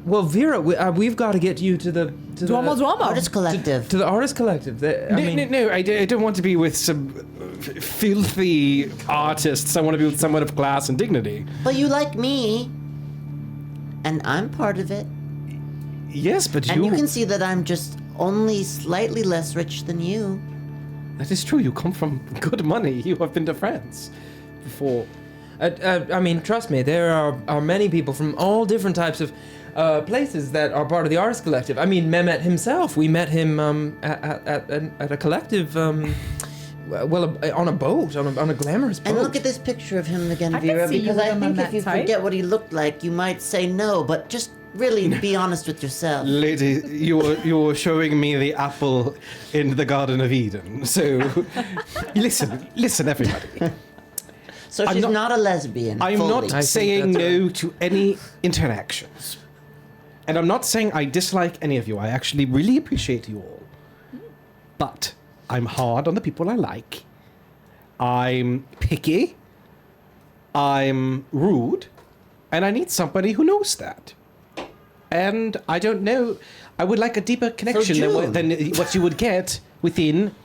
Well, Vera, we've got to get you to the Duomo Duomo. Artist collective. to the artist collective. No, I don't want to be with some filthy artists. I want to be with someone of class and dignity. But you like me. And I'm part of it. Yes, but And you can see that I'm just only slightly less rich than you. That is true. You come from good money. You have been to France before. I mean, trust me, there are many people from all different types of places that are part of the artist collective. I mean, Mehmet himself, we met him at a collective, on a boat, on a glamorous boat. And look at this picture of him again, I can Vera, see you because with I him think on if that you type. forget what he looked like, you might say no, but just really be honest with yourself. Lady, you're showing me the apple in the Garden of Eden. So, listen, everybody. So I'm she's not- not a lesbian. I'm fully. not think saying that's no to any interactions. And I'm not saying I dislike any of you. I actually really appreciate you all. But I'm hard on the people I like. I'm picky. I'm rude. And I need somebody who knows that. And I don't know. I would like a deeper connection June. than what you would get within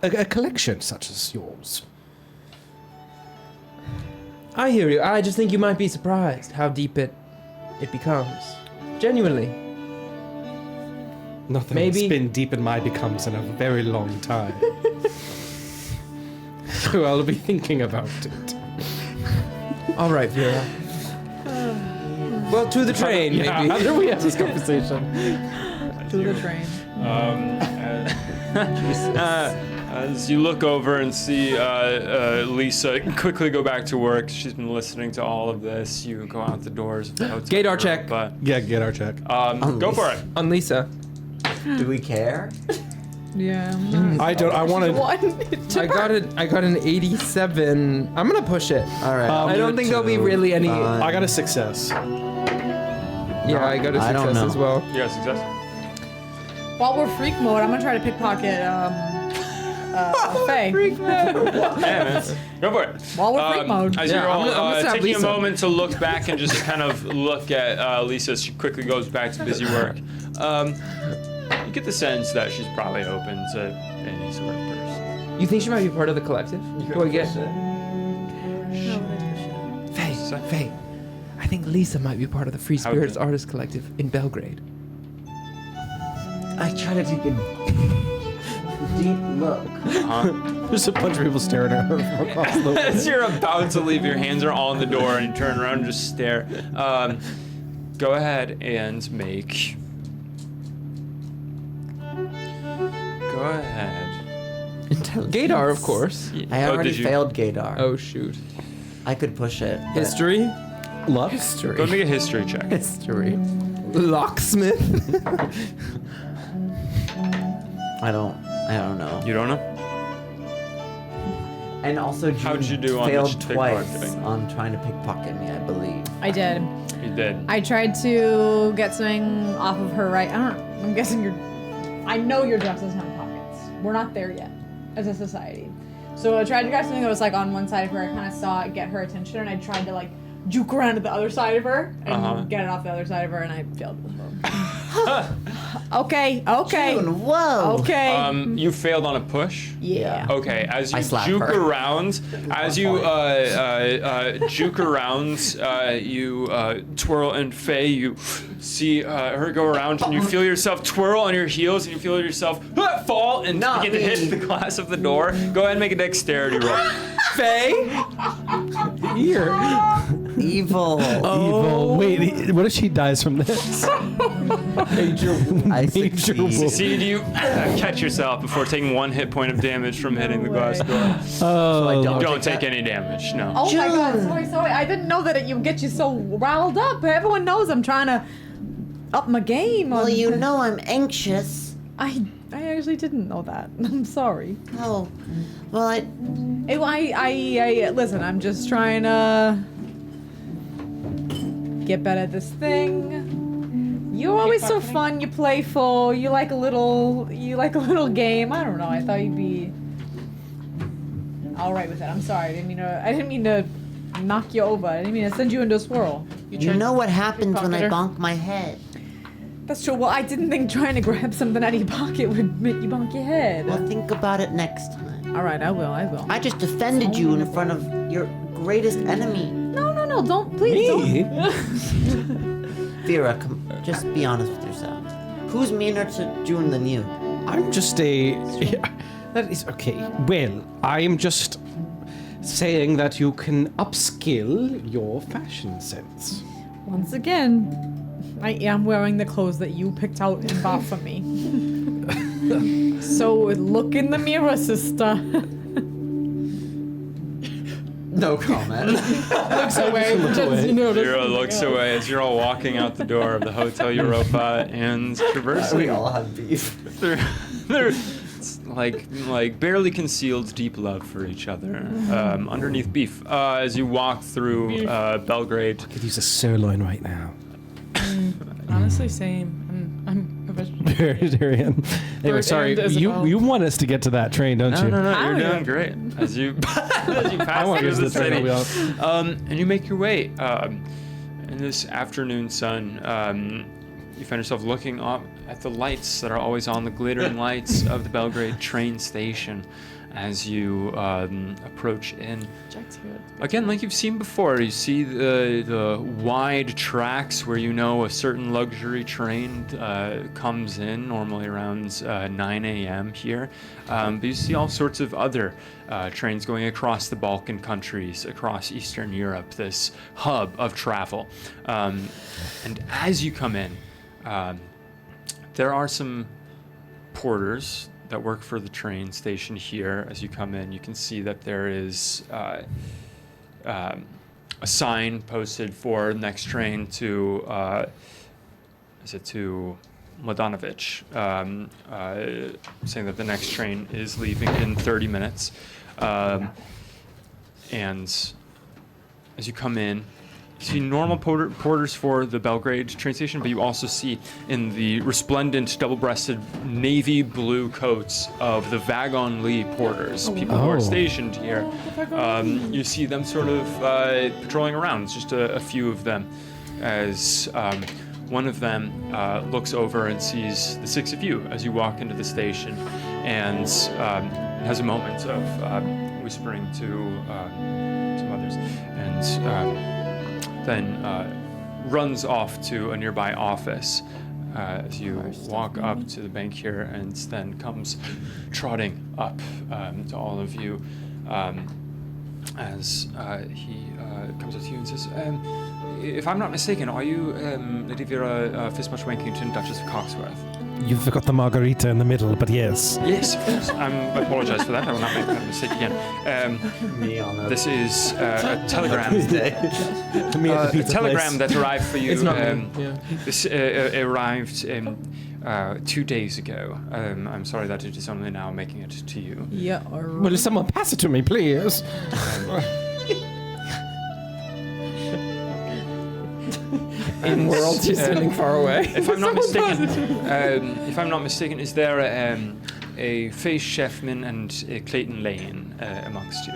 a collection such as yours. I hear you. I just think you might be surprised how deep it becomes. Genuinely. Nothing Maybe- has been deep in my becomes in a very long time. So I'll be thinking about it. All right, Vera. Well, to the train, Yeah, maybe. how do we have this conversation? To the train. As you look over and see Lisa quickly go back to work, she's been listening to all of this. You go out the doors of the hotel. Gaydar room, check. But Yeah, get our check. go for it. On Lisa. Do we care? Yeah. I don't. I want to. I got an 87. I'm gonna push it. All right. Um, I don't think there'll be really any. Fine. I got a success. Yeah, I got a I don't success know. as well. You got success? While we're freak mode, I'm gonna try to pickpocket Faye. Yeah, man. Go for it. While we're freak mode. As Yeah, you're all I'm gonna stab taking a Lisa. moment to look back and just kind of look at Lisa as she quickly goes back to busy work. You get the sense that she's probably open to any sort of person. You think she might be part of the collective? Do I get Faye, I think Lisa might be part of the Free Spirits Artists Collective in Belgrade. I try to take a deep look. There's a bunch of people staring at her from across the way. As you're about to leave, your hands are all on the door, and you turn around and just stare. Go ahead and make. Go ahead. Intelligence. Gaydar, of course. I already did you? failed Gaydar. Oh, shoot. I could push it. but- History? Luck? Go History. and make a history check. History. Locksmith? I don't know. You don't know? And also, June How'd you do on the failed twice pickpocketing? on trying to pickpocket me, I believe. I did. You did. I tried to get something off of her right. I'm guessing I know your dress doesn't have pockets. We're not there yet as a society. So I tried to grab something that was like on one side of her. I kind of saw it get her attention, and I tried to like juke around to the other side of her and get it off the other side of her, and I failed. Okay. June, whoa. Okay. You failed on a push. Yeah. Okay, as I you slap juke her. around, juke around, you twirl, and Faye, you see her go around, and you feel yourself twirl on your heels, and you feel yourself fall and Not begin to me. hit the glass of the door. Go ahead and make a dexterity roll. Faye? Here. Evil. Evil. Wait, what if she dies from this? Major I major succeed. wound. Succeed, you catch yourself before taking 1 hit point of damage from hitting the glass door. Oh, Don't take any damage, no. Oh my god, June. sorry. I didn't know that it you get you so riled up. Everyone knows I'm trying to up my game. Well, on- you know I'm anxious. I actually didn't know that. I'm sorry. Oh, well, I listen. I'm just trying to get better at this thing. You're always so fun. You're playful. You like a little game. I don't know. I thought you'd be all right with it. I'm sorry. I didn't mean to knock you over. I didn't mean to send you into a swirl. you know what happens when I pocketer. bonk my head. That's true. Well, I didn't think trying to grab something out of your pocket would make you bonk your head. Well, think about it next time. All right, I will. I just defended you in front of your greatest enemy. No, don't please me? don't. Vera, just be honest with yourself. Who's meaner to June than you? I'm just that is okay. Well, I am just saying that you can upskill your fashion sense. Once again, I am wearing the clothes that you picked out and bought for me. So look in the mirror, sister. No comment. Looks away. Zero looks away as you're all walking out the door of the Hotel Europa and traversing. We all have beef. It's like barely concealed deep love for each other underneath beef. As you walk through Belgrade, Could use a sirloin right now. Honestly, same. I'm a vegetarian. Vegetarian. Anyway, sorry. And as well. You want us to get to that train, don't you? no, I you're don't doing great. As you pass want through to the use the train, city, I'll be and you make your way in this afternoon sun. You find yourself looking up at the lights that are always on, the glittering lights of the Belgrade train station as you approach in. Jack's here. Again, like you've seen before, you see the wide tracks where you know a certain luxury train comes in, normally around 9 a.m. here. But you see all sorts of other trains going across the Balkan countries, across Eastern Europe, this hub of travel. And as you come in, there are some porters that work for the train station here. As you come in, you can see that there is a sign posted for next train to to Mladenovic, saying that the next train is leaving in 30 minutes. And as you come in, you see normal porters for the Belgrade train station, but you also see in the resplendent double-breasted navy blue coats of the Wagon Lee porters, people who are Oh. stationed here. You see them sort of patrolling around. It's just a few of them as one of them looks over and sees the six of you as you walk into the station, and has a moment of whispering to some others, and then runs off to a nearby office as you walk up to the bank here, and then comes trotting up to all of you as he comes up to you and says, if I'm not mistaken, are you Lady Vera Fistmuch Wankington, Duchess of Coxworth? You've got the margarita in the middle, but yes. Yes, of course. I apologize for that. I will not make that mistake again. This is a telegram. A telegram that arrived for you. It's not me. Yeah. This arrived 2 days ago. I'm sorry that it is only now making it to you. Yeah. Will someone pass it to me, please? In world, she's standing far away. If I'm not mistaken, is there a Faye Sheffman and a Clayton Lane amongst you?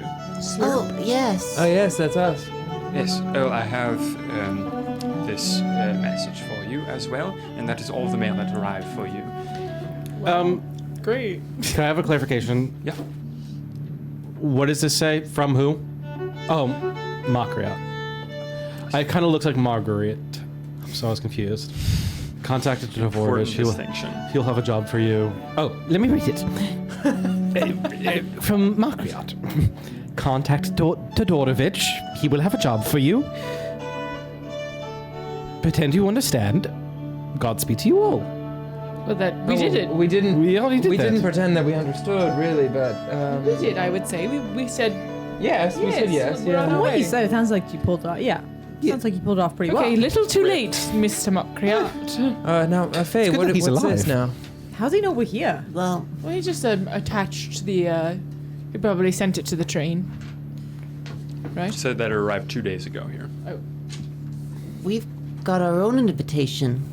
Oh, yes. Oh yes, that's us. Yes. Oh, I have this message for you as well, and that is all the mail that arrived for you. Great. Can I have a clarification? Yeah. What does this say? From who? Oh, Makria. It kind of looks like Marguerite, so I was confused. Contacted Important Dvorovich. distinction. He'll have a job for you. Oh, let me read it. From Makriot. Contact Todorovich. He will have a job for you. Pretend you understand. Godspeed to you all. Well, we did it. We didn't. We already did We that. didn't pretend that we understood, really, but We did, I would say. We said... yes, we said yes. we're on Yeah. our What way. you said, it sounds like you pulled off. Yeah. Sounds like you pulled off pretty Okay, well. little too late, Mr. Makriat. Now, Faye, good that he's what's alive. this now? How's he know we're here? Well, Well, he just attached the... he probably sent it to the train. Right? Said that it arrived 2 days ago here. we've got our own invitation.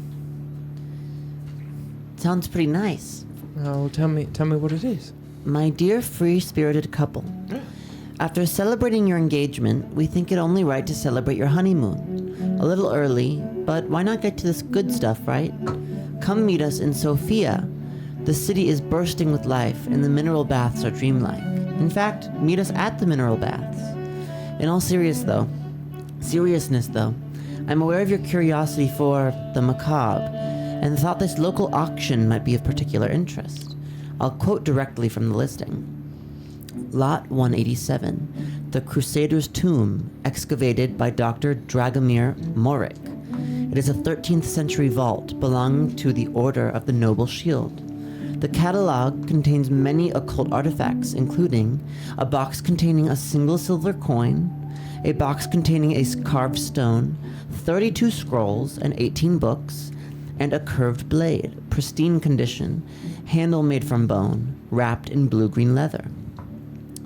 Sounds pretty nice. Oh, tell me what it is. My dear free-spirited couple, after celebrating your engagement, we think it only right to celebrate your honeymoon. A little early, but why not get to this good stuff, right? Come meet us in Sofia. The city is bursting with life, and the mineral baths are dreamlike. In fact, meet us at the mineral baths. In all seriousness though, I'm aware of your curiosity for the macabre, and thought this local auction might be of particular interest. I'll quote directly from the listing. Lot 187, the Crusader's Tomb, excavated by Dr. Dragomir Morik. It is a 13th century vault belonging to the Order of the Noble Shield. The catalog contains many occult artifacts, including a box containing a single silver coin, a box containing a carved stone, 32 scrolls and 18 books, and a curved blade, pristine condition, handle made from bone, wrapped in blue-green leather.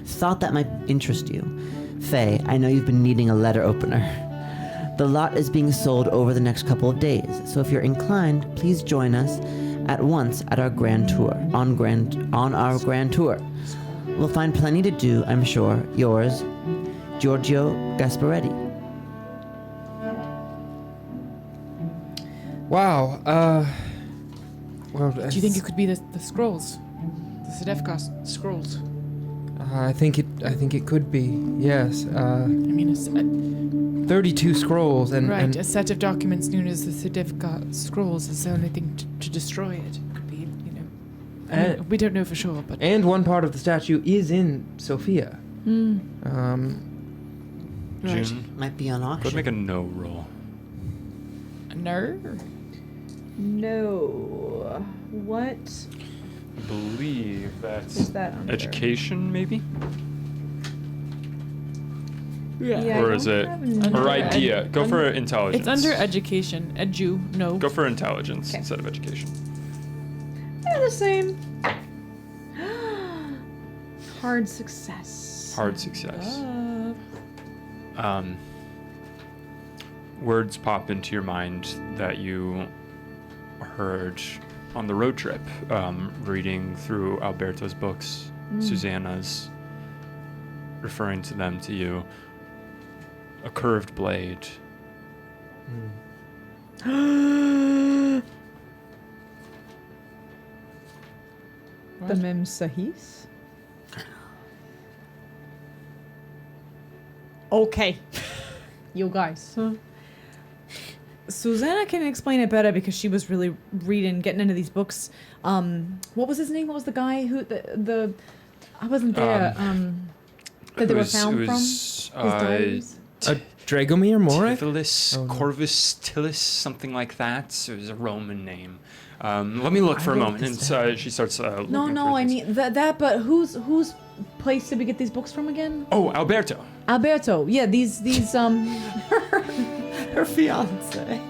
Thought that might interest you. Faye, I know you've been needing a letter opener. The lot is being sold over the next couple of days, so if you're inclined, please join us at once at our grand tour, on our grand tour. We'll find plenty to do, I'm sure. Yours, Giorgio Gasparetti. Wow. Well, Do you think it could be the scrolls? The Sedefkar scrolls? I think it could be. Yes. I mean, 32 scrolls and right, and a set of documents known as the Sedefkar scrolls is the only thing to destroy it. Could be, And- we don't know for sure, but and one part of the statue is in Sofia. right. June, Might be on go auction. make a no roll. No. No. What I believe that's is that under? education, maybe? Yeah, Or I is don't it- have Under Or ed- idea. Go for intelligence. It's under education. No. Go for intelligence Okay. instead of education. They're the same. Hard success. Hard success. Uh, Words pop into your mind that you heard on the road trip, reading through Alberto's books, Susanna's, referring to them to you. A curved blade. The Mem Sahis? Okay. You guys. Susanna can explain it better because she was really getting into these books. What was his name? What was the guy who the I wasn't there. That they were found from? His diaries? Dragomir Morik? Tithilus, Corvus Tillus, something like that. It was a Roman name. Let me look for a moment. And she starts looking No, I mean that. But whose place did we get these books from again? Oh, Alberto. Alberto. Yeah, these her fiance.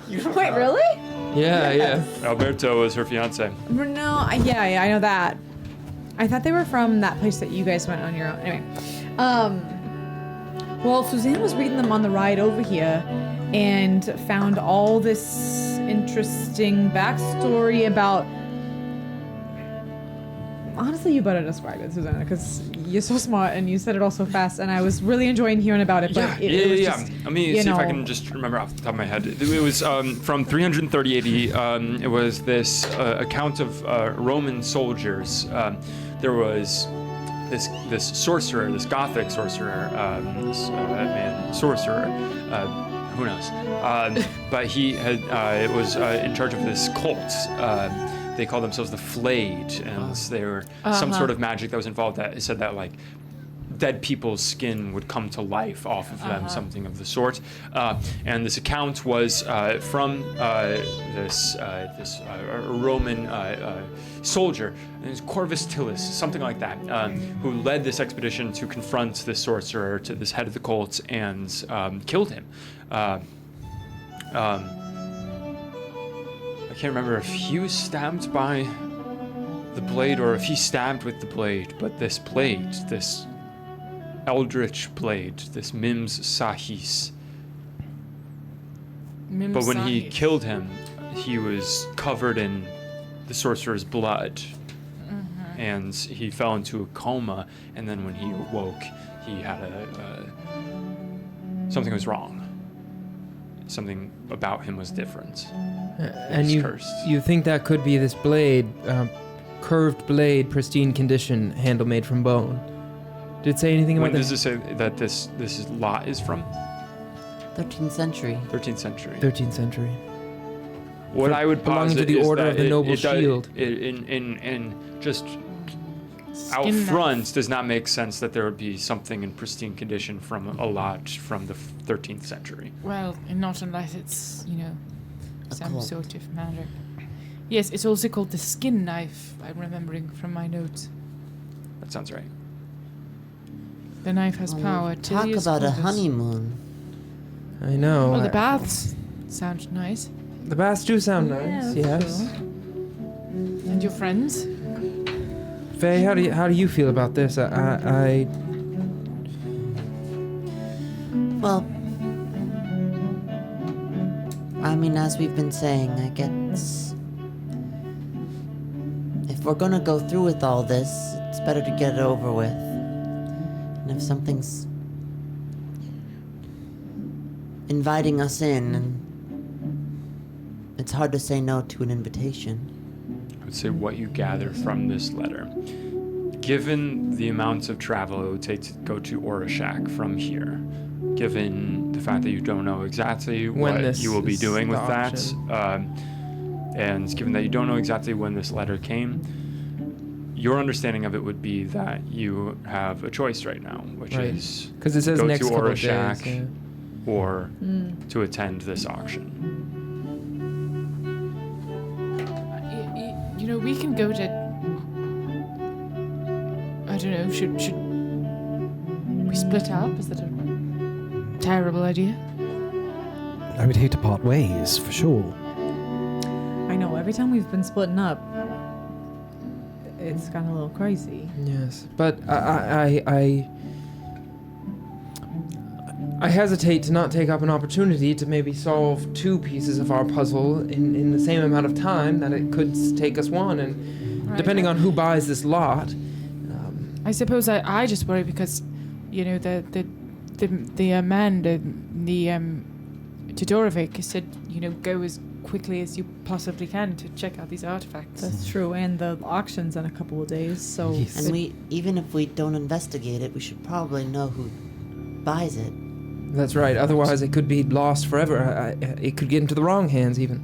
Wait, really? Yeah. Alberto was her fiance. No, yeah, I know that. I thought they were from that place that you guys went on your own. Anyway, well, Suzanne was reading them on the ride over here and found all this interesting backstory about. Honestly, you better describe it, Susanna, because you're so smart and you said it all so fast, and I was really enjoying hearing about it. But it was just, Let me see if I can just remember off the top of my head. It was from 330 AD. It was this account of Roman soldiers. There was this sorcerer, this Gothic sorcerer, who knows? But he had was in charge of this cult. They called themselves the Flayed, and they were some sort of magic that was involved. That said that like dead people's skin would come to life off of them, something of the sort. And this account was from this Roman soldier, and it's Corvus Tillus, something like that, who led this expedition to confront this sorcerer, to this head of the cult, and killed him. I can't remember if he was stabbed by the blade or if he stabbed with the blade, but this blade, this eldritch blade, this Mims Sahis. But when he killed him, he was covered in the sorcerer's blood. And he fell into a coma, and then when he awoke, he had something was wrong. Something about him was different. And you think that could be this blade, curved blade, pristine condition, handle made from bone? Did it say anything about When does it say that this lot is from? 13th century. 13th century. 13th century. What I would belonging posit to the is Order that of the Noble it does- Shield. in just out front does not make sense that there would be something in pristine condition from a lot from the 13th century. Well, and not unless it's, some cult. sort of magic. Yes, it's also called the skin knife, I'm remembering from my notes. That sounds right. The knife has power. Talk Tilius about a Corvus. honeymoon. I know. Well, the baths sound nice. The baths do sound nice. Yeah, that's Yes. And your friends? Faye, how do you feel about this? Well, I mean, as we've been saying, I guess if we're gonna go through with all this, it's better to get it over with. And if something's inviting us in, and it's hard to say no to an invitation. I would say what you gather from this letter. Given the amounts of travel it would take to go to Orishak from here, given the fact that you don't know exactly When what you will be is doing with the that, auction. and given that you don't know exactly when this letter came, your understanding of it would be that you have a choice right now, which Right. is Because it says go next to couple of Orishak days. or to attend this auction. We can go to. I don't know. Should we split up? Is that a terrible idea? I would hate to part ways, for sure. I know. Every time we've been splitting up, it's gotten a little crazy. Yes, but I hesitate to not take up an opportunity to maybe solve two pieces of our puzzle in the same amount of time that it could take us one, and Right. depending on who buys this lot. I suppose I just worry because, the man, the Todorovic said, go as quickly as you possibly can to check out these artifacts. That's true, and the auction's in a couple of days, so... Yes. And even if we don't investigate it, we should probably know who buys it. That's right. Otherwise, it could be lost forever. It could get into the wrong hands, even.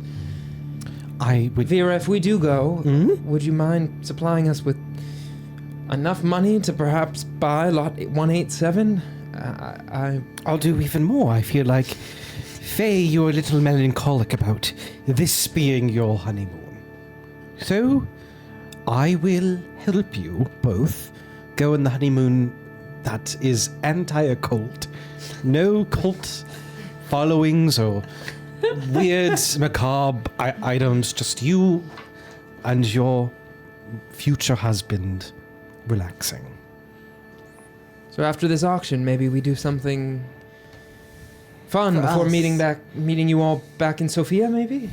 I would. Vera, if we do go, Mhm. would you mind supplying us with enough money to perhaps buy lot 187? I'll do even more. I feel like, Faye, you're a little melancholic about this being your honeymoon. So, I will help you both go on the honeymoon that is anti-occult. No cult followings or weird, macabre items. Just you and your future husband relaxing. So after this auction, maybe we do something fun For before us. meeting you all back in Sofia, maybe?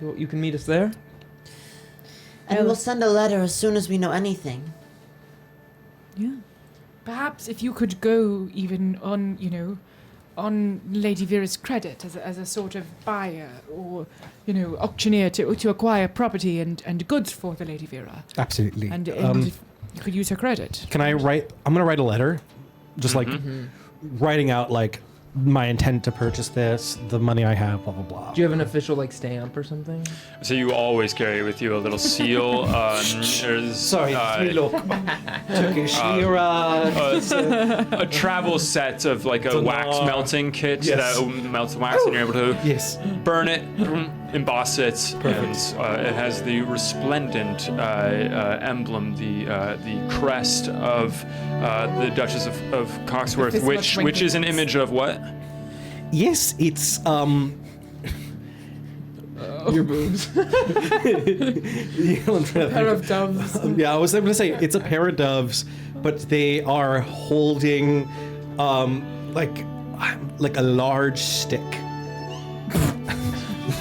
You can meet us there? And we'll send a letter as soon as we know anything. Yeah. Perhaps if you could go even on Lady Vera's credit as a sort of buyer or, auctioneer to acquire property and goods for the Lady Vera. Absolutely. And if you could use her credit. Can I write? I'm going to write a letter. Just like writing out like my intent to purchase this, the money I have, blah, blah, blah. Do you have an official stamp or something? So you always carry with you a little seal. Sorry, look. Turkish lira. A travel set of like a wax Dinar. melting kit Yes. that melts wax, and you're able to Yes. burn it, emboss it, and it has the resplendent emblem, the crest of the Duchess of Coxworth, This much which is an wrinkles. image of what? Yes, it's Your boobs. Pair of doves. Yeah, I was going to say it's a pair of doves, but they are holding like a large stick.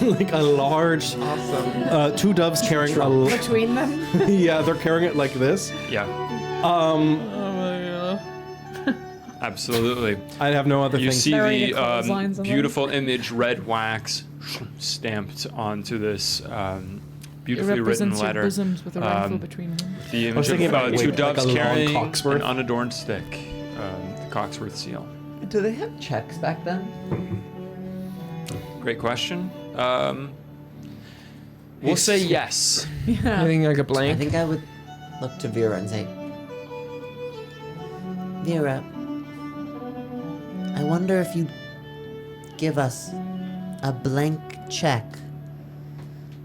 Like a large Awesome. two doves carrying a Between them? yeah, they're carrying it like this. Yeah, absolutely. I have no other You thing. see Burying the a clotheslines on them. beautiful image, red wax, stamped onto this beautifully written Represents your letter. bosoms with a rifle between them. The was image thinking of about, two like, doves a long carrying Coxworth. an unadorned stick, the Coxworth seal. Do they have checks back then? Great question. We'll say yes. Anything like a I blank? think I would look to Vera and say, Vera, I wonder if you'd give us a blank check,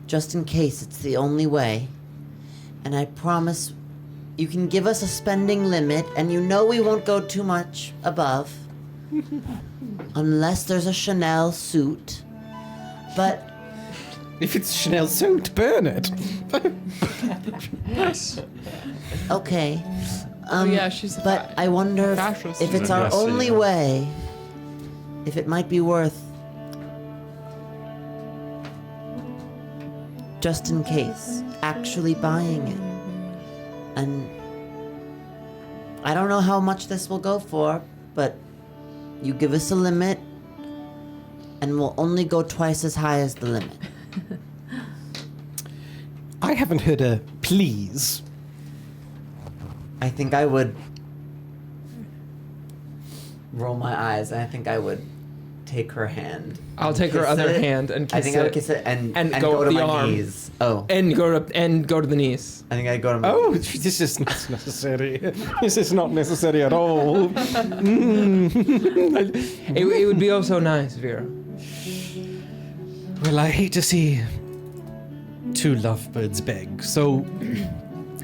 just in case it's the only way. And I promise you can give us a spending limit, and you know we won't go too much above, unless there's a Chanel suit. But If it's Chanel suit, burn it. Nice. okay. Yeah, she's a But I wonder fascist. if it's our Yes, only yeah. way, if it might be worth, just in case, actually buying it. And I don't know how much this will go for, but you give us a limit, and we'll only go twice as high as the limit. I haven't heard a please. I think I would roll my eyes, and I think I would take her hand. I'll take her kiss other it. hand and kiss I think I it. would kiss it and go go up to the my arm. knees. Oh, And go to the knees. I think I'd go to my Oh, this is not necessary. This is not necessary at all. It would be oh so nice, Vera. Well, I hate to see two lovebirds beg, so...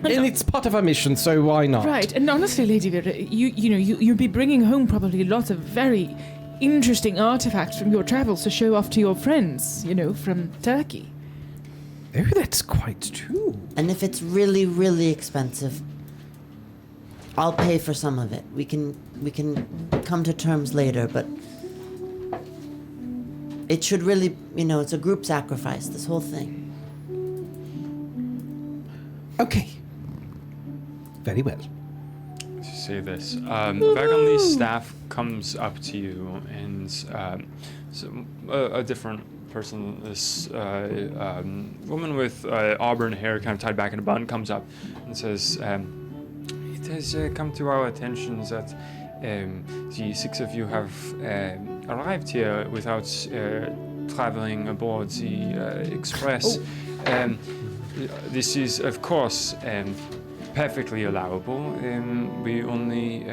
And it's part of our mission, so why not? Right, and honestly, Lady Vera, you'd be bringing home probably lots of very interesting artifacts from your travels to show off to your friends, from Turkey. Oh, that's quite true. And if it's really, really expensive, I'll pay for some of it. We can come to terms later, but it should really, it's a group sacrifice, this whole thing. Okay. Very well. say this. Vagonly's staff comes up to you, and a different person, this woman with auburn hair kind of tied back in a bun, comes up and says, "It has come to our attention that the 6 of you have arrived here without traveling aboard the express. This is, of course, perfectly allowable. We only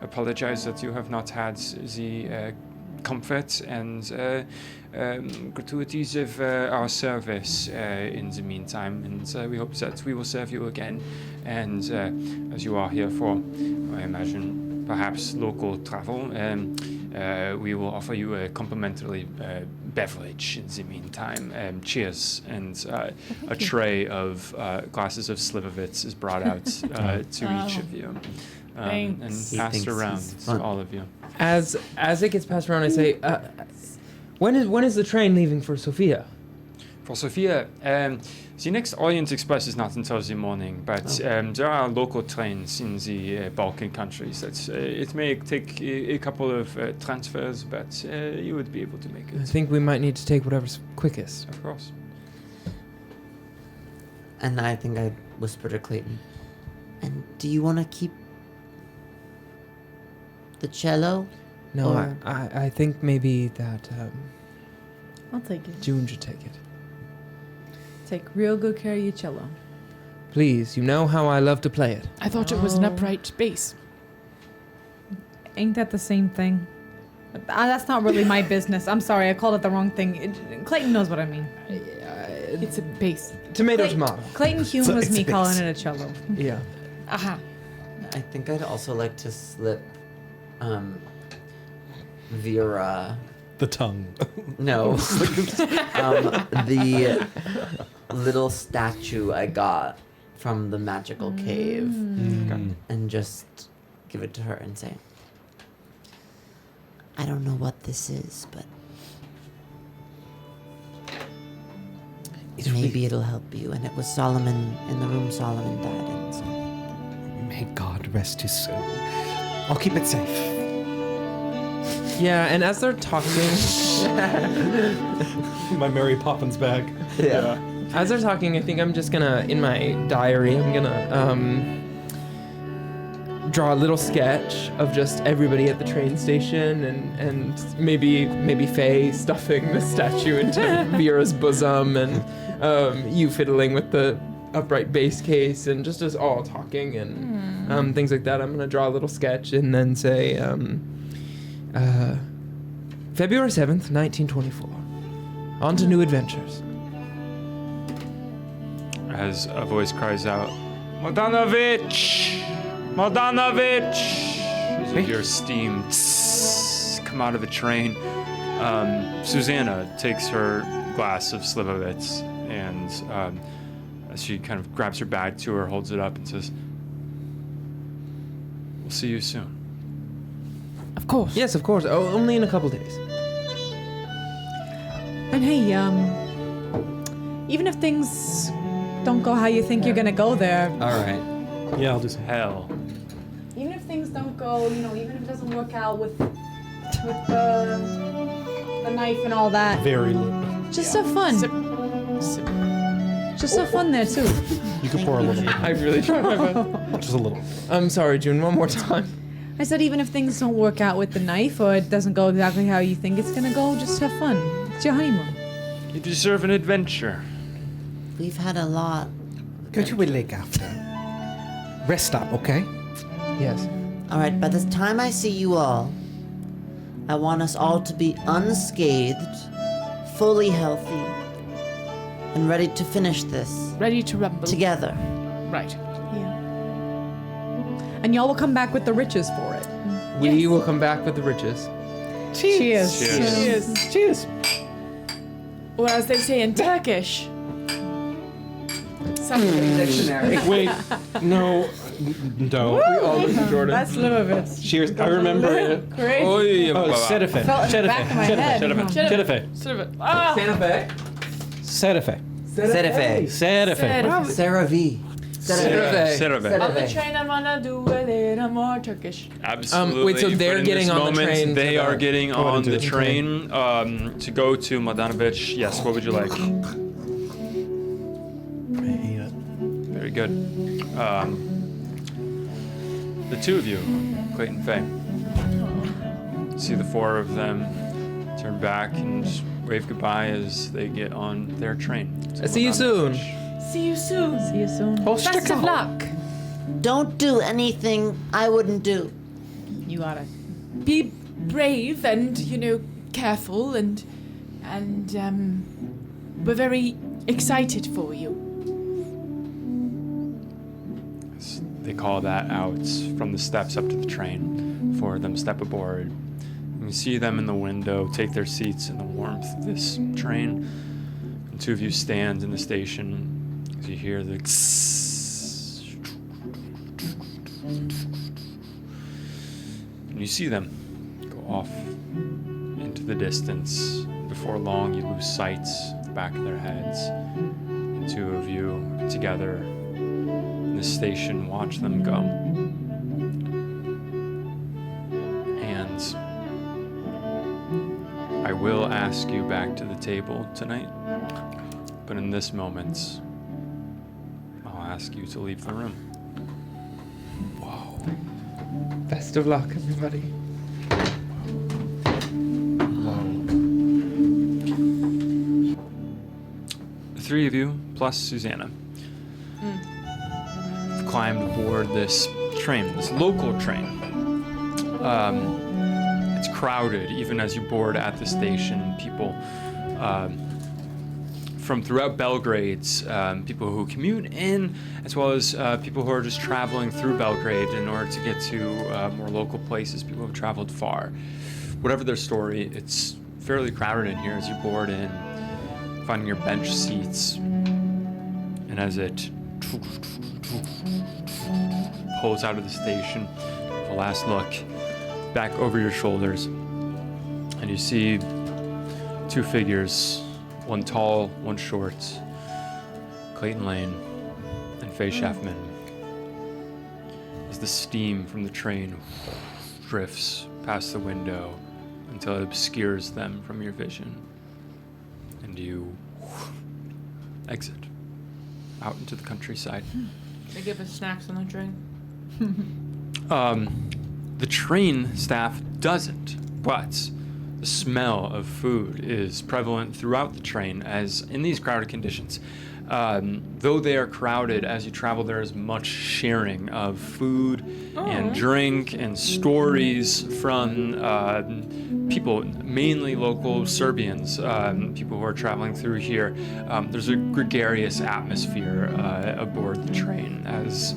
apologize that you have not had the comfort and gratuities of our service in the meantime, and we hope that we will serve you again. And as you are here for, I imagine, perhaps local travel, we will offer you a complimentary beverage in the meantime. Cheers. And a tray of glasses of Slivovitz is brought out to each of you and passed around to all of you. As it gets passed around, I say, when is the train leaving for Sofia? For Sofia, the next Orient Express is not until the morning, but there are local trains in the Balkan countries. It may take a couple of transfers, but you would be able to make I it. think we might need to take whatever's quickest. Of course. And I think I whispered to Clayton, "And do you want to keep the cello?" No, Or- I think maybe that I'll take it. June should take it. Take real good care of your cello. Please, you know how I love to play it. I thought it was an upright bass. Ain't that the same thing? That's not really my business. I'm sorry, I called it the wrong thing. Clayton knows what I mean. It's a bass. Tomato, Clay- tomato. Clayton Hume was it's me a calling bass. it a cello. Yeah. Aha. I think I'd also like to slip Vera. The tongue. No. The little statue I got from the magical cave and just give it to her and say, "I don't know what this is, but maybe it'll help you." And it was Solomon, in the room Solomon died in. So. May God rest his soul. I'll keep it safe. Yeah, and as they're talking, My Mary Poppins bag. Yeah. as they're talking, I think I'm just gonna, in my diary, I'm gonna draw a little sketch of just everybody at the train station, and maybe Faye stuffing the statue into Vera's bosom, and you fiddling with the upright bass case, and just us all talking and things like that. I'm gonna draw a little sketch and then say, February 7th, 1924. On to new adventures. As a voice cries out, "Modanovic! Modanovic!" As you hear steam come out of the train. Susanna takes her glass of Slivovitz, and as she kind of grabs her bag to her, holds it up and says, "We'll see you soon." Of course. Yes, of course. Oh, only in a couple days. And hey, even if things don't go how you think you're gonna go there, All right. Yeah, I'll do so. Hell. even if things don't go, even if it doesn't work out with the knife and all that, Very little. just have fun. Sip. Just have fun there too. You could pour a little. I really tried my best. Just a little. I'm sorry, June. One more time. I said even if things don't work out with the knife or it doesn't go exactly how you think it's gonna go, just have fun. It's your honeymoon. You deserve an adventure. We've had a lot. Go to a lake after. Rest up, okay? Yes. All right, by the time I see you all, I want us all to be unscathed, fully healthy, and ready to finish this Ready to rumble. together. Right. Yeah. And y'all will come back with the riches for it. We will come back with the riches. Cheers. Cheers. Cheers. Or as they say in Turkish. Dictionary. Wait, no, no. We all look at Jordan. That's Slivovitz. Cheers. I remember it. Crazy. Oh, Sedefe. Felt in the back of my head. Sedefe. Sort of. Ah. Santa Fe. Sedefe. Sedefe. Sedefe. Sedefe. Sarah V. Sedefkar. On the train, I'm gonna do a little more Turkish. Absolutely. Wait, so they're But in getting this on the moment, train They to are the- getting Go ahead on and do the it. train to go to Mladenovic. Yes, what would you like? I hate it. Very good. The two of you, Clayton Faye, see the four of them turn back and wave goodbye as they get on their train. to See you soon. Mladenovic. See you soon. See you soon. Best of luck. Don't do anything I wouldn't do. You got it. Be brave and, careful and we're very excited for you. They call that out from the steps up to the train. Four of them step aboard. And you see them in the window take their seats in the warmth of this train. And two of you stand in the station as you hear the and you see them go off into the distance. Before long, you lose sight of the back of their heads. And two of you together in the station watch them go. And I will ask you back to the table tonight, but in this moment, I'll ask you to leave the room. Best of luck, everybody. The three of you, plus Susanna, have climbed aboard this train, this local train. It's crowded, even as you board at the station. People from throughout Belgrade, people who commute in, as well as people who are just traveling through Belgrade in order to get to more local places, people who have traveled far. Whatever their story, it's fairly crowded in here as you board in, finding your bench seats. And as it pulls out of the station, a last look back over your shoulders, and you see two figures, one tall, one short, Clayton Lane and Faye Schaffman, as the steam from the train drifts past the window until it obscures them from your vision, and you exit out into the countryside. They give us snacks on the train. The train staff doesn't, but the smell of food is prevalent throughout the train, as in these crowded conditions. Though they are crowded, as you travel, there is much sharing of food and drink and stories from people, mainly local Serbians, people who are traveling through here. There's a gregarious atmosphere aboard the train as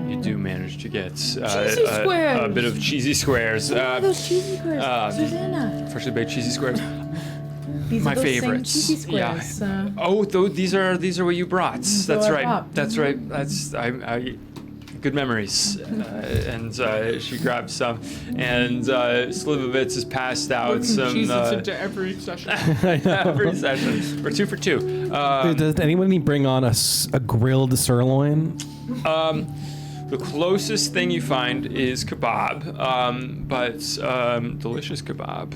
you do manage to get a bit of cheesy squares. Those cheesy squares. Susanna. Freshly baked cheesy squares. These My are those favorites. Same cheesy squares. Oh, these are what you brought. That's I right. brought. That's right. That's I good memories. And she grabs some, and Slivovitz has passed out some. into every session. Every session. We're 2 for 2. Does anybody bring on a grilled sirloin? The closest thing you find is kebab, but delicious kebab.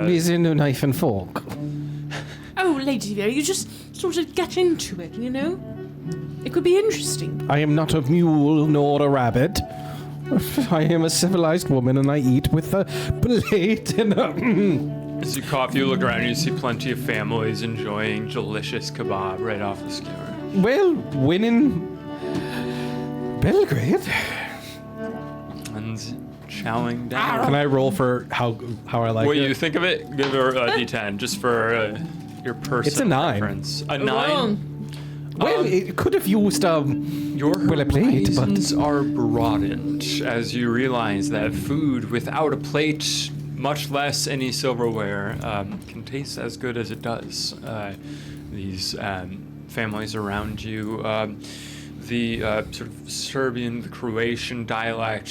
Is in a knife and fork. Oh, Lady Vera, you just sort of get into it, It could be interesting. I am not a mule nor a rabbit. I am a civilized woman, and I eat with a plate and a. As you cough, you look around and you see plenty of families enjoying delicious kebab right off the skewer. Well, winning Belgrade. And chowing down. Can I roll for how I like What it? you think of it? Give her a D10 just for your personal It's a 9. preference. A 9? Well, it could have used Your well, a plate, but- horizons are broadened as you realize that food without a plate, much less any silverware, can taste as good as it does. These families around you, the sort of Serbian, the Croatian dialect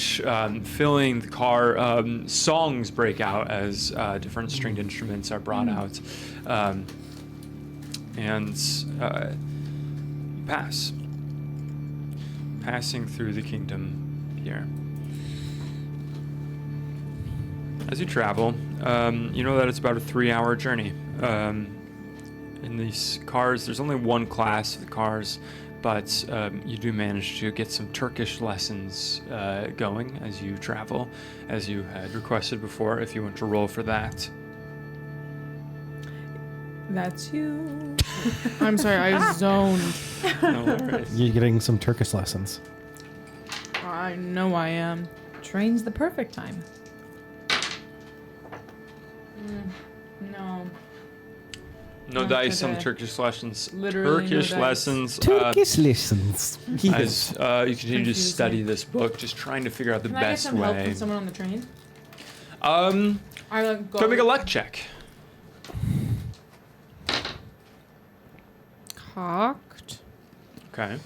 filling the car, songs break out as different stringed instruments are brought out. And Passing through the kingdom here. As you travel, you know that it's about a 3-hour journey. In these cars, there's only one class of the cars, but you do manage to get some Turkish lessons going as you travel, as you had requested before, if you want to roll for that. That's you. I'm sorry, I zoned. No worries. You're getting some Turkish lessons. I know I am. Train's the perfect time. No. No Not dice on today. Turkish lessons. Literally no Turkish dice. lessons. Turkish lessons. As you continue to Confusing. study this book, just trying to figure out the Can I get best some help way. from someone on the train? Um, I like go. go make a luck check. Cocked. Okay.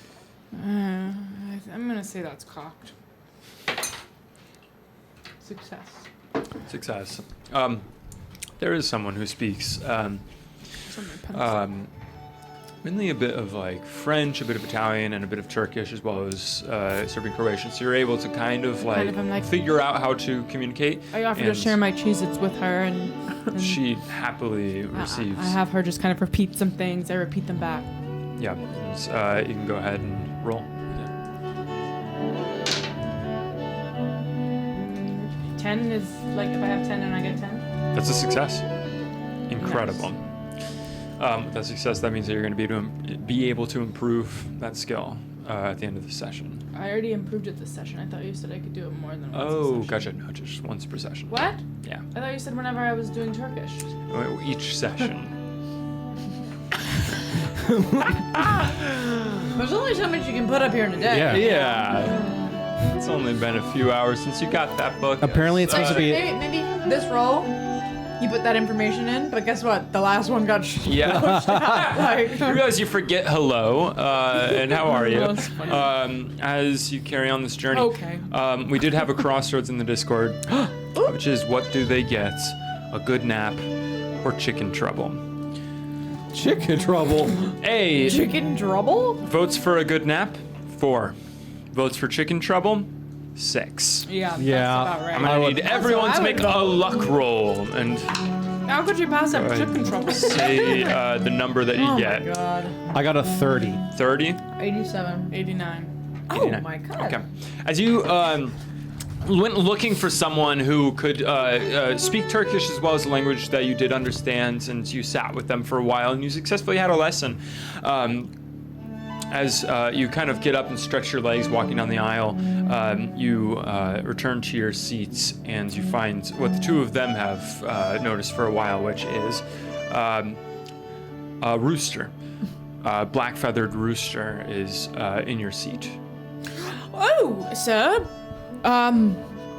I'm gonna say that's cocked. Success. Success. There is someone who speaks It's on my pencil. mainly a bit of like French, a bit of Italian, and a bit of Turkish, as well as Serbian Croatian. So you're able to kind of I'm like- figure out how to communicate. I offer to and share my Cheez-Its with her, and She happily I receives. have her just kind of repeat some things. I repeat them back. Yeah. And, you can go ahead and roll. Yeah. 10 is like if I have 10 and I get 10. That's a success. Incredible. With that success, that means that you're going to be able to improve that skill at the end of the session. I already improved it this session. I thought you said I could do it more than once. a Oh, session. gotcha. No, just once per session. What? Yeah. I thought you said whenever I was doing Turkish. Each session. There's only so much you can put up here in a day. Yeah. Yeah. It's only been a few hours since you got that book. Apparently it's supposed to be- Maybe this roll, you put that information in, but guess what? The last one got Yeah. like, You realize you forget hello and how are you That's funny. as you carry on this journey. Okay. We did have a crossroads in the Discord, which is what do they get? A good nap or chicken trouble? Chicken trouble. A. chicken trouble? Votes for a good nap, 4. Votes for chicken trouble, 6. Yeah. Yeah. That's about right. I'm gonna need everyone to make a luck roll and How could you pass up Go ahead. chicken trouble? say the number that you Oh get. my god. I got a 30. 30? 87. 89. Oh 89. my god. Okay. As you went looking for someone who could speak Turkish as well as a language that you did understand, and you sat with them for a while, and you successfully had a lesson. As you kind of get up and stretch your legs walking down the aisle, you return to your seats, and you find what the two of them have noticed for a while, which is a rooster. A black-feathered rooster is in your seat. Oh, sir.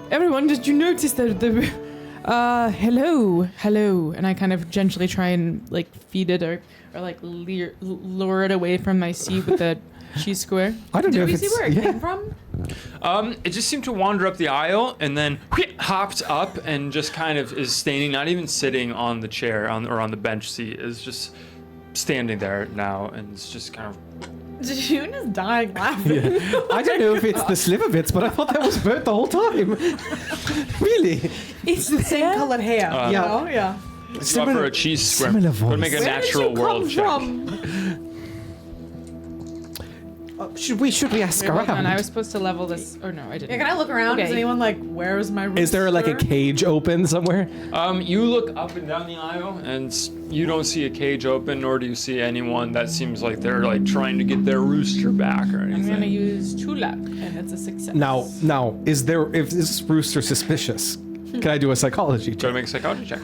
Everyone, did you notice that the hello, and I kind of gently try and like feed it or like lure it away from my seat with the cheese square. I don't know Did if we it's see where it came from? It just seemed to wander up the aisle and then hopped up and just kind of is standing, not even sitting on the chair or on the bench seat, is just standing there now and it's just kind of. June is dying laughing. I don't know if it's the sliver bits, but I thought that was Bert the whole time. Really? It's the same colored hair. Yeah. You know? Yeah. Let's go for a cheese square. similar Go voice. make a Where natural did you world come check. from? Should we ask Wait, hold on, I around? was supposed to level this. Oh no, I didn't. Yeah, can I look around? Is Okay. anyone like, where's my rooster? Is there like a cage open somewhere? You look up and down the aisle and you don't see a cage open, nor do you see anyone that seems like they're like trying to get their rooster back or I'm anything. gonna use true luck, and it's a success. Now, is this rooster suspicious? Can I do a psychology Go to check? make a psychology check.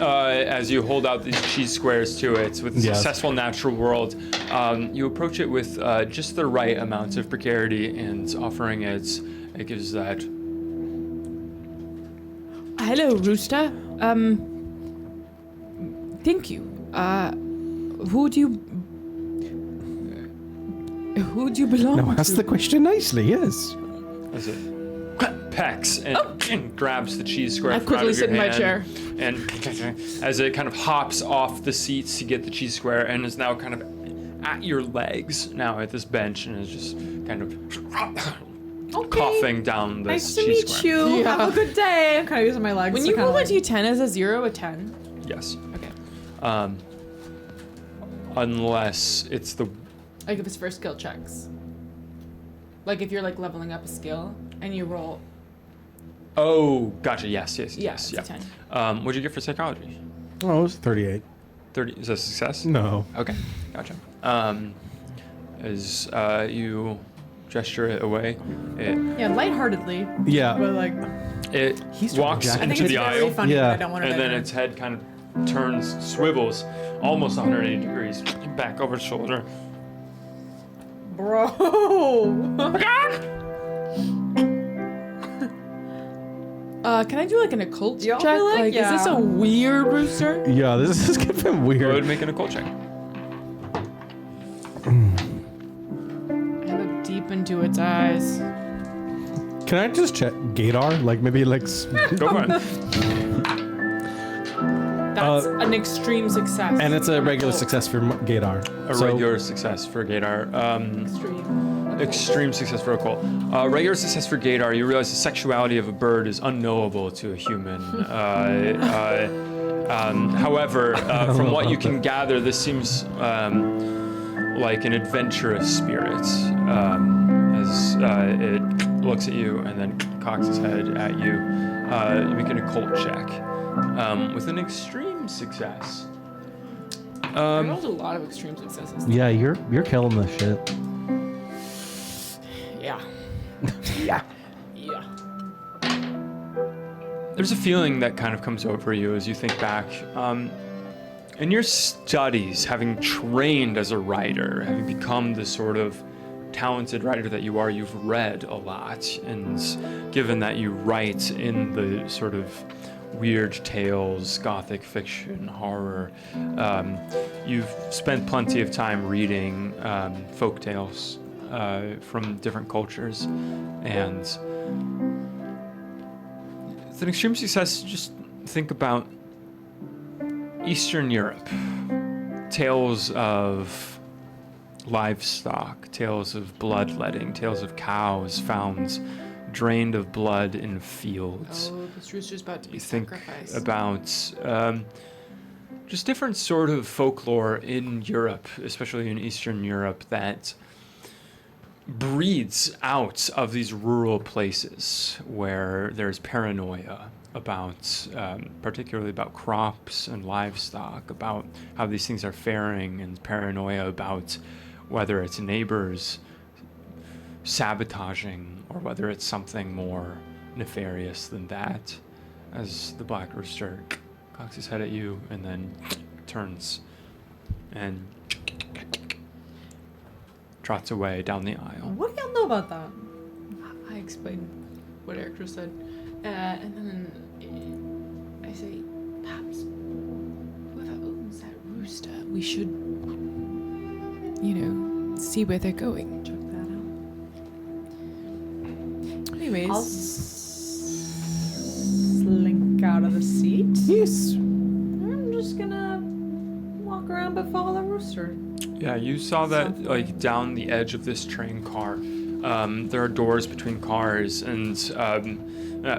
As you hold out these cheese squares to it with a Yes. successful natural world, you approach it with just the right amount of precarity and offering it. It gives that. Hello, rooster. Thank you. Who do you belong Now ask to? the question nicely, yes. As it pecks and grabs the cheese square. I from out quickly of your sit in my hand, chair. And as it kind of hops off the seats to get the cheese square and is now kind of at your legs now at this bench and is just kind of Okay. coughing down this Nice to cheese meet square. you. Yeah. Have a good day. I'm kind of using my legs. When to you kinda roll a like- d10 as a 0, a 10. Yes. Okay. Unless it's the Like if it's for skill checks. Like if you're like leveling up a skill and you roll. Oh, gotcha. Yes. It's Yeah. a 10. What'd you get for psychology? Oh, it was 38. 30. Is that a success? No. Okay, gotcha. As you gesture it away, Yeah, lightheartedly. Yeah. But like, it He's trying to walks jack I think into it's the very aisle, funny, Yeah. but I don't want to. and then its head kind of turns, swivels, almost 180 degrees back over its shoulder. Bro. Can I do like an occult Y'all check? feel like- Is this yeah. a weird rooster? Yeah, this is getting Go ahead weird. and make an occult check. I look deep into its eyes. Can I just check Gator? Like maybe like. Go for it. That's an extreme success. And it's a regular Occult. success for Gator. A regular success for Gator. Extreme. Extreme success for occult. Regular success for Gator. You realize the sexuality of a bird is unknowable to a human. However, from what you can gather, this seems like an adventurous spirit. As it looks at you and then cocks its head at you, you make an occult check with an extreme success. I rolled a lot of extreme successes. Yeah, you're killing this shit. Yeah. Yeah. Yeah. There's a feeling that kind of comes over you as you think back. In your studies, having trained as a writer, having become the sort of talented writer that you are, you've read a lot. And given that you write in the sort of weird tales, gothic fiction, horror, you've spent plenty of time reading folk tales from different cultures. And it's an extreme success. Just think about Eastern Europe. Tales of livestock, tales of bloodletting, tales of cows found drained of blood in fields. Oh, this rooster's about to be You think sacrificed. about just different sort of folklore in Europe, especially in Eastern Europe, that breeds out of these rural places where there's paranoia about, particularly about crops and livestock, about how these things are faring, and paranoia about whether it's neighbors sabotaging or whether it's something more nefarious than that. As the black rooster cocks his head at you and then turns and trots away down the aisle. What do y'all know about that? I explained what Eric just said. And then I say, perhaps whoever owns that rooster, we should, see where they're going. Check that out. Anyways. I'll slink out of the seat. Yes. I'm just gonna walk around but follow the rooster. Yeah, you saw that like down the edge of this train car. There are doors between cars, and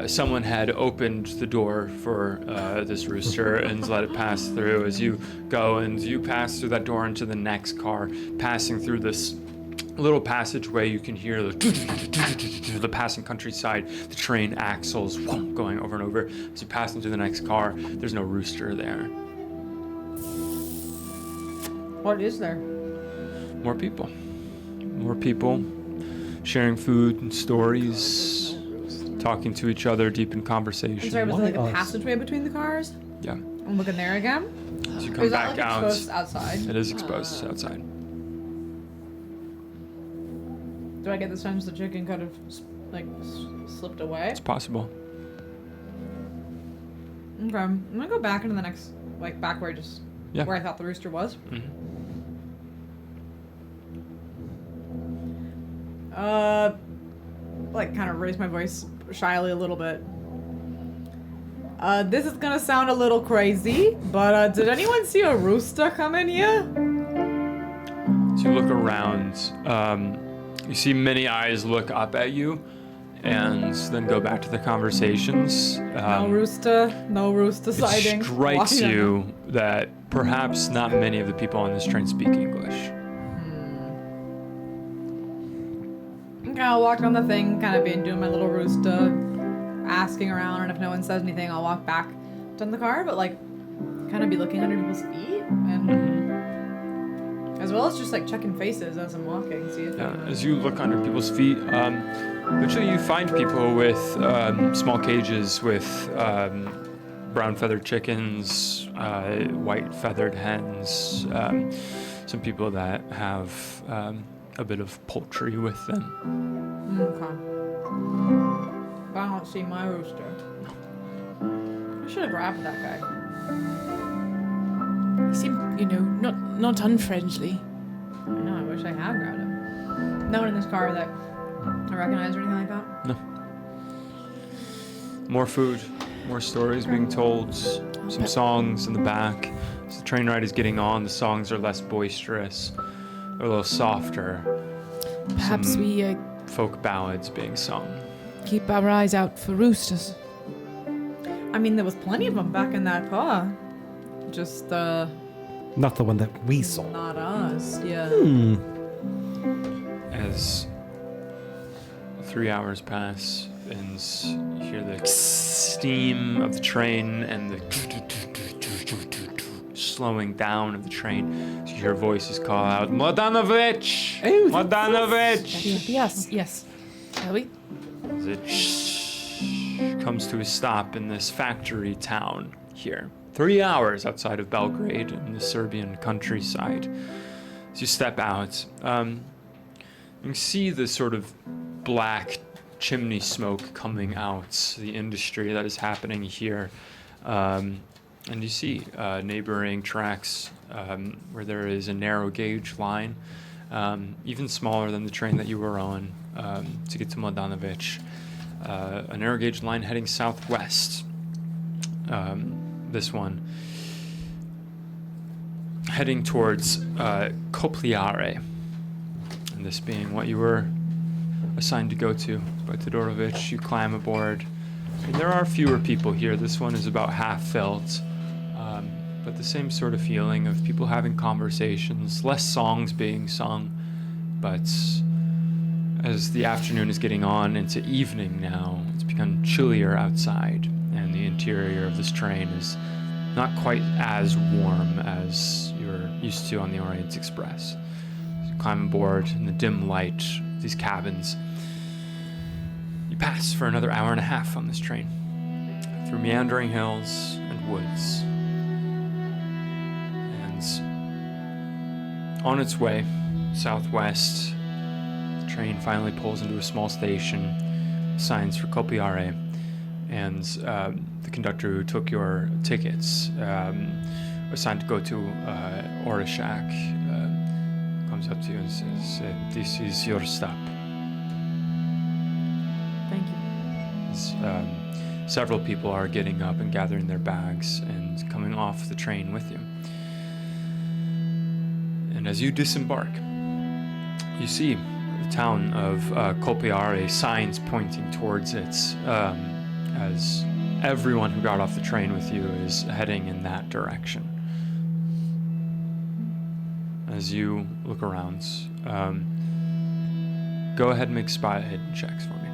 someone had opened the door for this rooster and let it pass through. As you go and you pass through that door into the next car, passing through this little passageway, you can hear the passing countryside, the train axles going over and over. As you pass into the next car, there's no rooster there. What is there? More people. More people sharing food and stories, talking to each other, deep in conversation. Is there like a Why us? passageway between the cars? Yeah. I'm looking there again. As you Or come is that back like out, exposed outside? it is exposed outside. Do I get the sense the chicken could have slipped away? It's possible. Okay, I'm gonna go back into the next, back where Yeah. where I thought the rooster was. Mhm. Kind of raise my voice shyly a little bit. This is gonna sound a little crazy, but did anyone see a rooster come in here? As you look around, you see many eyes look up at you and then go back to their conversations. No rooster sighting. It strikes Walking you that perhaps not many of the people on this train speak English. Okay, I'll walk on the thing, kind of doing my little rooster, asking around, and if no one says anything, I'll walk back to the car, but like, kind of be looking under people's feet, and as well as just like checking faces as I'm walking, see if As you look under people's feet, eventually you find people with small cages with brown feathered chickens, white feathered hens, some people that have a bit of poultry with them. Okay. But I don't see my rooster. I should have grabbed that guy. He seemed, not unfriendly. I know, I wish I had grabbed him. No one in this car that I recognize or anything like that? No. More food, more stories being told, some songs in the back. As the train ride is getting on, the songs are less boisterous, they're a little softer. Perhaps Some we folk ballads being sung. keep our eyes out for roosters. I mean, there was plenty of them back in that car. Just, Not the one that we saw. not us, yeah. As 3 hours pass and you hear the steam of the train and the slowing down of the train, so you hear voices call out, Mladenovic! Mladenovic! Yes. Shall we? As it comes to a stop in this factory town here. 3 hours outside of Belgrade in the Serbian countryside. As you step out, you can see the sort of black chimney smoke coming out, the industry that is happening here. And you see neighboring tracks where there is a narrow gauge line, even smaller than the train that you were on to get to Mladenovic. A narrow gauge line heading southwest. This one heading towards Kopliare, and this being what you were assigned to go to by Todorovic. You climb aboard, and there are fewer people here. This one is about half filled, but the same sort of feeling of people having conversations, less songs being sung, but as the afternoon is getting on into evening now, it's become chillier outside, and the interior of this train is not quite as warm as you're used to on the Orient Express. As you climb aboard in the dim light of these cabins, you pass for another hour and a half on this train, through meandering hills and woods. And on its way southwest, the train finally pulls into a small station, signs for Kopiare, and the conductor who took your tickets, assigned to go to Orishak, comes up to you and says, "This is your stop." Thank you. Several people are getting up and gathering their bags and coming off the train with you. And as you disembark, you see the town of Kopiare, signs pointing towards it, as everyone who got off the train with you is heading in that direction. As you look around, go ahead and make spot hidden checks for me.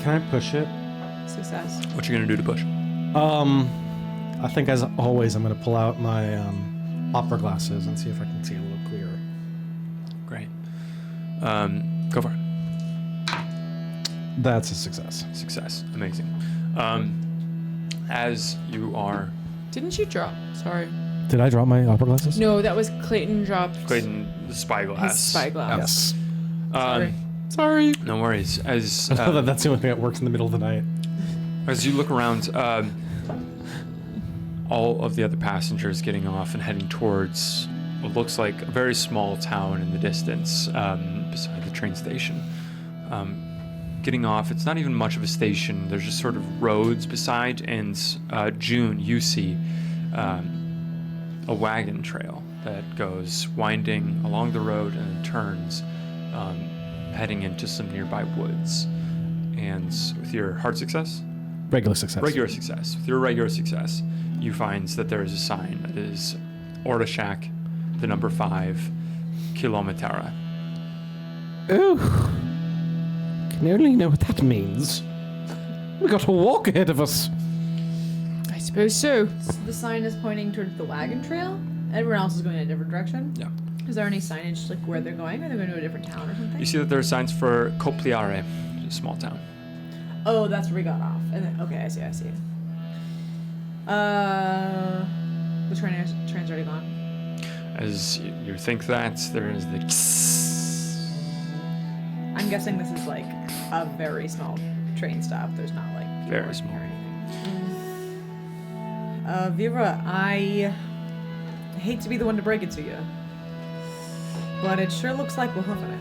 Can I push it? Success. What you gonna do to push? I think as always, I'm going to pull out my opera glasses and see if I can see a little clearer. Great. Go for it. That's a success. Success. Amazing. As you are, Didn't you drop? Sorry. Did I drop my opera glasses? No, that was Clayton dropped Clayton, the spyglass. his spyglass. Yes. Sorry. No worries. As That's the only thing that works in the middle of the night. as you look around, all of the other passengers getting off and heading towards what looks like a very small town in the distance, beside the train station. Getting off, it's not even much of a station. There's just sort of roads beside, and June, you see a wagon trail that goes winding along the road and then turns, heading into some nearby woods. And with your hard success? Regular success. Regular success. With your regular success, you find that there is a sign that is Ordashak, the number 5, Kilometera. Oh. Can only know what that means. We got a walk ahead of us. I suppose so. So the sign is pointing towards the wagon trail. Everyone else is going in a different direction. Yeah. Is there any signage like where they're going? Are they going to a different town or something? You see that there are signs for Kopliare, which is a small town. Oh, that's where we got off. And then, okay, I see. The train's already gone. As you think that, there is the I'm guessing this is like a very small train stop. There's not like people Very working small. or anything. Vera, I hate to be the one to break it to you, but it sure looks like we're hoofing it.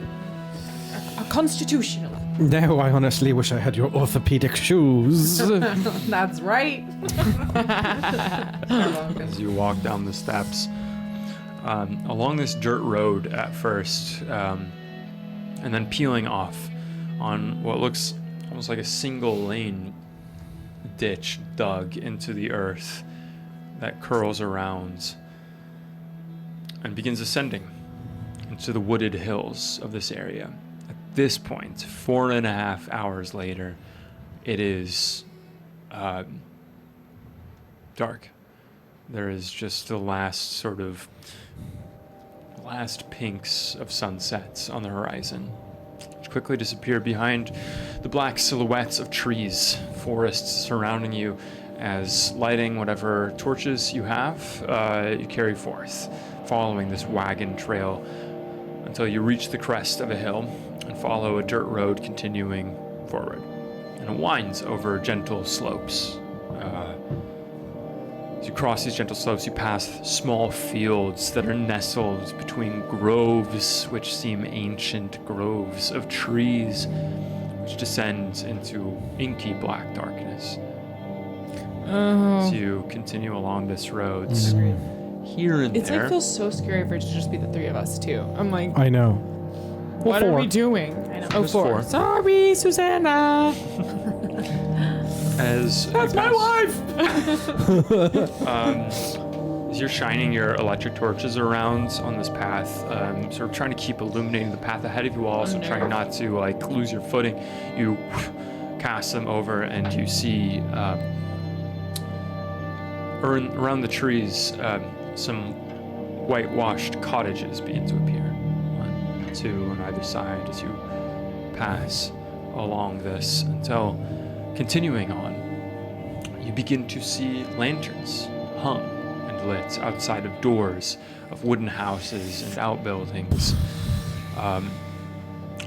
A constitutional. No, I honestly wish I had your orthopedic shoes. That's right. as you walk down the steps along this dirt road at first, and then peeling off on what looks almost like a single lane ditch dug into the earth that curls around and begins ascending into the wooded hills of this area. At this point, 4.5 hours later, it is dark. There is just the last pinks of sunsets on the horizon, which quickly disappear behind the black silhouettes of trees, forests surrounding you, as lighting whatever torches you have, you carry forth, following this wagon trail until you reach the crest of a hill and follow a dirt road continuing forward. And it winds over gentle slopes. As you cross these gentle slopes, you pass small fields that are nestled between groves, which seem ancient groves of trees, which descend into inky black darkness. As you continue along this road, here and It's there. like feels so scary for it to just be the three of us too. I'm like, I know. what are four. we doing? I know. Oh, Just 4. four. Sorry, Susanna. As That's my wife! As you're shining your electric torches around on this path, sort of trying to keep illuminating the path ahead of you, while also trying not to lose your footing, you cast them over and you see around the trees some whitewashed cottages begin to appear. 1, 2 on either side as you pass along this, until continuing on, you begin to see lanterns hung and lit outside of doors of wooden houses and outbuildings.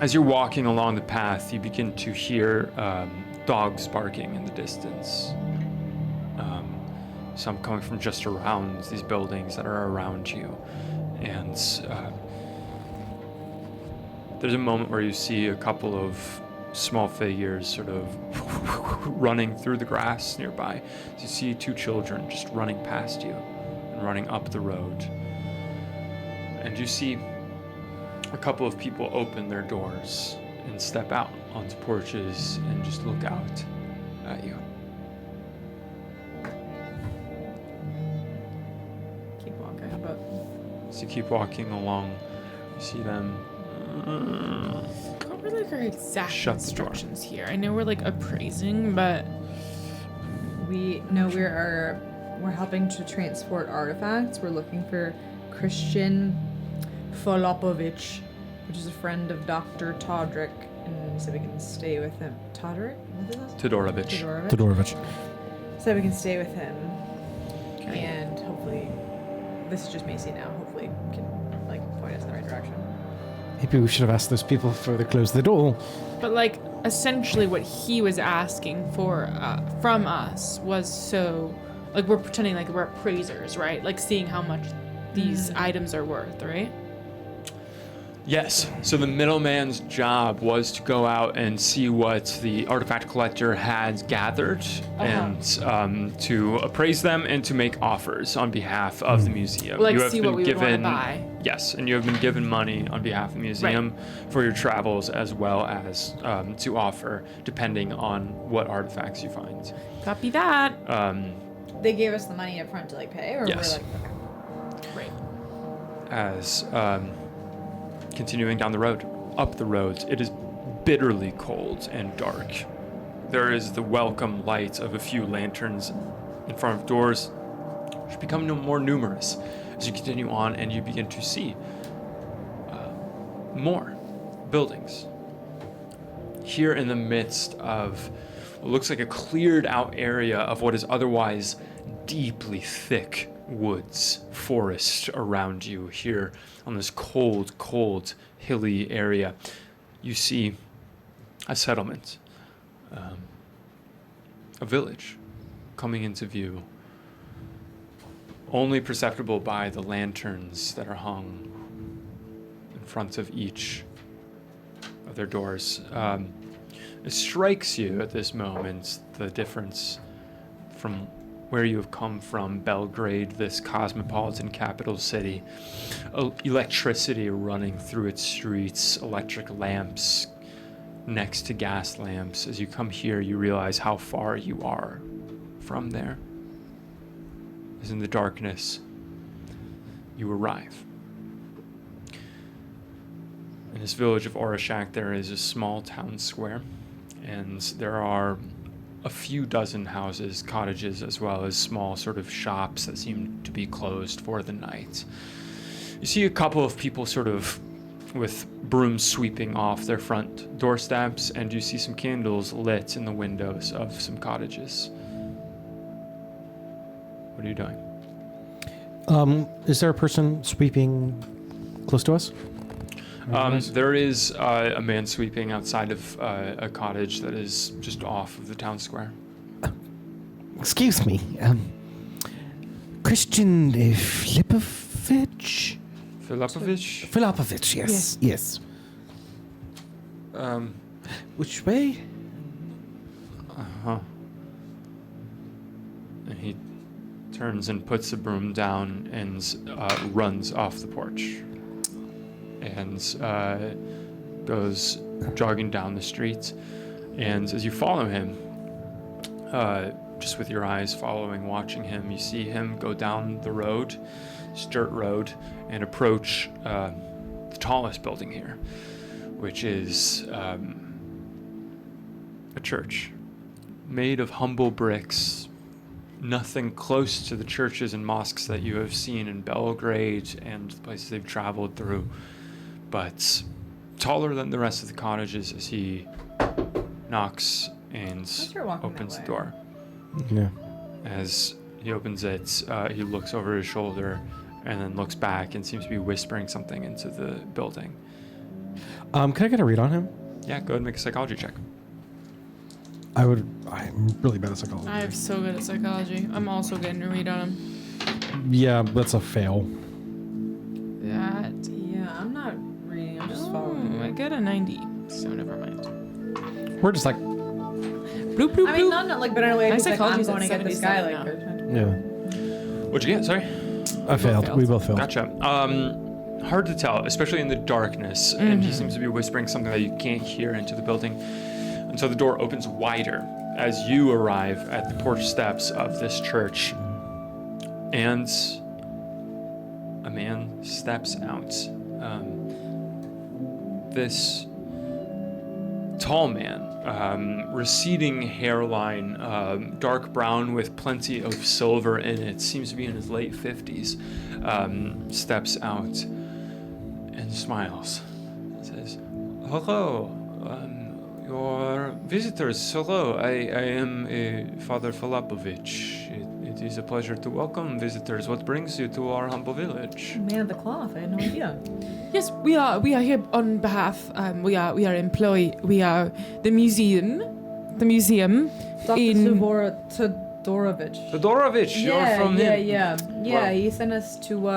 As you're walking along the path, you begin to hear dogs barking in the distance. Some coming from just around these buildings that are around you. And there's a moment where you see a couple of small figures sort of running through the grass nearby. You see 2 children just running past you and running up the road. And you see a couple of people open their doors and step out onto porches and just look out at you. Keep walking, but As you keep walking along, you see them What were like our exact Shut the door. instructions here? I know we're like appraising, but we're helping to transport artifacts. We're looking for Christian Folopovich, which is a friend of Dr. Todrick, and so we can stay with him. Todrick? What is this? Todorovich. Todorovich. So we can stay with him, and hopefully, this is just Macy now. Hopefully, can point us in the right direction. Maybe we should have asked those people before they closed the door. but like essentially what he was asking for from us was so like we're pretending like we're appraisers, right? Like seeing how much these items are worth, right? Yes. So the middleman's job was to go out and see what the artifact collector had gathered and to appraise them and to make offers on behalf of the museum. Like, You have see been what we would want to given- buy. Yes, and you have been given money on behalf of the museum for your travels as well as to offer depending on what artifacts you find. Copy that. They gave us the money up front to like pay, or Yes. we're like, Right. As continuing down the road, up the roads, it is bitterly cold and dark. There is the welcome light of a few lanterns in front of doors, which become more numerous as you continue on and you begin to see more buildings. Here in the midst of what looks like a cleared out area of what is otherwise deeply thick woods, forest around you here on this cold, cold, hilly area, you see a settlement, a village coming into view, only perceptible by the lanterns that are hung in front of each of their doors. It strikes you at this moment the difference from where you have come from, Belgrade, this cosmopolitan capital city. Electricity running through its streets, electric lamps next to gas lamps. As you come here, you realize how far you are from there. As in the darkness, you arrive. In this village of Orishak, there is a small town square, and there are a few dozen houses, cottages, as well as small sort of shops that seem to be closed for the night. You see a couple of people sort of with brooms sweeping off their front doorsteps, and you see some candles lit in the windows of some cottages. What are you doing? Is there a person sweeping close to us? There is a man sweeping outside of a cottage that is just off of the town square. Excuse me. Christian Filipovich? Filipovich? Filipovich, yes. Yes. Which way? Uh-huh. And he turns and puts the broom down and runs off the porch. And goes jogging down the street. And as you follow him, just with your eyes following, watching him, you see him go down the road, dirt road, and approach the tallest building here, which is a church made of humble bricks. Nothing close to the churches and mosques that you have seen in Belgrade and the places they've traveled through, but taller than the rest of the cottages as he knocks and opens the door. Yeah. As he opens it, he looks over his shoulder and then looks back and seems to be whispering something into the building. Can I get a read on him? Yeah, go ahead and make a psychology check. I'm really bad at psychology. I'm so good at psychology. I'm also getting a read on him. Yeah, that's a fail. That. yeah, I'm not reading. I'm just following. I get a 90, so never mind. We're just like, Bloop, bloop, I mean, bloop. not like, but in a way, My it's like, I'm psychology's going to at get this guy. 77 Like, yeah. What'd you get? Sorry? I failed. failed. We both failed. Gotcha. Hard to tell, especially in the darkness, and he seems to be whispering something that you can't hear into the building. And so the door opens wider as you arrive at the porch steps of this church. And a man steps out. This tall man, receding hairline, dark brown with plenty of silver in it, seems to be in his late 50s, steps out and smiles and says, "Hello, your visitors, hello. I am Father Filipovich. It is a pleasure to welcome visitors. What brings you to our humble village?" man of the cloth. I had no idea. Yes, we are here on behalf. We are employed. We are the museum. Dr. in. Todorovich. Fedorovich, you're from him. Yeah. Wow. He sent us to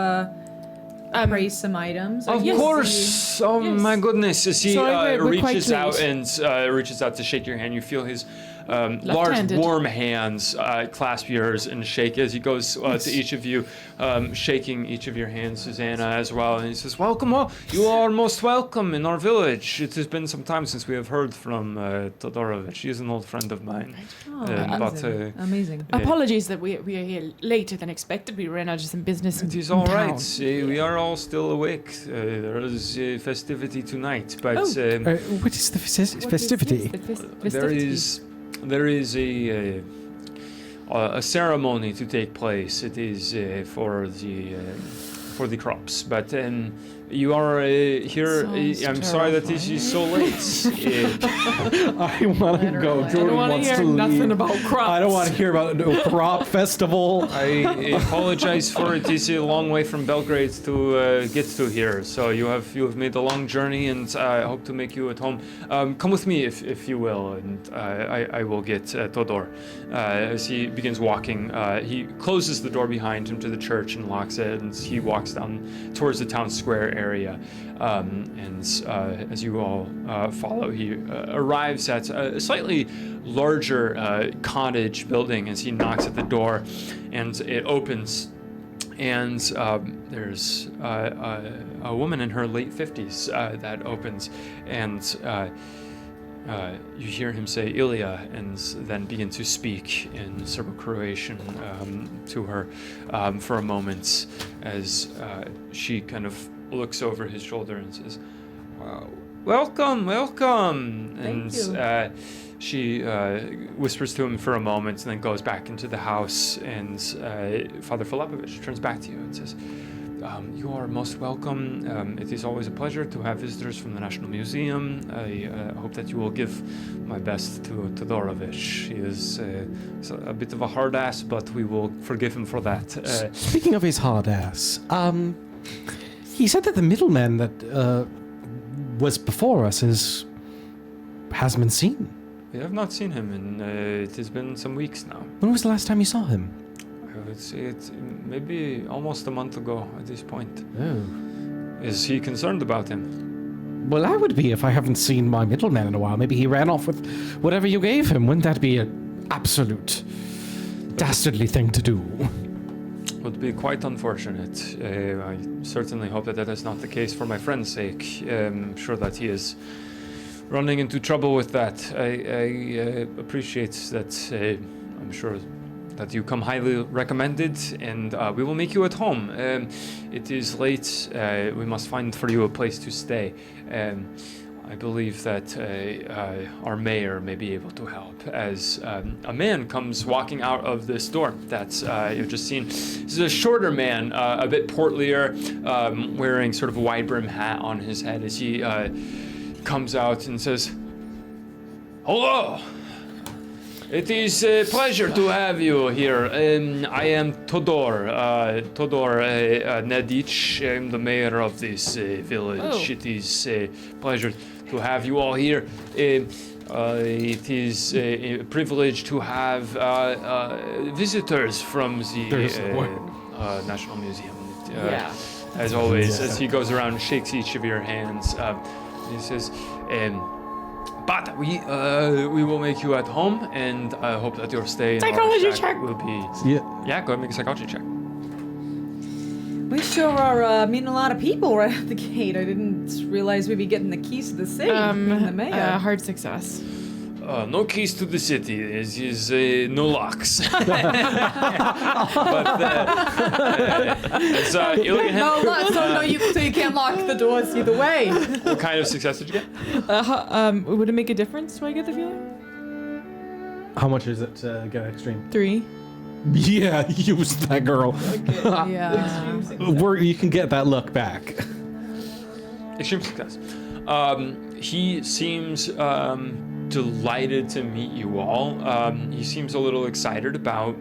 appraise some items? Of Yes. course. Oh Yes. my goodness! As he Sorry, we're quite reaches out late. and reaches out to shake your hand, you feel his large, Left-handed. warm hands clasp yours and shake as he goes to each of you, shaking each of your hands, Susanna, as well. And he says, "Welcome, all. You are most welcome in our village. It has been some time since we have heard from Todorovich. He is an old friend of mine. Oh, But amazing. Apologies that we are here later than expected. We ran out of some business. it is in all town. right. We are all still awake. There is festivity tonight, but Oh. What is the festivity? there is a ceremony to take place. It is for the crops, but you are here. Sounds I'm sorry that this is so late. I want to go. Literally. I don't Jordan wanna wants hear to nothing leave. about crops. I don't want to hear about no crop festival. I apologize for it. It's a long way from Belgrade to get to here. So you have made a long journey, and I hope to make you at home. Come with me if you will, and I will get Todor. As he begins walking, he closes the door behind him to the church and locks it, and he walks down towards the town square area. And as you all follow, he arrives at a slightly larger cottage building as he knocks at the door, and it opens. And there's a woman in her late 50s that opens, and you hear him say Ilya, and then begin to speak in Serbo-Croatian to her for a moment as she kind of looks over his shoulder and says, welcome. Thank you. She whispers to him for a moment and then goes back into the house, and Father Filipovich turns back to you and says, you are most welcome. It is always a pleasure to have visitors from the National Museum. I hope that you will give my best to Todorovich. He is a bit of a hard ass, but we will forgive him for that. Speaking of his hard ass, he said that the middleman that was before us hasn't been seen. We have not seen him, and it has been some weeks now. When was the last time you saw him? I would say it's maybe almost a month ago at this point. Oh. Is he concerned about him? Well, I would be if I haven't seen my middleman in a while. Maybe he ran off with whatever you gave him. Wouldn't that be an absolute dastardly thing to do? Would be quite unfortunate. I certainly hope that is not the case for my friend's sake. I'm sure that he is running into trouble with that. I appreciate that. I'm sure that you come highly recommended, and we will make you at home. It is late. We must find for you a place to stay. I believe that our mayor may be able to help, as a man comes walking out of this door that you've just seen. This is a shorter man, a bit portlier, wearing sort of a wide-brim hat on his head as he comes out and says, "Hello! It is a pleasure to have you here. I am Todor Nedic. I'm the mayor of this village. Oh. It is a pleasure to have you all here. It is a privilege to have visitors from the National Museum. As always, as he goes around and shakes each of your hands, he says, but we will make you at home, and I hope that your stay in our Psychology shack check. will be... Yeah. Yeah, go ahead and make a psychology check. We sure are meeting a lot of people right out the gate. I didn't realize we'd be getting the keys to the city from the mayor. Hard success. No keys to the city. This is no locks. But Ilya, So you can't lock the doors either way. what kind of success did you get? Would it make a difference? Do I get the feeling? How much is it to get extreme? 3. Yeah, use that girl. Yeah. You can get that look back. Extreme success. He seems delighted to meet you all. He seems a little excited about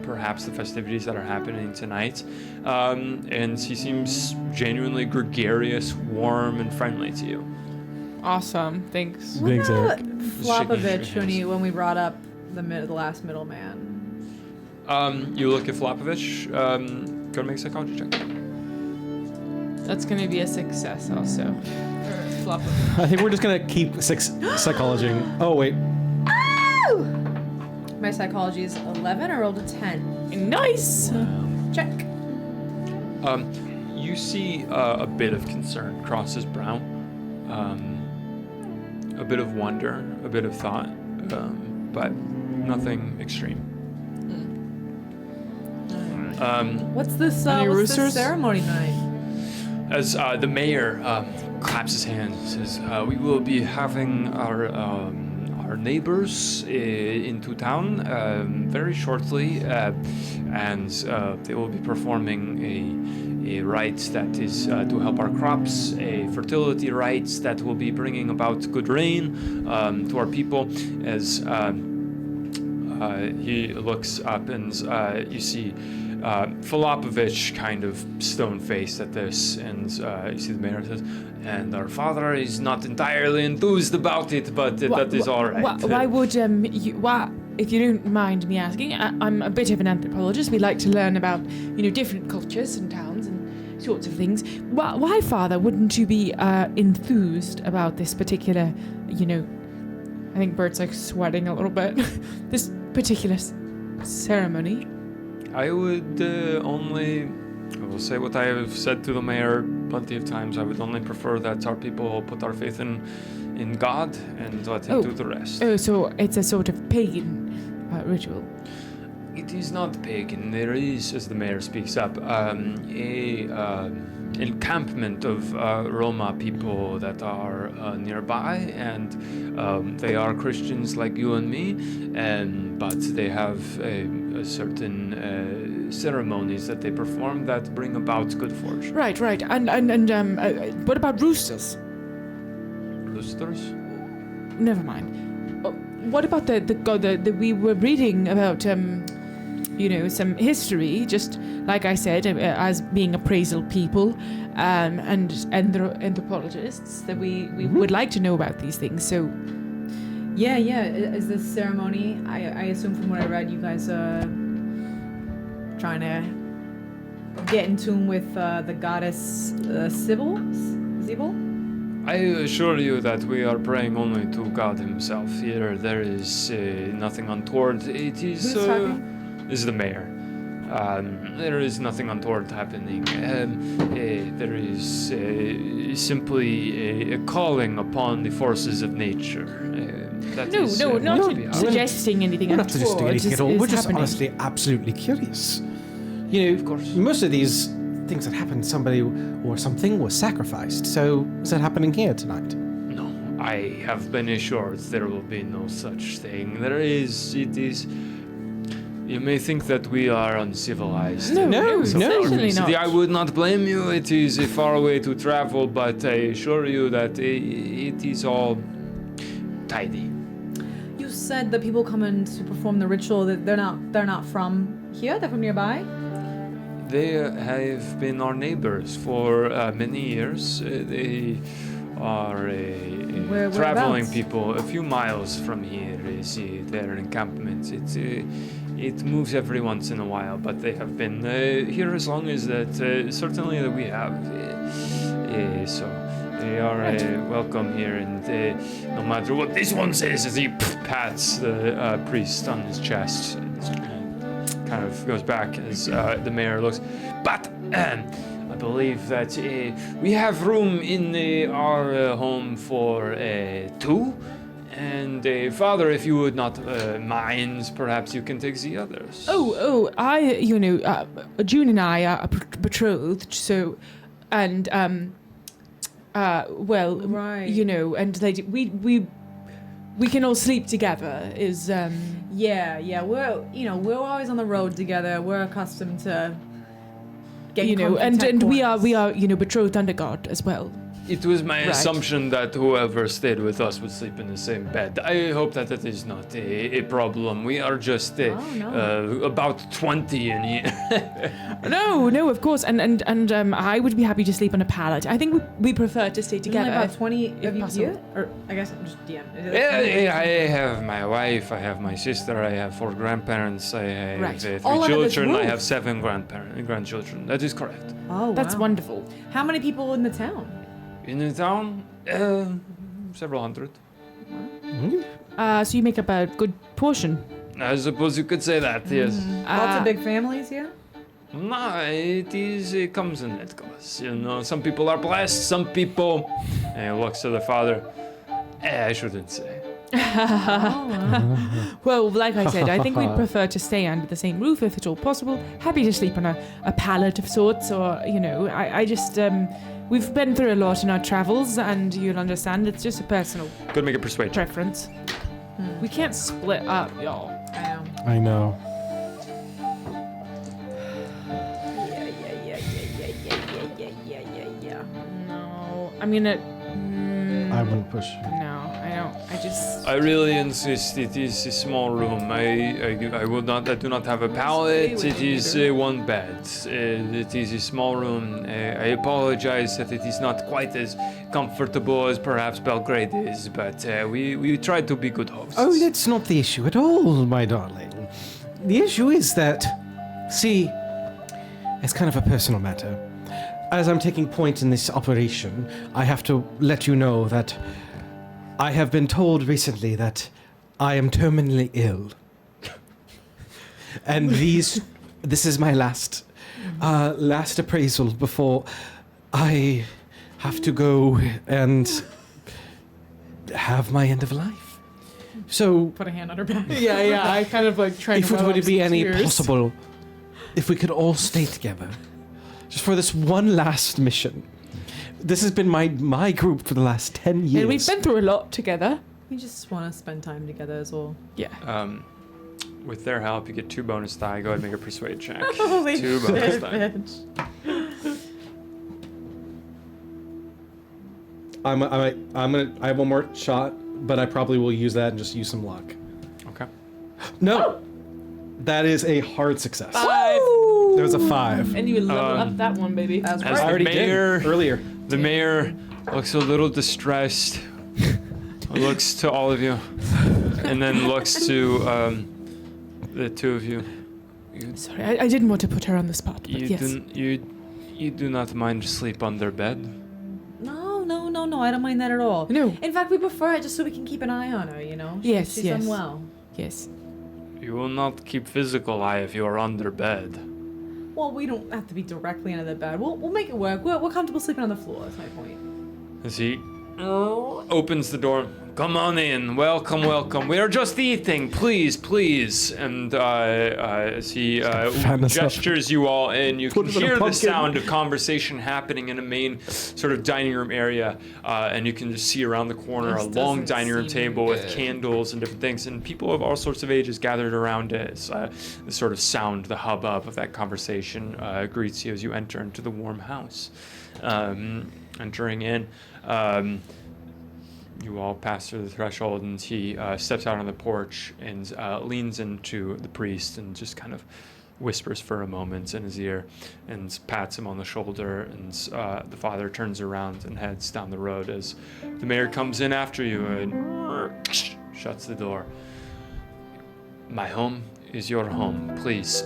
perhaps the festivities that are happening tonight. And he seems genuinely gregarious, warm, and friendly to you. Awesome. Thanks. Thanks, Eric. Flopovich when we brought up the last middleman. You look at Filipovich. Go and make a psychology check. That's going to be a success also. Or flop. I think we're just gonna keep psychology. Oh wait. My psychology is 11. I rolled a 10. Nice. Check. You see a bit of concern cross his brow, a bit of wonder, a bit of thought, but nothing extreme. What's this Any what's this roosters? ceremony tonight? As the mayor claps his hands, says, "We will be having our neighbors into town very shortly, and they will be performing a rite that is to help our crops, a fertility rite that will be bringing about good rain to our people." As he looks up and you see Filipovich kind of stone-faced at this, and you see the mayor says, "And our father is not entirely enthused about it, but that is all right." Why would if you don't mind me asking, I'm a bit of an anthropologist. We like to learn about different cultures and towns and sorts of things. Why, Father, wouldn't you be enthused about this particular, I think Bert's like sweating a little bit. This particular ceremony. I would I will say what I have said to the mayor plenty of times. I would only prefer that our people put our faith in God and let him do the rest. Oh, so it's a sort of pagan ritual. It is not pagan. There is, as the mayor speaks up, a encampment of Roma people that are nearby, and they are Christians like you and me, but they have a certain ceremonies that they perform that bring about good fortune. Right. And what about roosters? Roosters? Never mind. What about the we were reading about some history, just like I said, as being appraisal people and anthropologists, that we would like to know about these things. So Yeah. Is this ceremony? I assume from what I read, you guys are trying to get in tune with the goddess Sybil. I assure you that we are praying only to God himself here. There is nothing untoward. It is... Who's talking? This is the mayor. There is nothing untoward happening. There is simply a calling upon the forces of nature. Not suggesting anything. We're not suggesting anything at all. We're just happening. honestly absolutely curious. Of course. Most of these things that happen, somebody or something was sacrificed. So is that happening here tonight? No, I have been assured there will be no such thing. It is... You may think that we are uncivilized. No, certainly not. I would not blame you. It is a far way to travel, but I assure you that it is all tidy. You said the people coming to perform the ritual that they're not from here. They're from nearby. They have been our neighbors for many years. They are traveling people. A few miles from here is their encampment. It moves every once in a while, but they have been here as long as that. Certainly that we have. So they are welcome here, and no matter what this one says, as he pats the priest on his chest, kind of goes back as the mayor looks. But I believe that we have room in our home for 2. And Father, if you would not mind, perhaps you can take the others. June and I are betrothed, so, and, Right. and we can all sleep together, is, Yeah, we're always on the road together. We're accustomed to getting and we are betrothed under God as well. It was my Right. assumption that whoever stayed with us would sleep in the same bed. I hope that that is not a problem. We are just about 20 in here. No, of course. And I would be happy to sleep on a pallet. I think we prefer to stay There's together. only about 20 if of you possible. here? Or I guess I'm just DM. Yeah, I have my wife, I have my sister, I have 4 grandparents, I have Right. 3 All under this children, I roof? have 7 grandchildren. That is correct. Oh, That's wow. wonderful. How many people in the town? In the town, several hundred. So you make up a good portion. I suppose you could say that, yes. Lots of big families here? No, it comes and it goes. You know, some people are blessed, some people. And he looks to the father. I shouldn't say. Well, like I said, I think we'd prefer to stay under the same roof if at all possible. Happy to sleep on a pallet of sorts, or, you know, I just, we've been through a lot in our travels, and you'll understand it's just a personal Go make a persuade check. preference. We can't split up, y'all. I know. I know. Yeah. No, I'm gonna. I wouldn't push. No, I don't. I just. I really insist. It is a small room. I will not. I do not have a pallet. It is one bed. It is a small room. I apologize that it is not quite as comfortable as perhaps Belgrade is, but we try to be good hosts. Oh, that's not the issue at all, my darling. The issue is that, see, it's kind of a personal matter. As I'm taking point in this operation, I have to let you know that I have been told recently that I am terminally ill. And this is my last appraisal before I have to go and have my end of life. So, Put a hand on her back. Yeah. I kind of like trying if it would be any possible, if we could all stay together, just for this one last mission. This has been my group for the last 10 years. And we've been through a lot together. We just want to spend time together as well. Yeah. With their help, you get 2 bonus die. Go ahead and make a persuade check. Holy 2 bonus shit, die. bitch. I have one more shot, but I probably will use that and just use some luck. Okay. No, that is a hard success. 5. There was a 5. And you level up that one, baby. That's As I the already mayor, did earlier. the mayor looks a little distressed. Looks to all of you, and then looks to the 2 of you. Sorry, I didn't want to put her on the spot, but You yes. you do not mind sleep under bed? No. I don't mind that at all. No. In fact, we prefer it just so we can keep an eye on her, you know? Yes, She's yes. unwell. Yes. You will not keep physical eye if you are under bed. Well, we don't have to be directly under the bed. We'll make it work. We're comfortable sleeping on the floor, that's my point. As he opens the door. Come on in. Welcome. We are just eating. Please. And as he gestures you all in, you can hear the sound of conversation happening in a main sort of dining room area. And you can just see around the corner This a long doesn't dining room seem table with good. candles and different things. And people of all sorts of ages gathered around it. As, the sort of sound, the hubbub of that conversation greets you as you enter into the warm house. Entering in. You all pass through the threshold, and he steps out on the porch and leans into the priest and just kind of whispers for a moment in his ear and pats him on the shoulder. And the father turns around and heads down the road as the mayor comes in after you and shuts the door. My home is your home. Please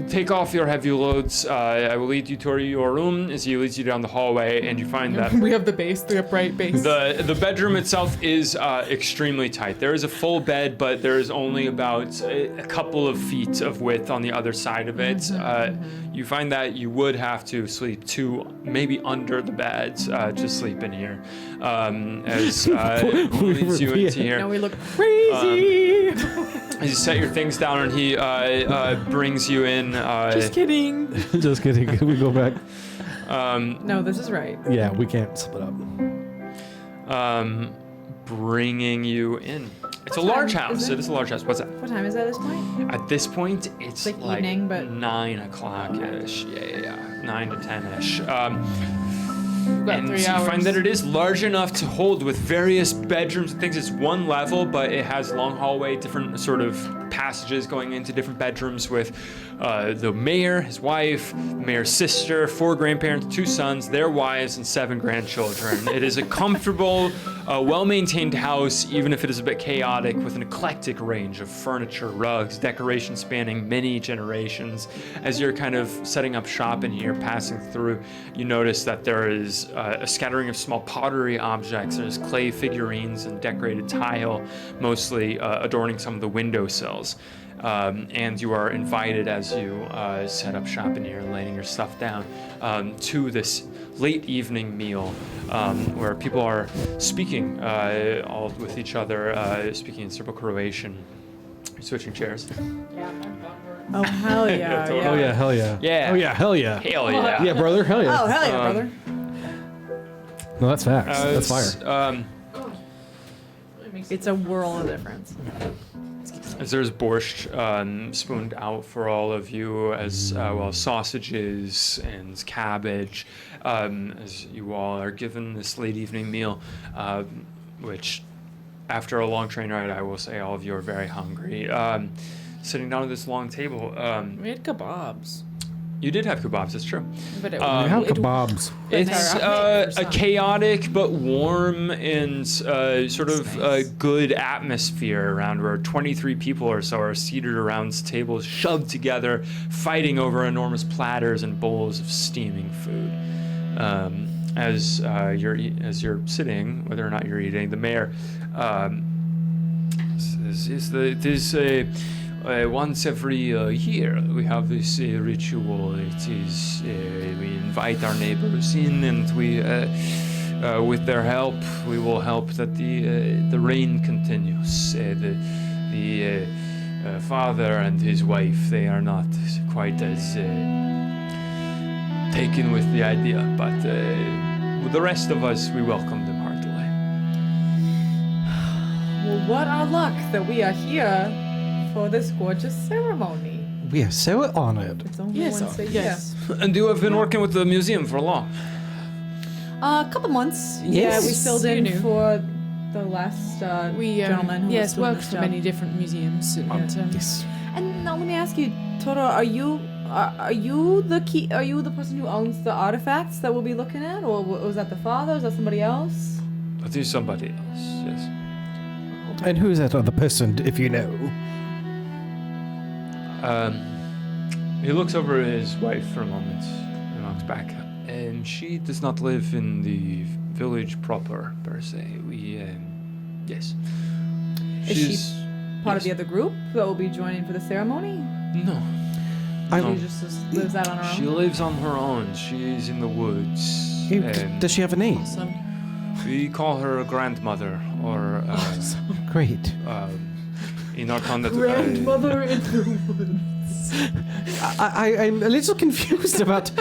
take off your heavy loads. I will lead you to your room as he leads you down the hallway, and you find that We have the base, the upright base. the bedroom itself is extremely tight. There is a full bed, but there is only about a couple of feet of width on the other side of it. You find that you would have to sleep 2, maybe under the bed, to sleep in here. As leads you into here. Now we look crazy. As you set your things down, and he brings you in. Just kidding. Just kidding. Can we go back? No, this is right. Yeah, we can't split up. Bringing you in. It's a What large time is house. it? It is a large house. What's that? What time is it at this point? At this point, it's Like evening, but- 9 o'clock-ish. Yeah. 9 to 10-ish. got And 3 you hours. find that it is large enough to hold with various bedrooms and things. It's one level, but it has long hallway, different sort of passages going into different bedrooms with the mayor, his wife, the mayor's sister, 4 grandparents, 2 sons, their wives, and 7 grandchildren. It is a comfortable, well-maintained house, even if it is a bit chaotic, with an eclectic range of furniture, rugs, decoration spanning many generations. As you're kind of setting up shop in here, passing through, you notice that there is a scattering of small pottery objects. There's clay figurines and decorated tile, mostly adorning some of the windowsills. And you are invited as you set up shop in here, laying your stuff down, to this late evening meal where people are speaking all with each other, speaking in Serbo-Croatian. Switching chairs. Oh, hell yeah. Totally. Oh yeah, hell yeah. Yeah. Oh yeah, hell yeah. Hell yeah. Yeah, brother, hell yeah. Oh, hell yeah, brother. No, that's facts. That's fire. It's a world of difference. As there's borscht spooned out for all of you, as well as sausages and cabbage, as you all are given this late evening meal, which, after a long train ride, I will say all of you are very hungry. Sitting down at this long table, We had kebabs. you did have kebabs, that's true. But it, Um, How it, kebabs? It's a chaotic but warm and sort of good atmosphere around where 23 people or so are seated around tables, shoved together, fighting over enormous platters and bowls of steaming food. As you're sitting, whether or not you're eating, the mayor says, "It is once every year we have this ritual. It is we invite our neighbors in, and we, with their help, we will help that the rain continues. The father and his wife, they are not quite as taken with the idea, but with the rest of us, we welcome them heartily." Well, what our luck that we are here for this gorgeous ceremony. We are so honored. It's only yes, once a yes. And you have been working with the museum for long. year. A couple months. Yes. Yeah, we filled in You knew. for the last We gentleman who was yes doing worked this for job. many different museums. And, Yes. And now let me ask you, Toro, are you the key? Are you the person who owns the artifacts that we'll be looking at, or was that the father? Was that somebody else? That is somebody else, yes. And who is that other person, if you know? He looks over at his wife for a moment and looks back. And she does not live in the village proper, per se. Yes. Is she She's part of the yes. other group that will be joining for the ceremony? No. I'm- She just lives out on her She own. lives on her own. She is in the woods. Does she have a name? We call her a grandmother, or Great. in our conduct. Grandmother in the woods. I'm a little confused about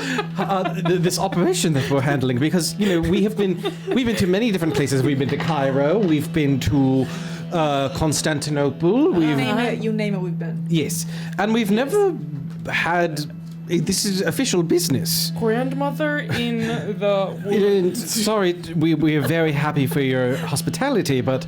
this operation that we're handling because we've been to many different places. We've been to Cairo. We've been to Constantinople. We've You name it, we've been. yes, and we've never had. This is official business. grandmother in the Sorry, we are very happy for your hospitality, but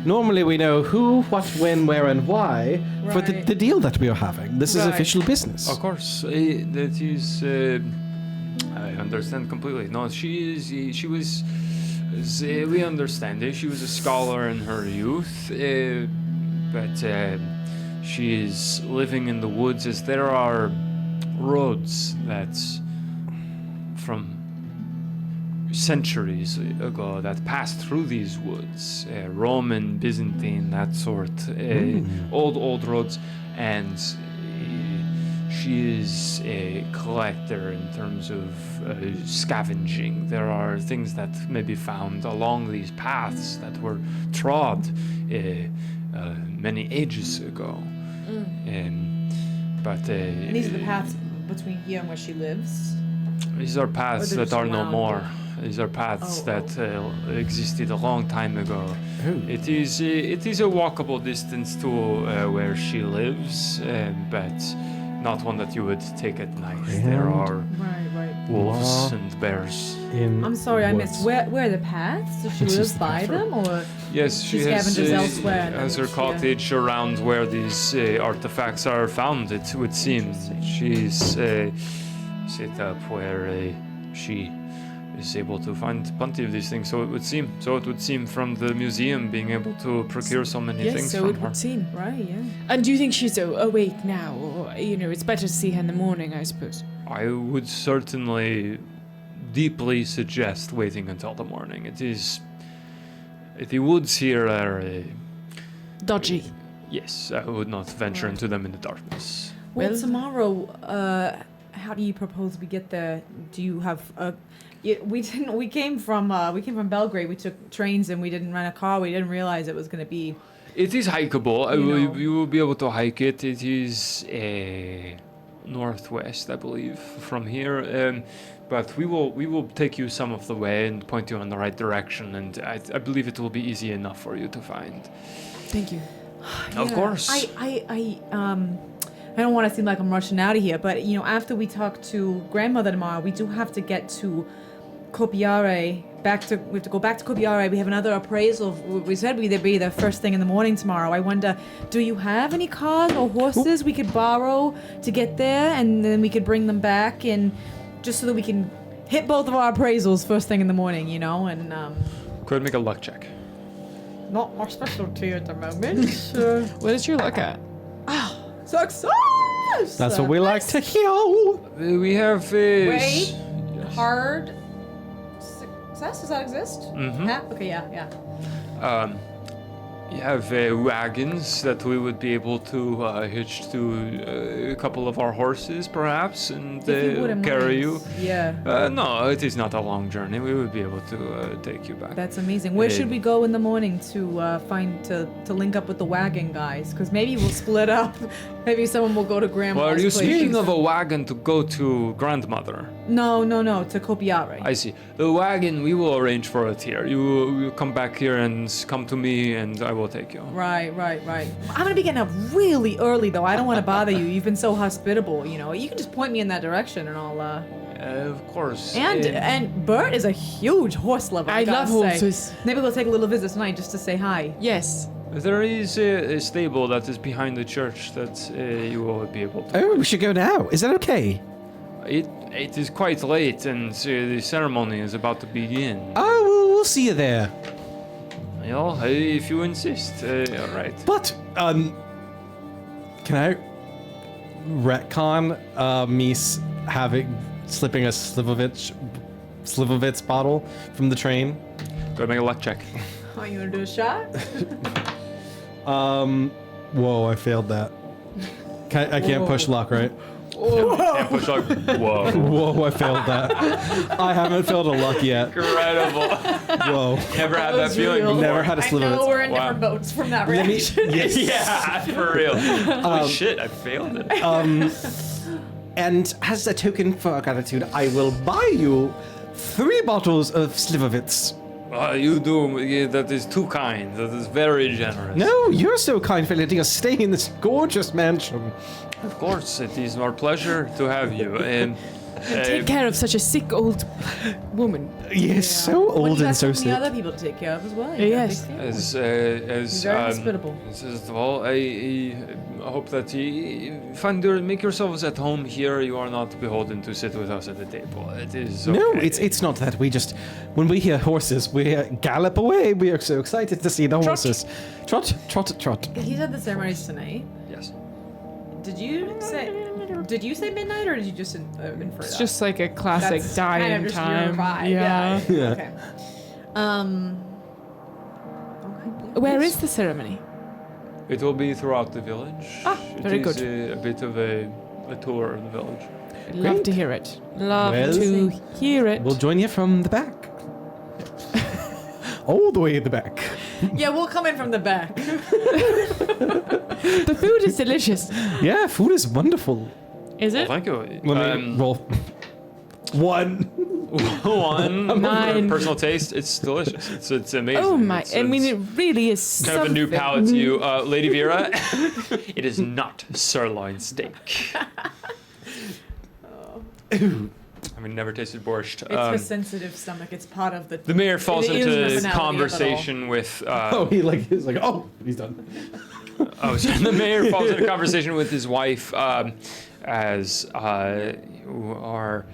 normally we know who, what, when, where, and why for Right. the deal that we are having. This is Right. official business. Of course, that is. I understand completely. No, she was. We understand it. She was a scholar in her youth, but she is living in the woods as there are roads that from centuries ago that passed through these woods, Roman, Byzantine, that sort, old roads, and she is a collector in terms of scavenging. There are things that may be found along these paths that were trod many ages ago. But And these are the paths between here and where she lives. these are paths they're that just are no around more. here? These are paths Oh, that existed a long time ago. Oh. It is a walkable distance to where she lives, but not one that you would take at night. There are Right. wolves and bears. I'm sorry, I missed. Where are the paths? Does she live by them, or Yes, she scavenges elsewhere and has then her she, cottage around where these artifacts are found, it would seem. She's set up where she is able to find plenty of these things, so it would seem. So it would seem from the museum being able to procure so many Yes, things so from it her. would seem. right? Yeah. And do you think she's awake now? Or, it's better to see her in the morning, I suppose. I would certainly deeply suggest waiting until the morning. The woods here are Dodgy. yes, I would not venture into them in the darkness. Well, Well- tomorrow, how do you propose we get there? Do you have we didn't. We came from Belgrade. We took trains and we didn't rent a car. We didn't realize it was going to be. It is hikeable. You know. You will be able to hike it. It is northwest, I believe, from here. But we will take you some of the way and point you in the right direction. And I believe it will be easy enough for you to find. Thank you. Of course. I don't want to seem like I'm rushing out of here, but after we talk to grandmother tomorrow, we do have to get to Copiare. We have to go back to Copiare. We have another appraisal. We said we'd be there first thing in the morning tomorrow. I wonder, do you have any cars or horses we could borrow to get there, and then we could bring them back, and just so that we can hit both of our appraisals first thing in the morning, and Go ahead and make a luck check. not our specialty at the moment. What is your luck at? Success. That's what we like to hear. We have Wait. Hard success? Does that exist? Mhm. Yeah? Okay, yeah. You have wagons that we would be able to hitch to a couple of our horses, perhaps, and If you wouldn't carry mind. you. Yeah. No, it is not a long journey. We would be able to take you back. That's amazing. Where should we go in the morning to link up with the wagon guys? Because maybe we'll split up. Maybe someone will go to grandma's Well, are you place. speaking of a wagon to go to grandmother? No, to Copiare. I see. The wagon, we will arrange for it here. You come back here and come to me, and I will take you. Right. I'm gonna be getting up really early though. I don't want to bother you. You've been so hospitable. You can just point me in that direction, and I'll. Of course. And Bert is a huge horse lover. I gotta love say. horses. Maybe we'll take a little visit tonight just to say hi. Yes. There is a stable that is behind the church that you will be able to. Oh, we should go now. Is that okay? It is quite late, and the ceremony is about to begin. Oh, we'll see you there. Well, if you insist. All right. But, can I retcon me slipping a Slivovitz bottle from the train? Go ahead, make a luck check. Oh, you wanna do a shot? Whoa, I failed that. I can't push luck, right? Can't push luck. Whoa. Whoa, I failed that. I haven't failed a luck yet. Incredible. Whoa. Never had that feeling real. before. Never had a I know Slivovitz. we're in Wow. different boats from that Let me- reaction. yes. Yeah, for real. Holy shit, I failed it. And as a token for our gratitude, I will buy you 3 bottles of Slivovitz. You do. Yeah, that is too kind. That is very generous. No, you're so kind for letting us stay in this gorgeous mansion. Of course, it is our pleasure to have you. And Take care of such a sick old woman. Yes, so Well, old you and got so so many sick. other people to take care of as well. You got Yes. big family. as You're very hospitable. well, I hope that you make yourselves at home here. You are not beholden to sit with us at the table. It is okay. No, it's not that. We just, when we hear horses, we gallop away. We are so excited to see the horses. Trot, trot, trot. He said the ceremony's tonight. Yes. Did you say midnight, or did you just infer It's that? just like a classic That's dying kind of just time. Your vibe. Yeah. Yeah. Okay. Okay. Where is the ceremony? It will be throughout the village. very It is good. a bit of a tour of the village. Love Great. to hear it. Love Well- to hear it. We'll join you from the back. All the way in the back. Yeah, we'll come in from the back. The food is delicious. Yeah, food is wonderful. Is Well, it? thank you. Let me roll. 1. One Nine. personal taste. It's delicious. It's amazing. Oh my! It's, I mean, it's it really is kind of a new something. palate to you, Lady Vera. It is not sirloin steak. Having never tasted borscht. It's for sensitive stomach. It's part of the. The mayor falls the into personality of it all. conversation with. He's like, oh, he's done. Oh, so the mayor falls into conversation with his wife as you are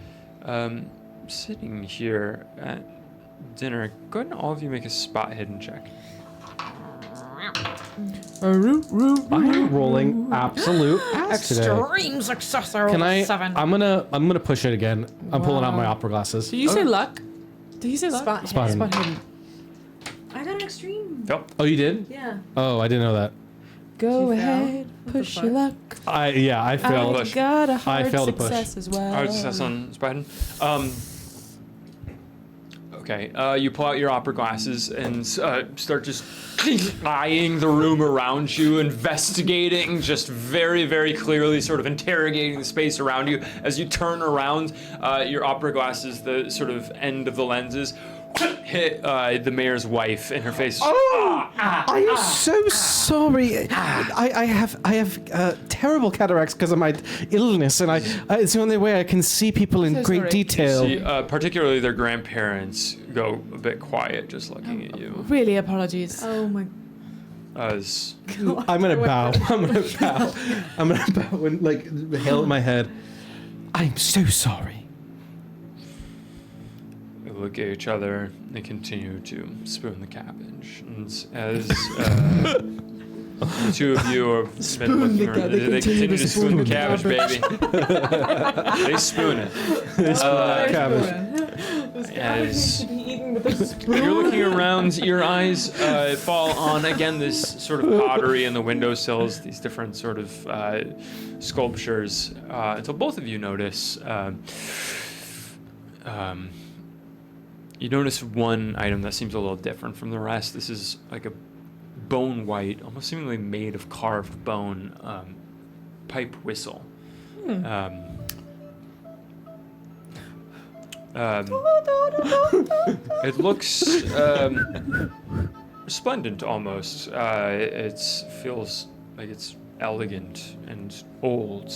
sitting here at dinner. Go ahead and all of you make a spot hidden check. I'm rolling absolute ass today. Extreme success. I rolled Can a I? 7. I'm gonna push it again. I'm pulling out my opera glasses. Did you say luck? Did you say luck? Spot hidden. Spot hidden. I got an extreme. Phil? Oh, you did? Yeah. Oh, I didn't know that. Go You fell? ahead, What the push fuck? your luck. I failed. I got a I hard failed to push. success as well. Hard success on spot hidden. Okay, you pull out your opera glasses and start just eyeing the room around you, investigating, just very, very clearly sort of interrogating the space around you. As you turn around, your opera glasses, the sort of end of the lenses, hit the mayor's wife in her face. I am so sorry. I have terrible cataracts because of my illness, and it's the only way I can see people in So great sorry. detail. See, particularly their grandparents go a bit quiet, just looking at you. Really, apologies. Oh my. As I'm gonna bow. I'm gonna bow. I'm gonna bow and like hail at my head. I'm so sorry. they look at each other, they continue to spoon the cabbage. And as the two of you have been looking around, they continue to spoon the cabbage, baby. They spoon it. As you're looking around, your eyes fall on, again, this sort of pottery in the windowsills, these different sort of sculptures, until both of you notice, you notice one item that seems a little different from the rest. This is like a bone white, almost seemingly made of carved bone, pipe whistle. It looks resplendent almost. It feels like it's elegant and old,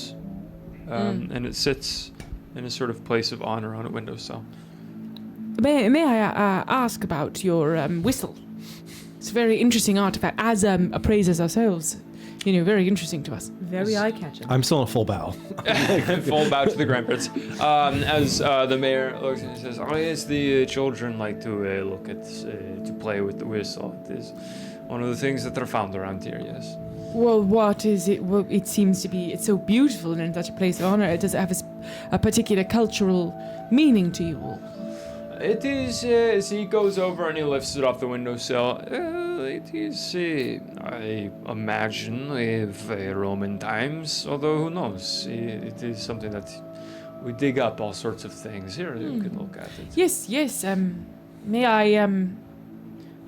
and it sits in a sort of place of honor on a windowsill. May I ask about your whistle? It's a very interesting artifact. As appraisers ourselves, very interesting to us. Very eye-catching. I'm still in a full bow. Full bow to the grandparents. As the mayor looks and says, "Oh yes, the children like to look at, to play with the whistle. It is one of the things that are found around here. Yes." Well, what is it? Well, it seems to be. It's so beautiful and in such a place of honor. Does it have a particular cultural meaning to you all? It is. As he goes over and he lifts it off the windowsill. It is. I imagine of Roman times. Although who knows? It is something that we dig up all sorts of things. Here, you can look at it. Yes. May I?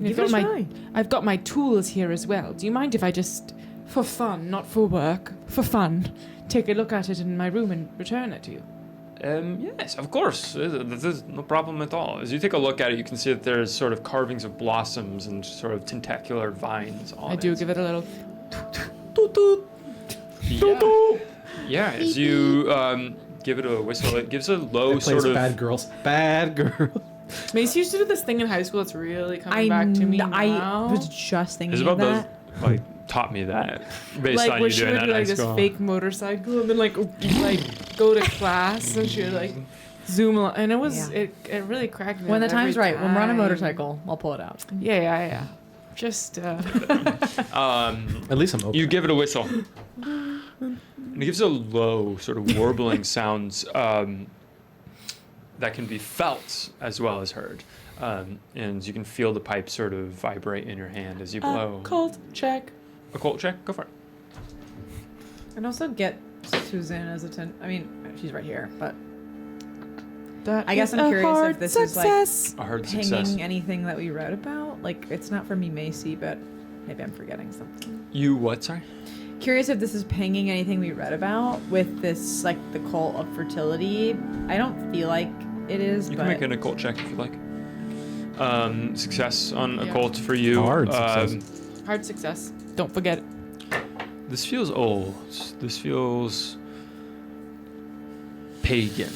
Give it a try. I've got my tools here as well. Do you mind if I just, for fun, not for work, for fun, take a look at it in my room and return it to you? Yes, of course. This is no problem at all. As you take a look at it, you can see that there's sort of carvings of blossoms and sort of tentacular vines on it. I do give it a little. Yeah, as you give it a whistle, it gives a low sort of... Bad girls. Bad girl. Mace used to do this thing in high school that's really coming back to me I now. was just thinking Isabel of that. taught me that based Like on where you she doing would that do in like high this school. fake motorcycle and then like go to class and she would like zoom along. And it was Yeah. it really cracked me When the up every time's right, when we're on a time. motorcycle, I'll pull it out. Yeah. Just At least I'm open. You give it a whistle. And it gives a low sort of warbling sounds that can be felt as well as heard. And you can feel the pipe sort of vibrate in your hand as you blow. Cold check. Occult check? Go for it. And also get Susanna's attention. I mean, she's right here, but That I guess is I'm a curious hard if this is, like, success. A hard pinging success. anything that we read about. Like, it's not for me, Macy, but maybe I'm forgetting something. You what, sorry? Curious if this is pinging anything we read about with this, like, the cult of fertility. I don't feel like it is, You but can make an occult check if you like. Success on Yeah. occult for you. Hard success. Hard success. Don't forget it. This feels old. This feels pagan.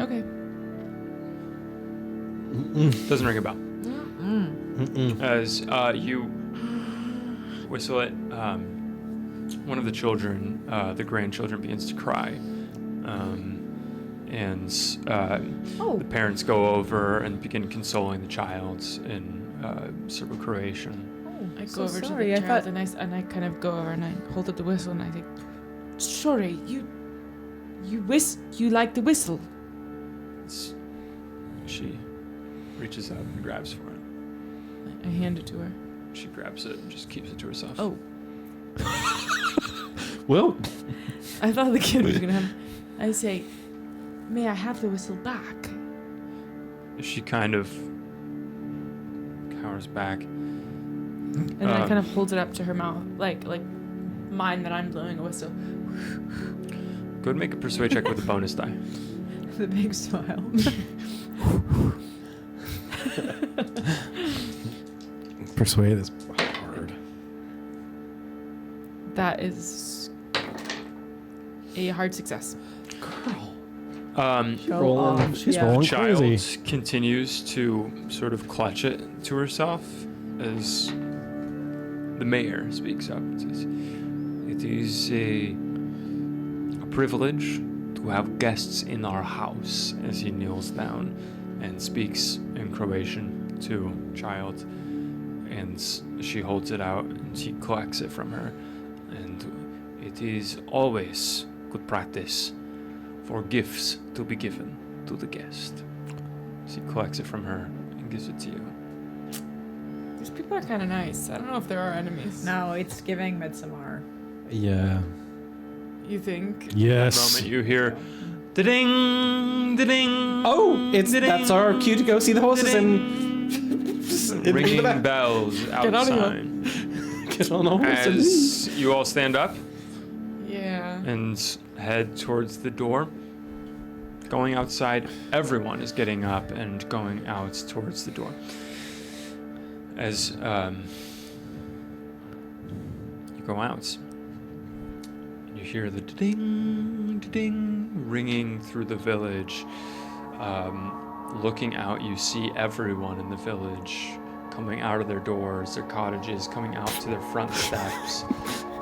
Okay. Doesn't ring a bell. As you whistle it, one of the children, the grandchildren, begins to cry. The parents go over and begin consoling the child in Serbo-Croatian. I so go over sorry, to I the child thought- and I kind of go over and I hold up the whistle and I say, "Sorry, you like the whistle?" She reaches out and grabs for it. I hand it to her. She grabs it and just keeps it to herself. Oh, Well, I thought the kid was gonna have. I say, "May I have the whistle back?" She kind of cowers back. And then I kind of hold it up to her mouth, like mine that I'm blowing a whistle. Go ahead and make a persuade check with a bonus die. The big smile. persuade is hard. That is a hard success. Rolling. She's Yeah. rolling Child crazy. continues to sort of clutch it to herself as the mayor speaks up and says, "It is a privilege to have guests in our house," as he kneels down and speaks in Croatian to child. And she holds it out and he collects it from her. And it is always good practice for gifts to be given to the guest. She collects it from her and gives it to you. These people are kind of nice. I don't know if they're our enemies. No, it's giving Midsommar. Yeah. You think? Yes. The moment you hear da-ding, da-ding. Oh, that's our cue to go see the horses and Ringing bells Get out of here. outside. get on the horses. As you all stand up Yeah. and head towards the door. Going outside, everyone is getting up and going out towards the door. As you go out, you hear the ding, ding ringing through the village. Looking out, you see everyone in the village coming out of their doors, their cottages, coming out to their front steps,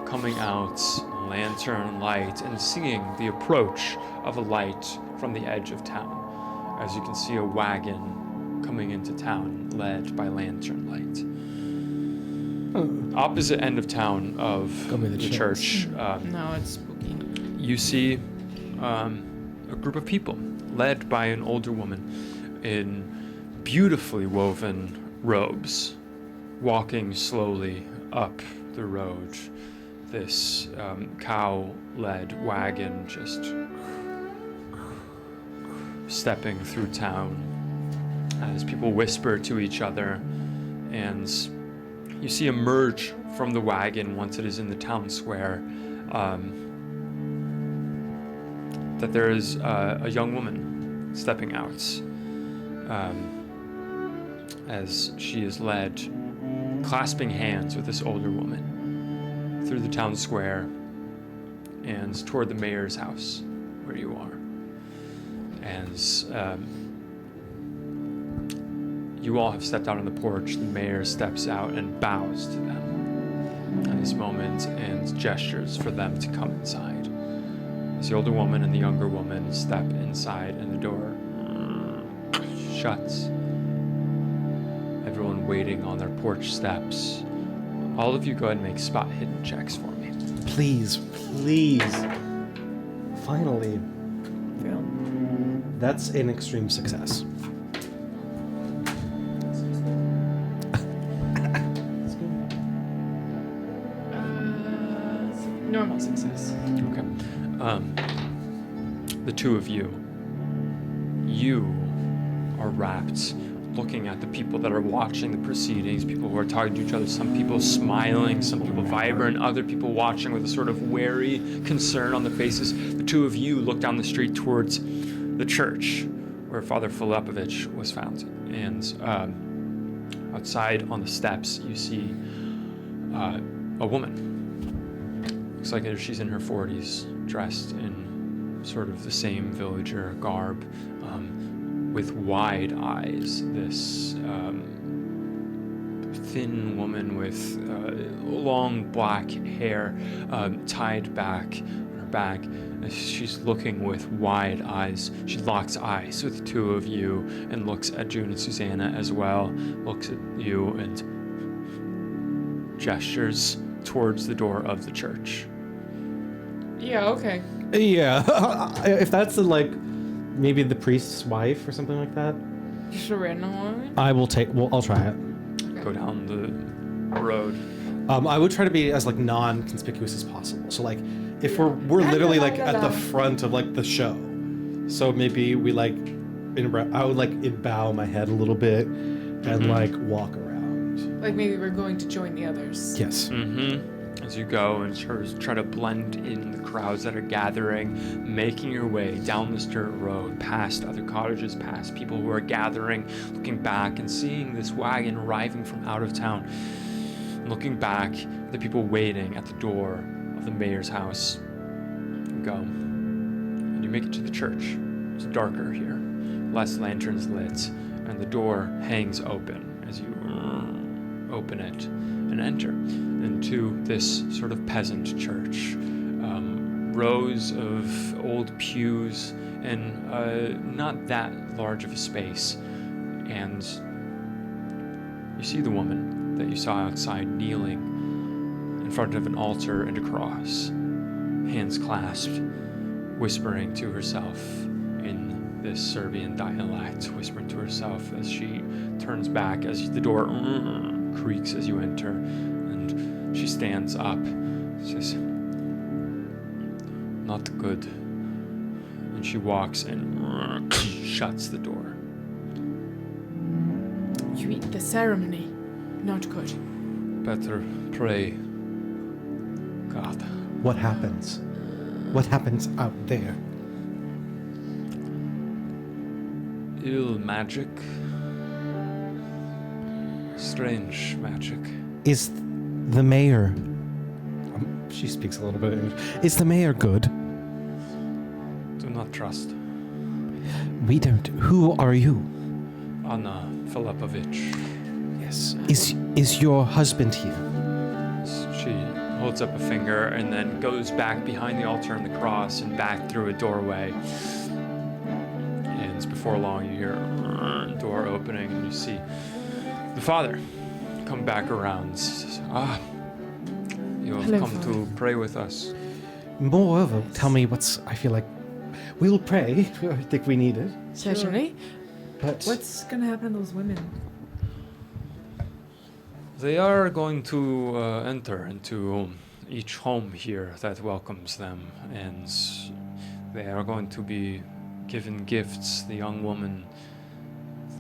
coming out, lantern light, and seeing the approach of a light from the edge of town. As you can see a wagon coming into town led by lantern light. Opposite end of town of Got me the the chills. church, No, it's spooky. you see a group of people led by an older woman in beautifully woven robes, walking slowly up the road. This cow-led wagon just stepping through town as people whisper to each other, and you see emerge from the wagon once it is in the town square that there is a young woman stepping out as she is led, clasping hands with this older woman through the town square and toward the mayor's house where you are. And you all have stepped out on the porch. The mayor steps out and bows to them at this moment and gestures for them to come inside. As the older woman and the younger woman step inside and the door shuts. Everyone waiting on their porch steps. All of you go ahead and make spot hidden checks for me. Please, please. Finally. That's an extreme success. Normal success. Okay. The two of you are rapt looking at the people that are watching the proceedings, people who are talking to each other, some people smiling, some people vibrant, other people watching with a sort of wary concern on their faces. The two of you look down the street towards the church where Father Filipovich was found. And outside on the steps, you see a woman. Looks like she's in her 40s, dressed in sort of the same villager garb, with wide eyes. This thin woman with long black hair tied back on her back. She's looking with wide eyes. She locks eyes with the two of you and looks at June and Susanna as well. Looks at you and gestures towards the door of the church. Yeah, okay. Yeah, if that's maybe the priest's wife or something like that. Just a random woman? I'll try it. Go down the road. I would try to be as non-conspicuous as possible. So if we're literally at the front of the show, so maybe we I would bow my head a little bit and walk around. Like maybe we're going to join the others. Yes. As you go and try to blend in the crowds that are gathering, making your way down this dirt road, past other cottages, past people who are gathering, looking back and seeing this wagon arriving from out of town. Looking back at the people waiting at the door of the mayor's house. You go. And you make it to the church. It's darker here. Less lanterns lit. And the door hangs open as you open it and enter into this sort of peasant church. Rows of old pews and not that large of a space. And you see the woman that you saw outside kneeling in front of an altar and a cross, hands clasped, whispering to herself in this Serbian dialect, whispering to herself as she turns back, as the door creaks as you enter, and she stands up, says, "Not good," and she walks and shuts the door. You eat the ceremony. Not good. Better pray, God. What happens? What happens out there? Ill magic. Strange magic. Is the mayor... she speaks a little bit of English. Is the mayor good? Do not trust. We don't. Who are you? Anna Filipovich. Yes. Is your husband here? She holds up a finger and then goes back behind the altar and the cross and back through a doorway. And before long you hear a door opening and you see the father come back around. Says, you have Hello, come Father. to pray with us. Moreover, tell me I feel like we'll pray. I think we need it. Certainly. But What's gonna happen to those women? They are going to enter into each home here that welcomes them, and they are going to be given gifts. The young woman,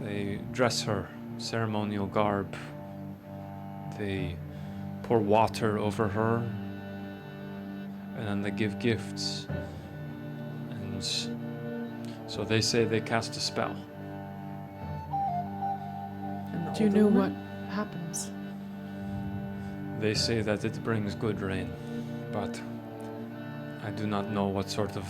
they dress her ceremonial garb. They pour water over her, and then they give gifts. And so they say they cast a spell. Do you know what happens? They say that it brings good rain, but I do not know what sort of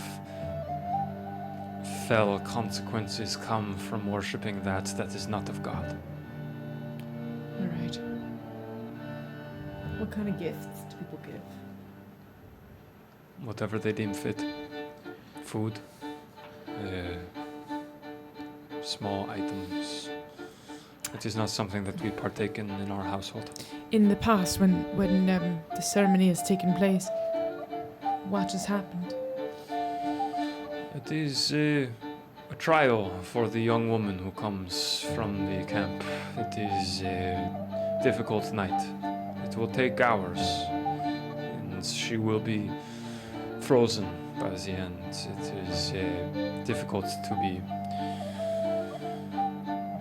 fell consequences come from worshipping that is not of God. All right. What kind of gifts do people give? Whatever they deem fit. Food, small items. It is not something that we partake in our household. In the past, when the ceremony has taken place, what has happened? It is a trial for the young woman who comes from the camp. It is a difficult night. It will take hours, and she will be frozen by the end. It is difficult to be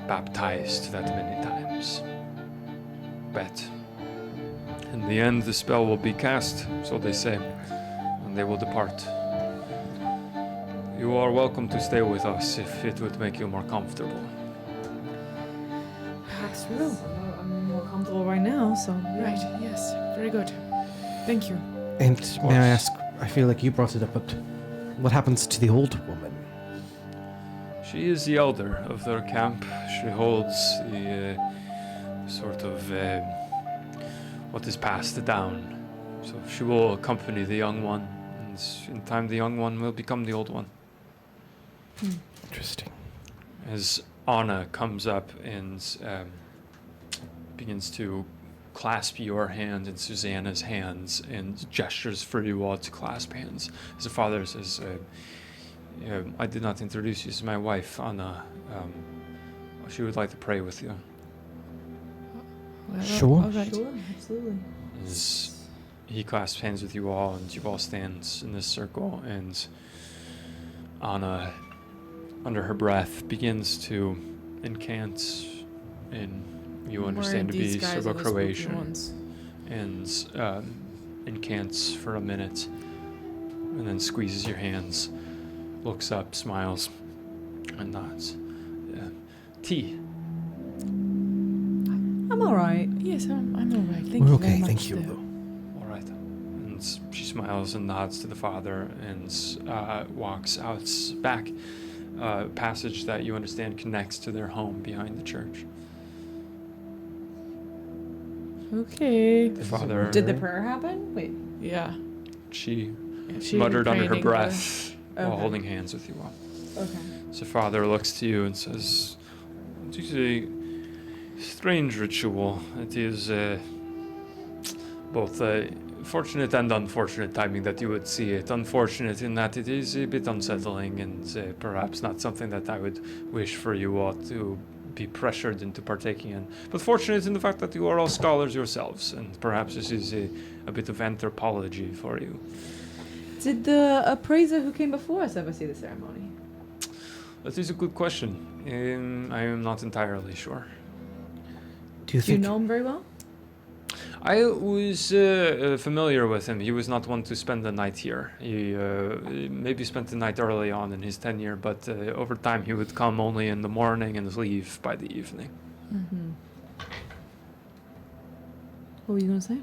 baptized that many times. But in the end, the spell will be cast, so they say, and they will depart. You are welcome to stay with us if it would make you more comfortable. Perhaps we will. I'm more comfortable right now, so. Right, yes. Very good. Thank you. And may I ask, I feel like you brought it up, but what happens to the old woman? She is the elder of their camp. She holds the sort of what is passed down. So she will accompany the young one, and in time the young one will become the old one. Interesting. As Anna comes up and begins to clasp your hand in Susanna's hands and gestures for you all to clasp hands. As the father says, I did not introduce you. This is my wife, Anna. She would like to pray with you. Well, Sure. all right. Sure, absolutely. As he clasps hands with you all, and you all stand in this circle, and Anna, under her breath, begins to incant in, you understand to be Serbo-Croatian, and incants for a minute, and then squeezes your hands, looks up, smiles, and nods. Tea. I'm all right. Yes, I'm all right. Thank We're you okay, very much. thank you. though. All right. And she smiles and nods to the father and walks out back. Passage that you understand connects to their home behind the church. Okay. The father, Did the prayer happen? Wait. Yeah. she She muttered under her praying, breath while Okay. holding hands with you all. Okay. So father looks to you and says, "It is a strange ritual. It is both fortunate and unfortunate timing that you would see it. Unfortunate in that it is a bit unsettling and perhaps not something that I would wish for you all to be pressured into partaking in. But fortunate in the fact that you are all scholars yourselves, and perhaps this is a bit of anthropology for you." Did the appraiser who came before us ever see the ceremony? That is a good question. I am not entirely sure. Do you Do you think know him very well? I was familiar with him. He was not one to spend the night here. He maybe spent the night early on in his tenure, but over time he would come only in the morning and leave by the evening. Mm-hmm. What were you going to say?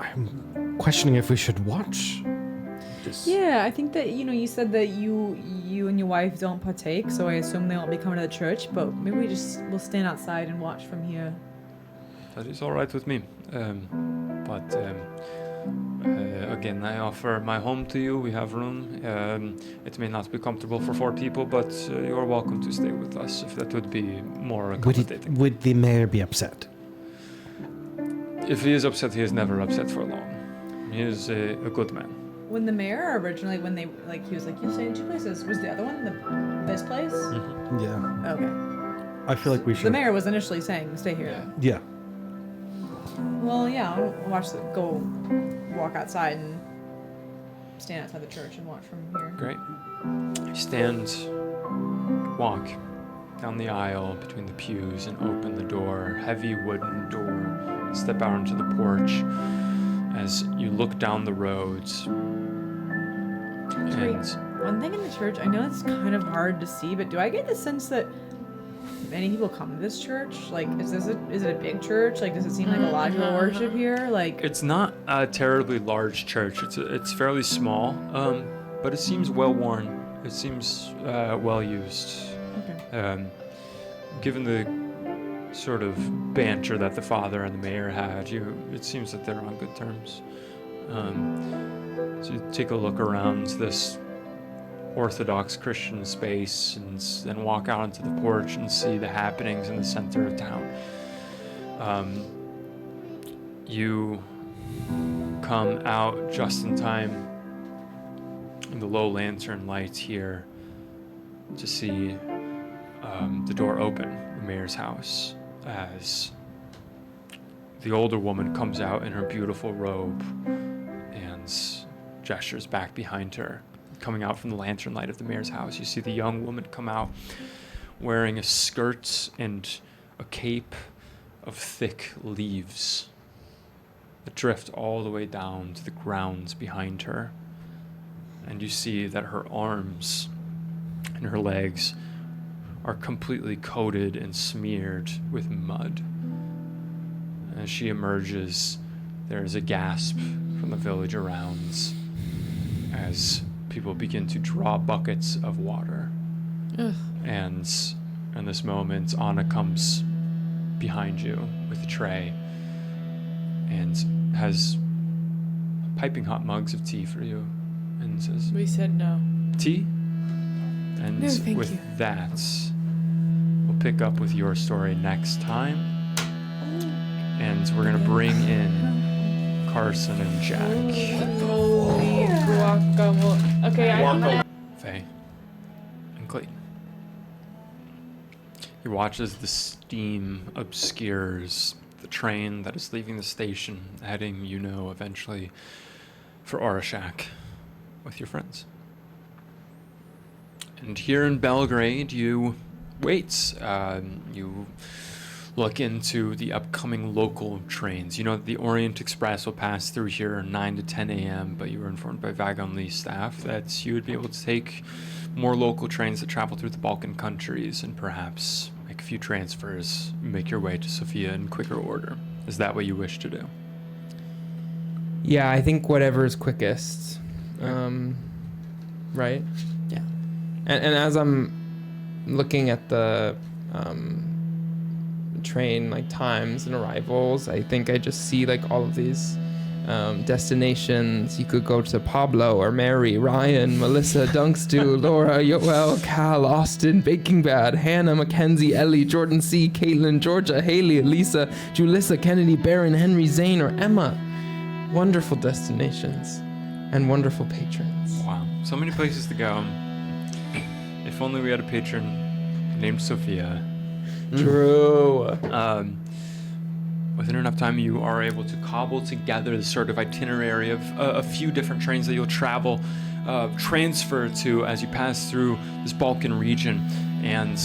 I'm questioning if we should watch this? Yeah, I think that, you said that you and your wife don't partake, so I assume they won't be coming to the church, but maybe we'll stand outside and watch from here. That is all right with me. Again, I offer my home to you. We have room. It may not be comfortable for 4 people, but you're welcome to stay with us if that would be more accommodating. Would the mayor be upset? If he is upset, he is never upset for long. He is a good man. When the mayor originally, when they, he was like, you're staying in 2 places, was the other one this place? Mm-hmm. Yeah. Okay. I feel like we should. The mayor was initially saying, stay here. Yeah. Well, yeah, I'll go walk outside and stand outside the church and watch from here. Great. You stand, walk down the aisle between the pews and open the door, heavy wooden door, step out into the porch as you look down the roads. And One thing in the church, I know it's kind of hard to see, but do I get the sense that many people come to this church? Is it a big church? Does it seem like a lot of people worship here? it's not a terribly large church. It's fairly small, but it seems well worn. It seems well used. Okay. Given the sort of banter that the father and the mayor had, it seems that they're on good terms. So you take a look around this Orthodox Christian space and then walk out onto the porch and see the happenings in the center of town. You come out just in time in the low lantern light here to see the door open, the mayor's house, as the older woman comes out in her beautiful robe and gestures back behind her. Coming out from the lantern light of the mayor's house, you see the young woman come out wearing a skirt and a cape of thick leaves that drift all the way down to the grounds behind her. And you see that her arms and her legs are completely coated and smeared with mud. As she emerges, there is a gasp from the village around as people begin to draw buckets of water And in this moment, Anna comes behind you with a tray and has piping hot mugs of tea for you and says, We said no. tea? And No, thank with you. that, we'll pick up with your story next time. And we're going to bring in Carson and Jack. Holy guacamole. Okay, Faye and Clayton. You watch as the steam obscures the train that is leaving the station, heading, eventually for Orishak with your friends. And here in Belgrade, you wait. You look into the upcoming local trains. You know that the Orient Express will pass through here 9 to 10 a.m., but you were informed by Wiegand staff that you would be able to take more local trains that travel through the Balkan countries and perhaps make a few transfers, make your way to Sofia in quicker order. Is that what you wish to do? Yeah, I think whatever is quickest. Right? Yeah. And as I'm looking at the train like times and arrivals, I think I just see like all of these destinations. You could go to Pablo or Mary, Ryan, Melissa, Dunkstu, Laura, Yoel, Cal, Austin, Baking Bad, Hannah, Mackenzie, Ellie, Jordan C, Caitlin, Georgia, Haley, Elisa, Julissa, Kennedy, Barron, Henry, Zane, or Emma. Wonderful destinations and wonderful patrons. Wow, so many places to go. If only we had a patron named Sophia. True. Within enough time, you are able to cobble together the sort of itinerary of a few different trains that you'll travel, transfer to as you pass through this Balkan region. And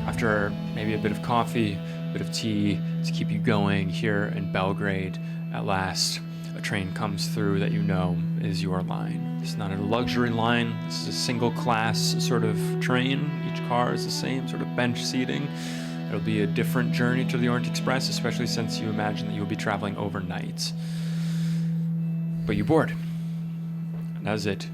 after maybe a bit of coffee, a bit of tea to keep you going here in Belgrade, at last, a train comes through that you know is your line. It's not a luxury line. This is a single class sort of train. Each car is the same sort of bench seating. It'll be a different journey to the Orient Express, especially since you imagine that you'll be traveling overnight. But you board. And as it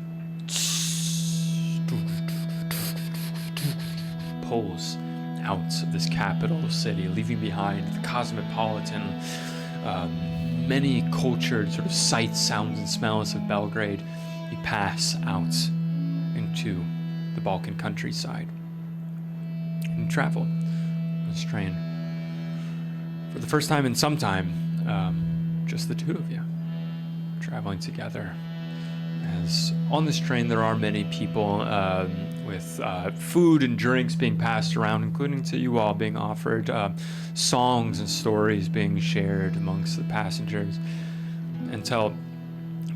pulls out of this capital city, leaving behind the cosmopolitan, many cultured sort of sights, sounds, and smells of Belgrade, you pass out into the Balkan countryside and travel on this train. For the first time in some time, just the two of you traveling together. As on this train, there are many people with food and drinks being passed around, including to you all, being offered songs and stories being shared amongst the passengers, until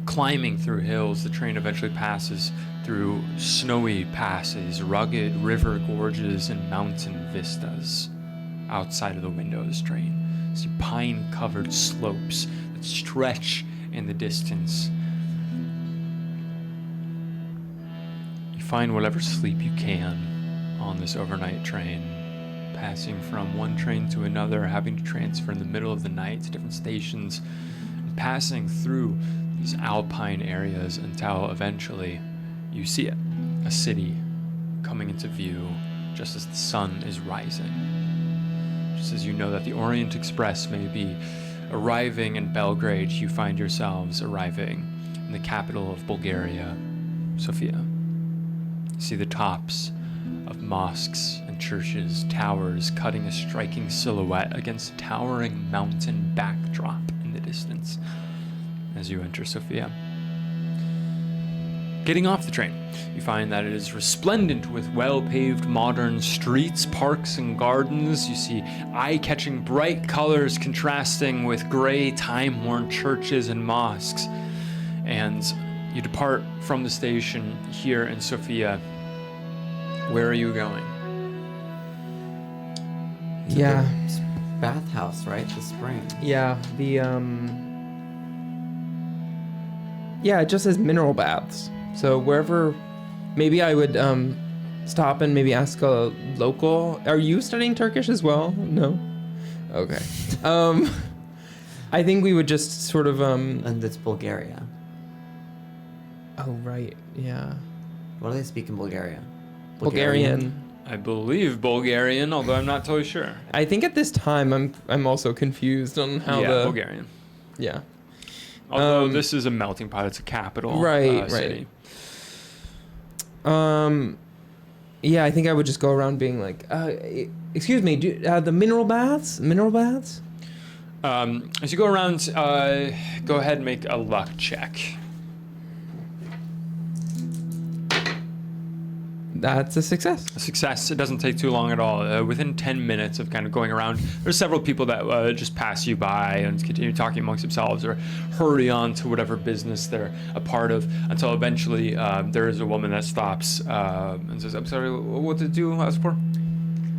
climbing through hills, the train eventually passes through snowy passes, rugged river gorges, and mountain vistas. Outside of the window of this train, see pine-covered slopes that stretch in the distance. You find whatever sleep you can on this overnight train, passing from one train to another, having to transfer in the middle of the night to different stations, and passing through these alpine areas until eventually you see it, a city coming into view just as the sun is rising. Just as you know that the Orient Express may be arriving in Belgrade, you find yourselves arriving in the capital of Bulgaria, Sofia. You see the tops of mosques and churches, towers cutting a striking silhouette against a towering mountain backdrop in the distance as you enter Sofia. Getting off the train, you find that it is resplendent with well-paved modern streets, parks, and gardens. You see eye-catching bright colors contrasting with gray, time-worn churches and mosques. And you depart from the station here in Sofia. Where are you going? Yeah. Bathhouse, right? The spring. Yeah, yeah, it just says mineral baths. So wherever, maybe I would stop and maybe ask a local. Are you studying Turkish as well? No? Okay. I think we would just sort of And it's Bulgaria. Oh, right. Yeah. What do they speak in Bulgaria? Bulgarian. I believe Bulgarian, although I'm not totally sure. I think at this time I'm also confused on how Bulgarian. Yeah. Although this is a melting pot, it's a capital city. Yeah, I think I would just go around being like, excuse me, the mineral baths? As you go around, go ahead and make a luck check. That's a success. A success. It doesn't take too long at all. Within 10 minutes of kind of going around, there's several people that just pass you by and continue talking amongst themselves or hurry on to whatever business they're a part of until eventually there is a woman that stops and says, I'm sorry, what did you ask for?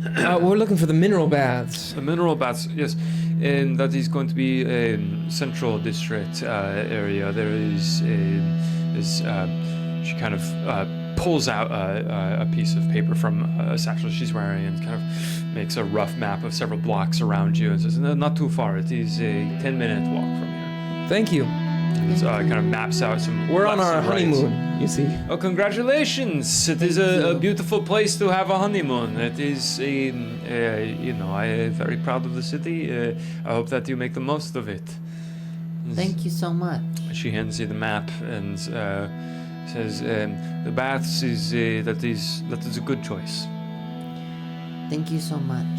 We're looking for the mineral baths. The mineral baths, yes. And that is going to be a central district area. There is she kind of pulls out a piece of paper from a satchel she's wearing and kind of makes a rough map of several blocks around you and says, no, not too far. It is a 10-minute walk from here. Thank you. And so kind of maps out some. We're on our honeymoon, you see. Oh, congratulations! It is a beautiful place to have a honeymoon. It is I am very proud of the city. I hope that you make the most of it. Thank you so much. She hands you the map and says, "The baths that is a good choice." Thank you so much.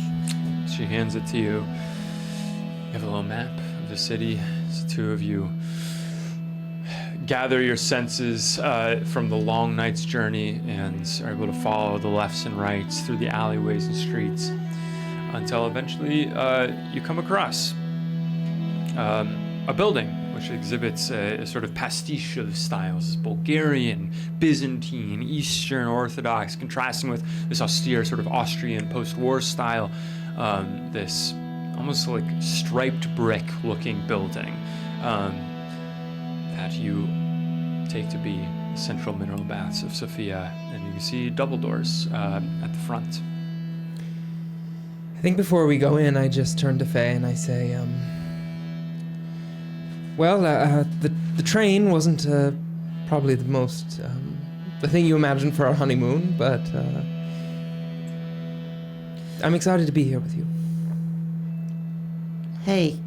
She hands it to you. You have a little map of the city. It's the two of you. Gather your senses from the long night's journey and are able to follow the lefts and rights through the alleyways and streets until eventually you come across a building which exhibits a sort of pastiche of styles, Bulgarian, Byzantine, Eastern Orthodox, contrasting with this austere sort of Austrian post-war style, this almost like striped brick looking building. That you take to be the central mineral baths of Sofia, and you can see double doors at the front. I think before we go in, I just turn to Faye and I say, the train wasn't probably the most, the thing you imagined for our honeymoon, but I'm excited to be here with you. Hey,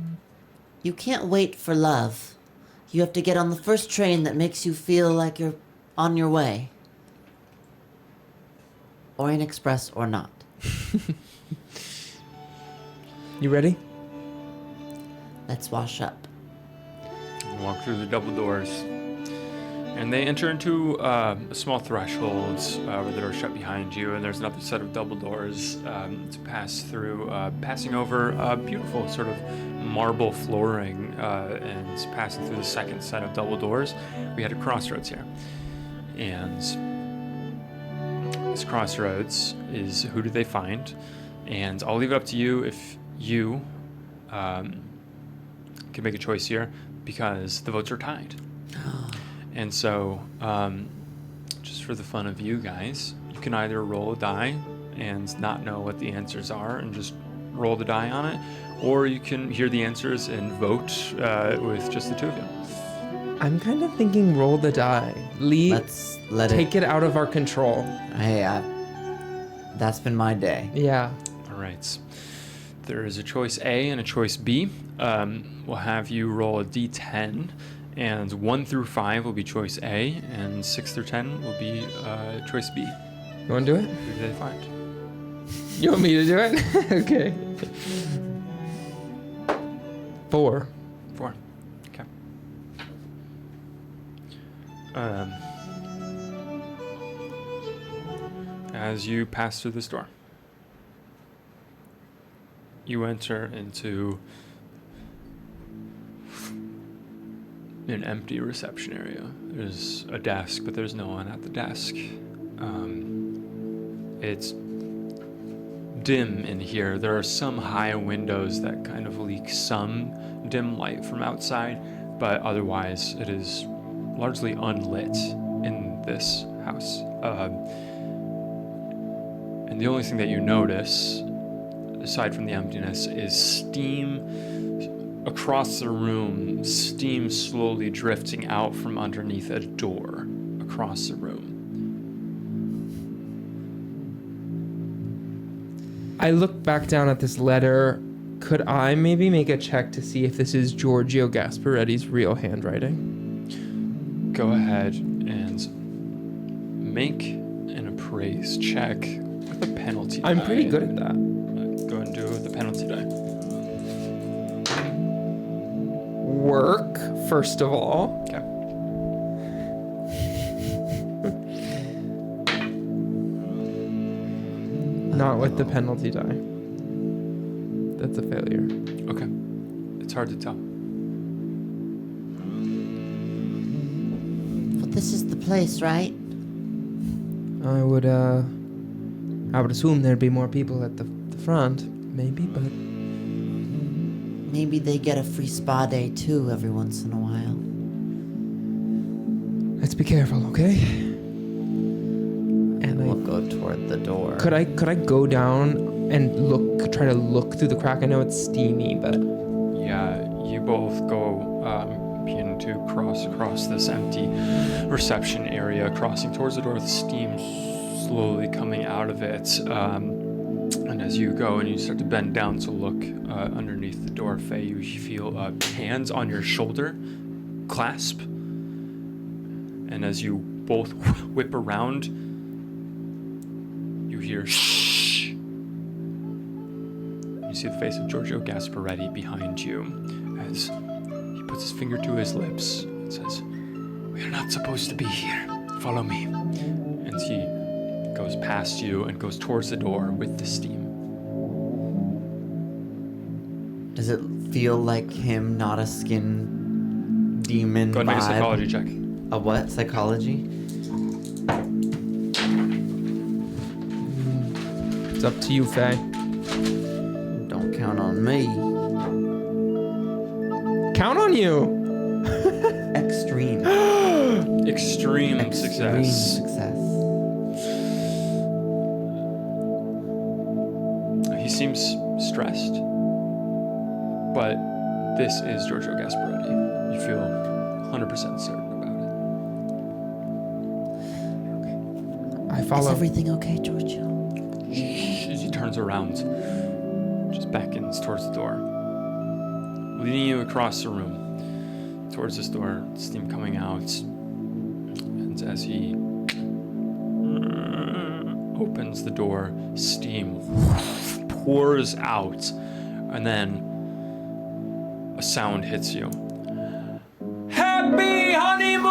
you can't wait for love. You have to get on the first train that makes you feel like you're on your way. Orient Express or not. You ready? Let's wash up. You walk through the double doors, and they enter into a small threshold where the door shut behind you, and there's another set of double doors to pass through, passing over a beautiful sort of marble flooring and passing through the second set of double doors. We had a crossroads here, and this crossroads is who do they find, and I'll leave it up to you if you can make a choice here because the votes are tied. And so, just for the fun of you guys, you can either roll a die and not know what the answers are and just roll the die on it, or you can hear the answers and vote with just the two of you. I'm kind of thinking roll the die. Let's take it out of our control. Hey, that's been my day. Yeah. All right. There is a choice A and a choice B. We'll have you roll a D10. And 1 through 5 will be choice A, and 6 through 10 will be choice B. You want to do it? Who do they find? You want me to do it? Okay. 4. 4. Okay. As you pass through this door, you enter into an empty reception area. There's a desk, but there's no one at the desk. It's dim in here. There are some high windows that kind of leak some dim light from outside, but otherwise it is largely unlit in this house. And the only thing that you notice, aside from the emptiness, is steam across the room, steam slowly drifting out from underneath a door across the room. I look back down at this letter. Could I maybe make a check to see if this is Giorgio Gasparetti's real handwriting? Go ahead and make an appraise check with a penalty I'm die. pretty good at that. Go ahead and do it with the penalty die. Work, first of all. Okay. Not with the penalty die. That's a failure. Okay. It's hard to tell. But this is the place, right? I would assume there'd be more people at the front, maybe, but Maybe they get a free spa day too every once in a while. let's be careful, okay? And We'll go toward the door. could I go down and try to look through the crack? I know it's steamy, but Yeah, you both go begin to cross across this empty reception area, crossing towards the door with steam slowly coming out of it. And as you go and you start to bend down to look underneath the door, Faye, you feel hands on your shoulder clasp. And as you both whip around, you hear shh. You see the face of Giorgio Gasparetti behind you as he puts his finger to his lips and says, "We are not supposed to be here. Follow me." And he goes past you and goes towards the door with the steam. Does it feel like him, not a skin demon? Go ahead and make a vibe? psychology check. A what? Psychology? it's up to you, Faye. Don't count on me. Count on you. Extreme. Extreme Extreme success. success. He seems stressed, but this is Giorgio Gasparetti. You feel 100% certain about it. I Is follow. everything okay, Giorgio? As he turns around, just beckons towards the door, leading you across the room towards this door, steam coming out. And as he opens the door, steam pours out, and then a sound hits you. Happy honeymoon!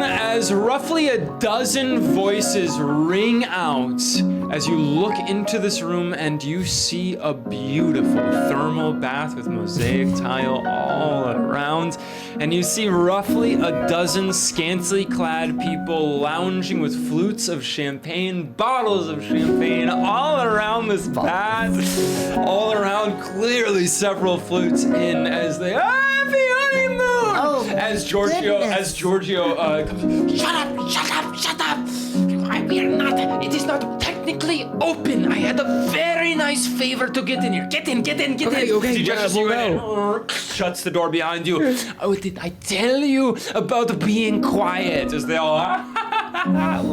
As roughly a dozen voices ring out as you look into this room and you see a beautiful thermal bath with mosaic tile all around, and you see roughly a dozen scantily clad people lounging with flutes of champagne, bottles of champagne all around this bath, all around, clearly several flutes in as they happy honeymoon. As Giorgio comes, shut up! We are not. It is not technically open. I had a very nice favor to get in here. Get in. Okay, She gestures we'll you in and shuts the door behind you. Oh, did I tell you about being quiet? As they all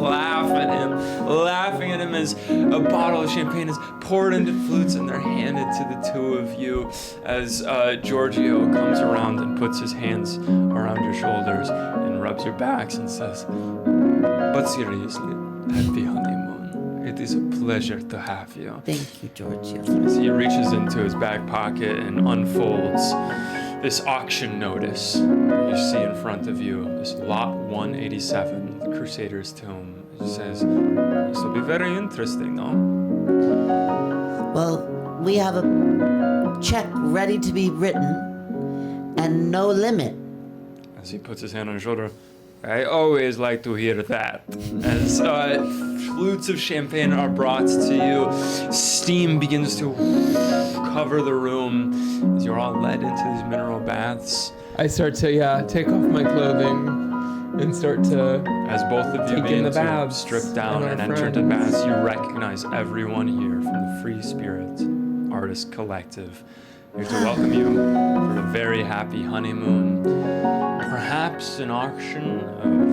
laughing at him as a bottle of champagne is poured into flutes and they're handed to the two of you as Giorgio comes around and puts his hands around your shoulders and rubs your backs and says, "But seriously, happy honeymoon. It is a pleasure to have you." Thank you, Giorgio. As he reaches into his back pocket and unfolds this auction notice you see in front of you, this lot 187, the Crusader's Tomb. It says, "This will be very interesting, no?" Well, we have a check ready to be written and no limit. As he puts his hand on your shoulder, "I always like to hear that." As flutes of champagne are brought to you, steam begins to cover the room as you're all led into these mineral baths. I start to take off my clothing and start to. As both of you Take in begin the to baths strip down and and our enter into the friends. baths, you recognize everyone here from the Free Spirit Artist Collective. Here to welcome you for a very happy honeymoon. Perhaps an auction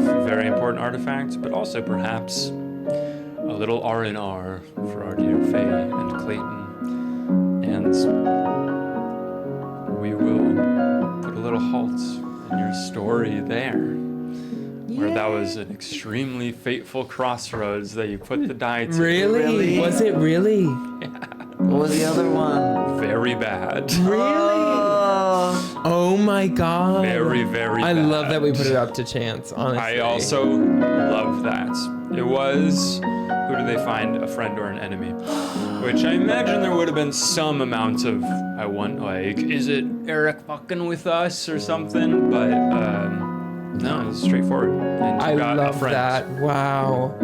of very important artifacts, but also perhaps a little R&R for our dear Faye and Clayton. And we will put a little halt in your story there. Where that was an extremely fateful crossroads that you put the die to. Really? Was it really? What was the other one? Very bad. Oh my god. Very, very I bad. love that we put it up to chance, honestly. I also love that. It was, who do they find, a friend or an enemy? Which I imagine there would have been some amount of, I want, like, is it Eric fucking with us or something? But, no, it was straightforward. And you I got a love friend. that. Wow.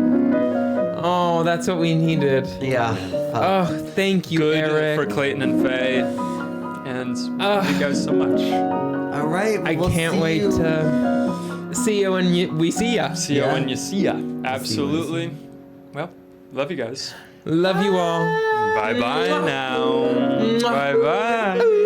Oh, that's what we needed. Yeah. Oh, thank you, Good Eric. for Clayton and Faye. And thank you guys so much. All right. I we'll can't see wait you. to see you when we see ya. See ya Yeah. when you see ya. Absolutely. Well, love you guys. Love you all. Bye-bye now. Bye-bye.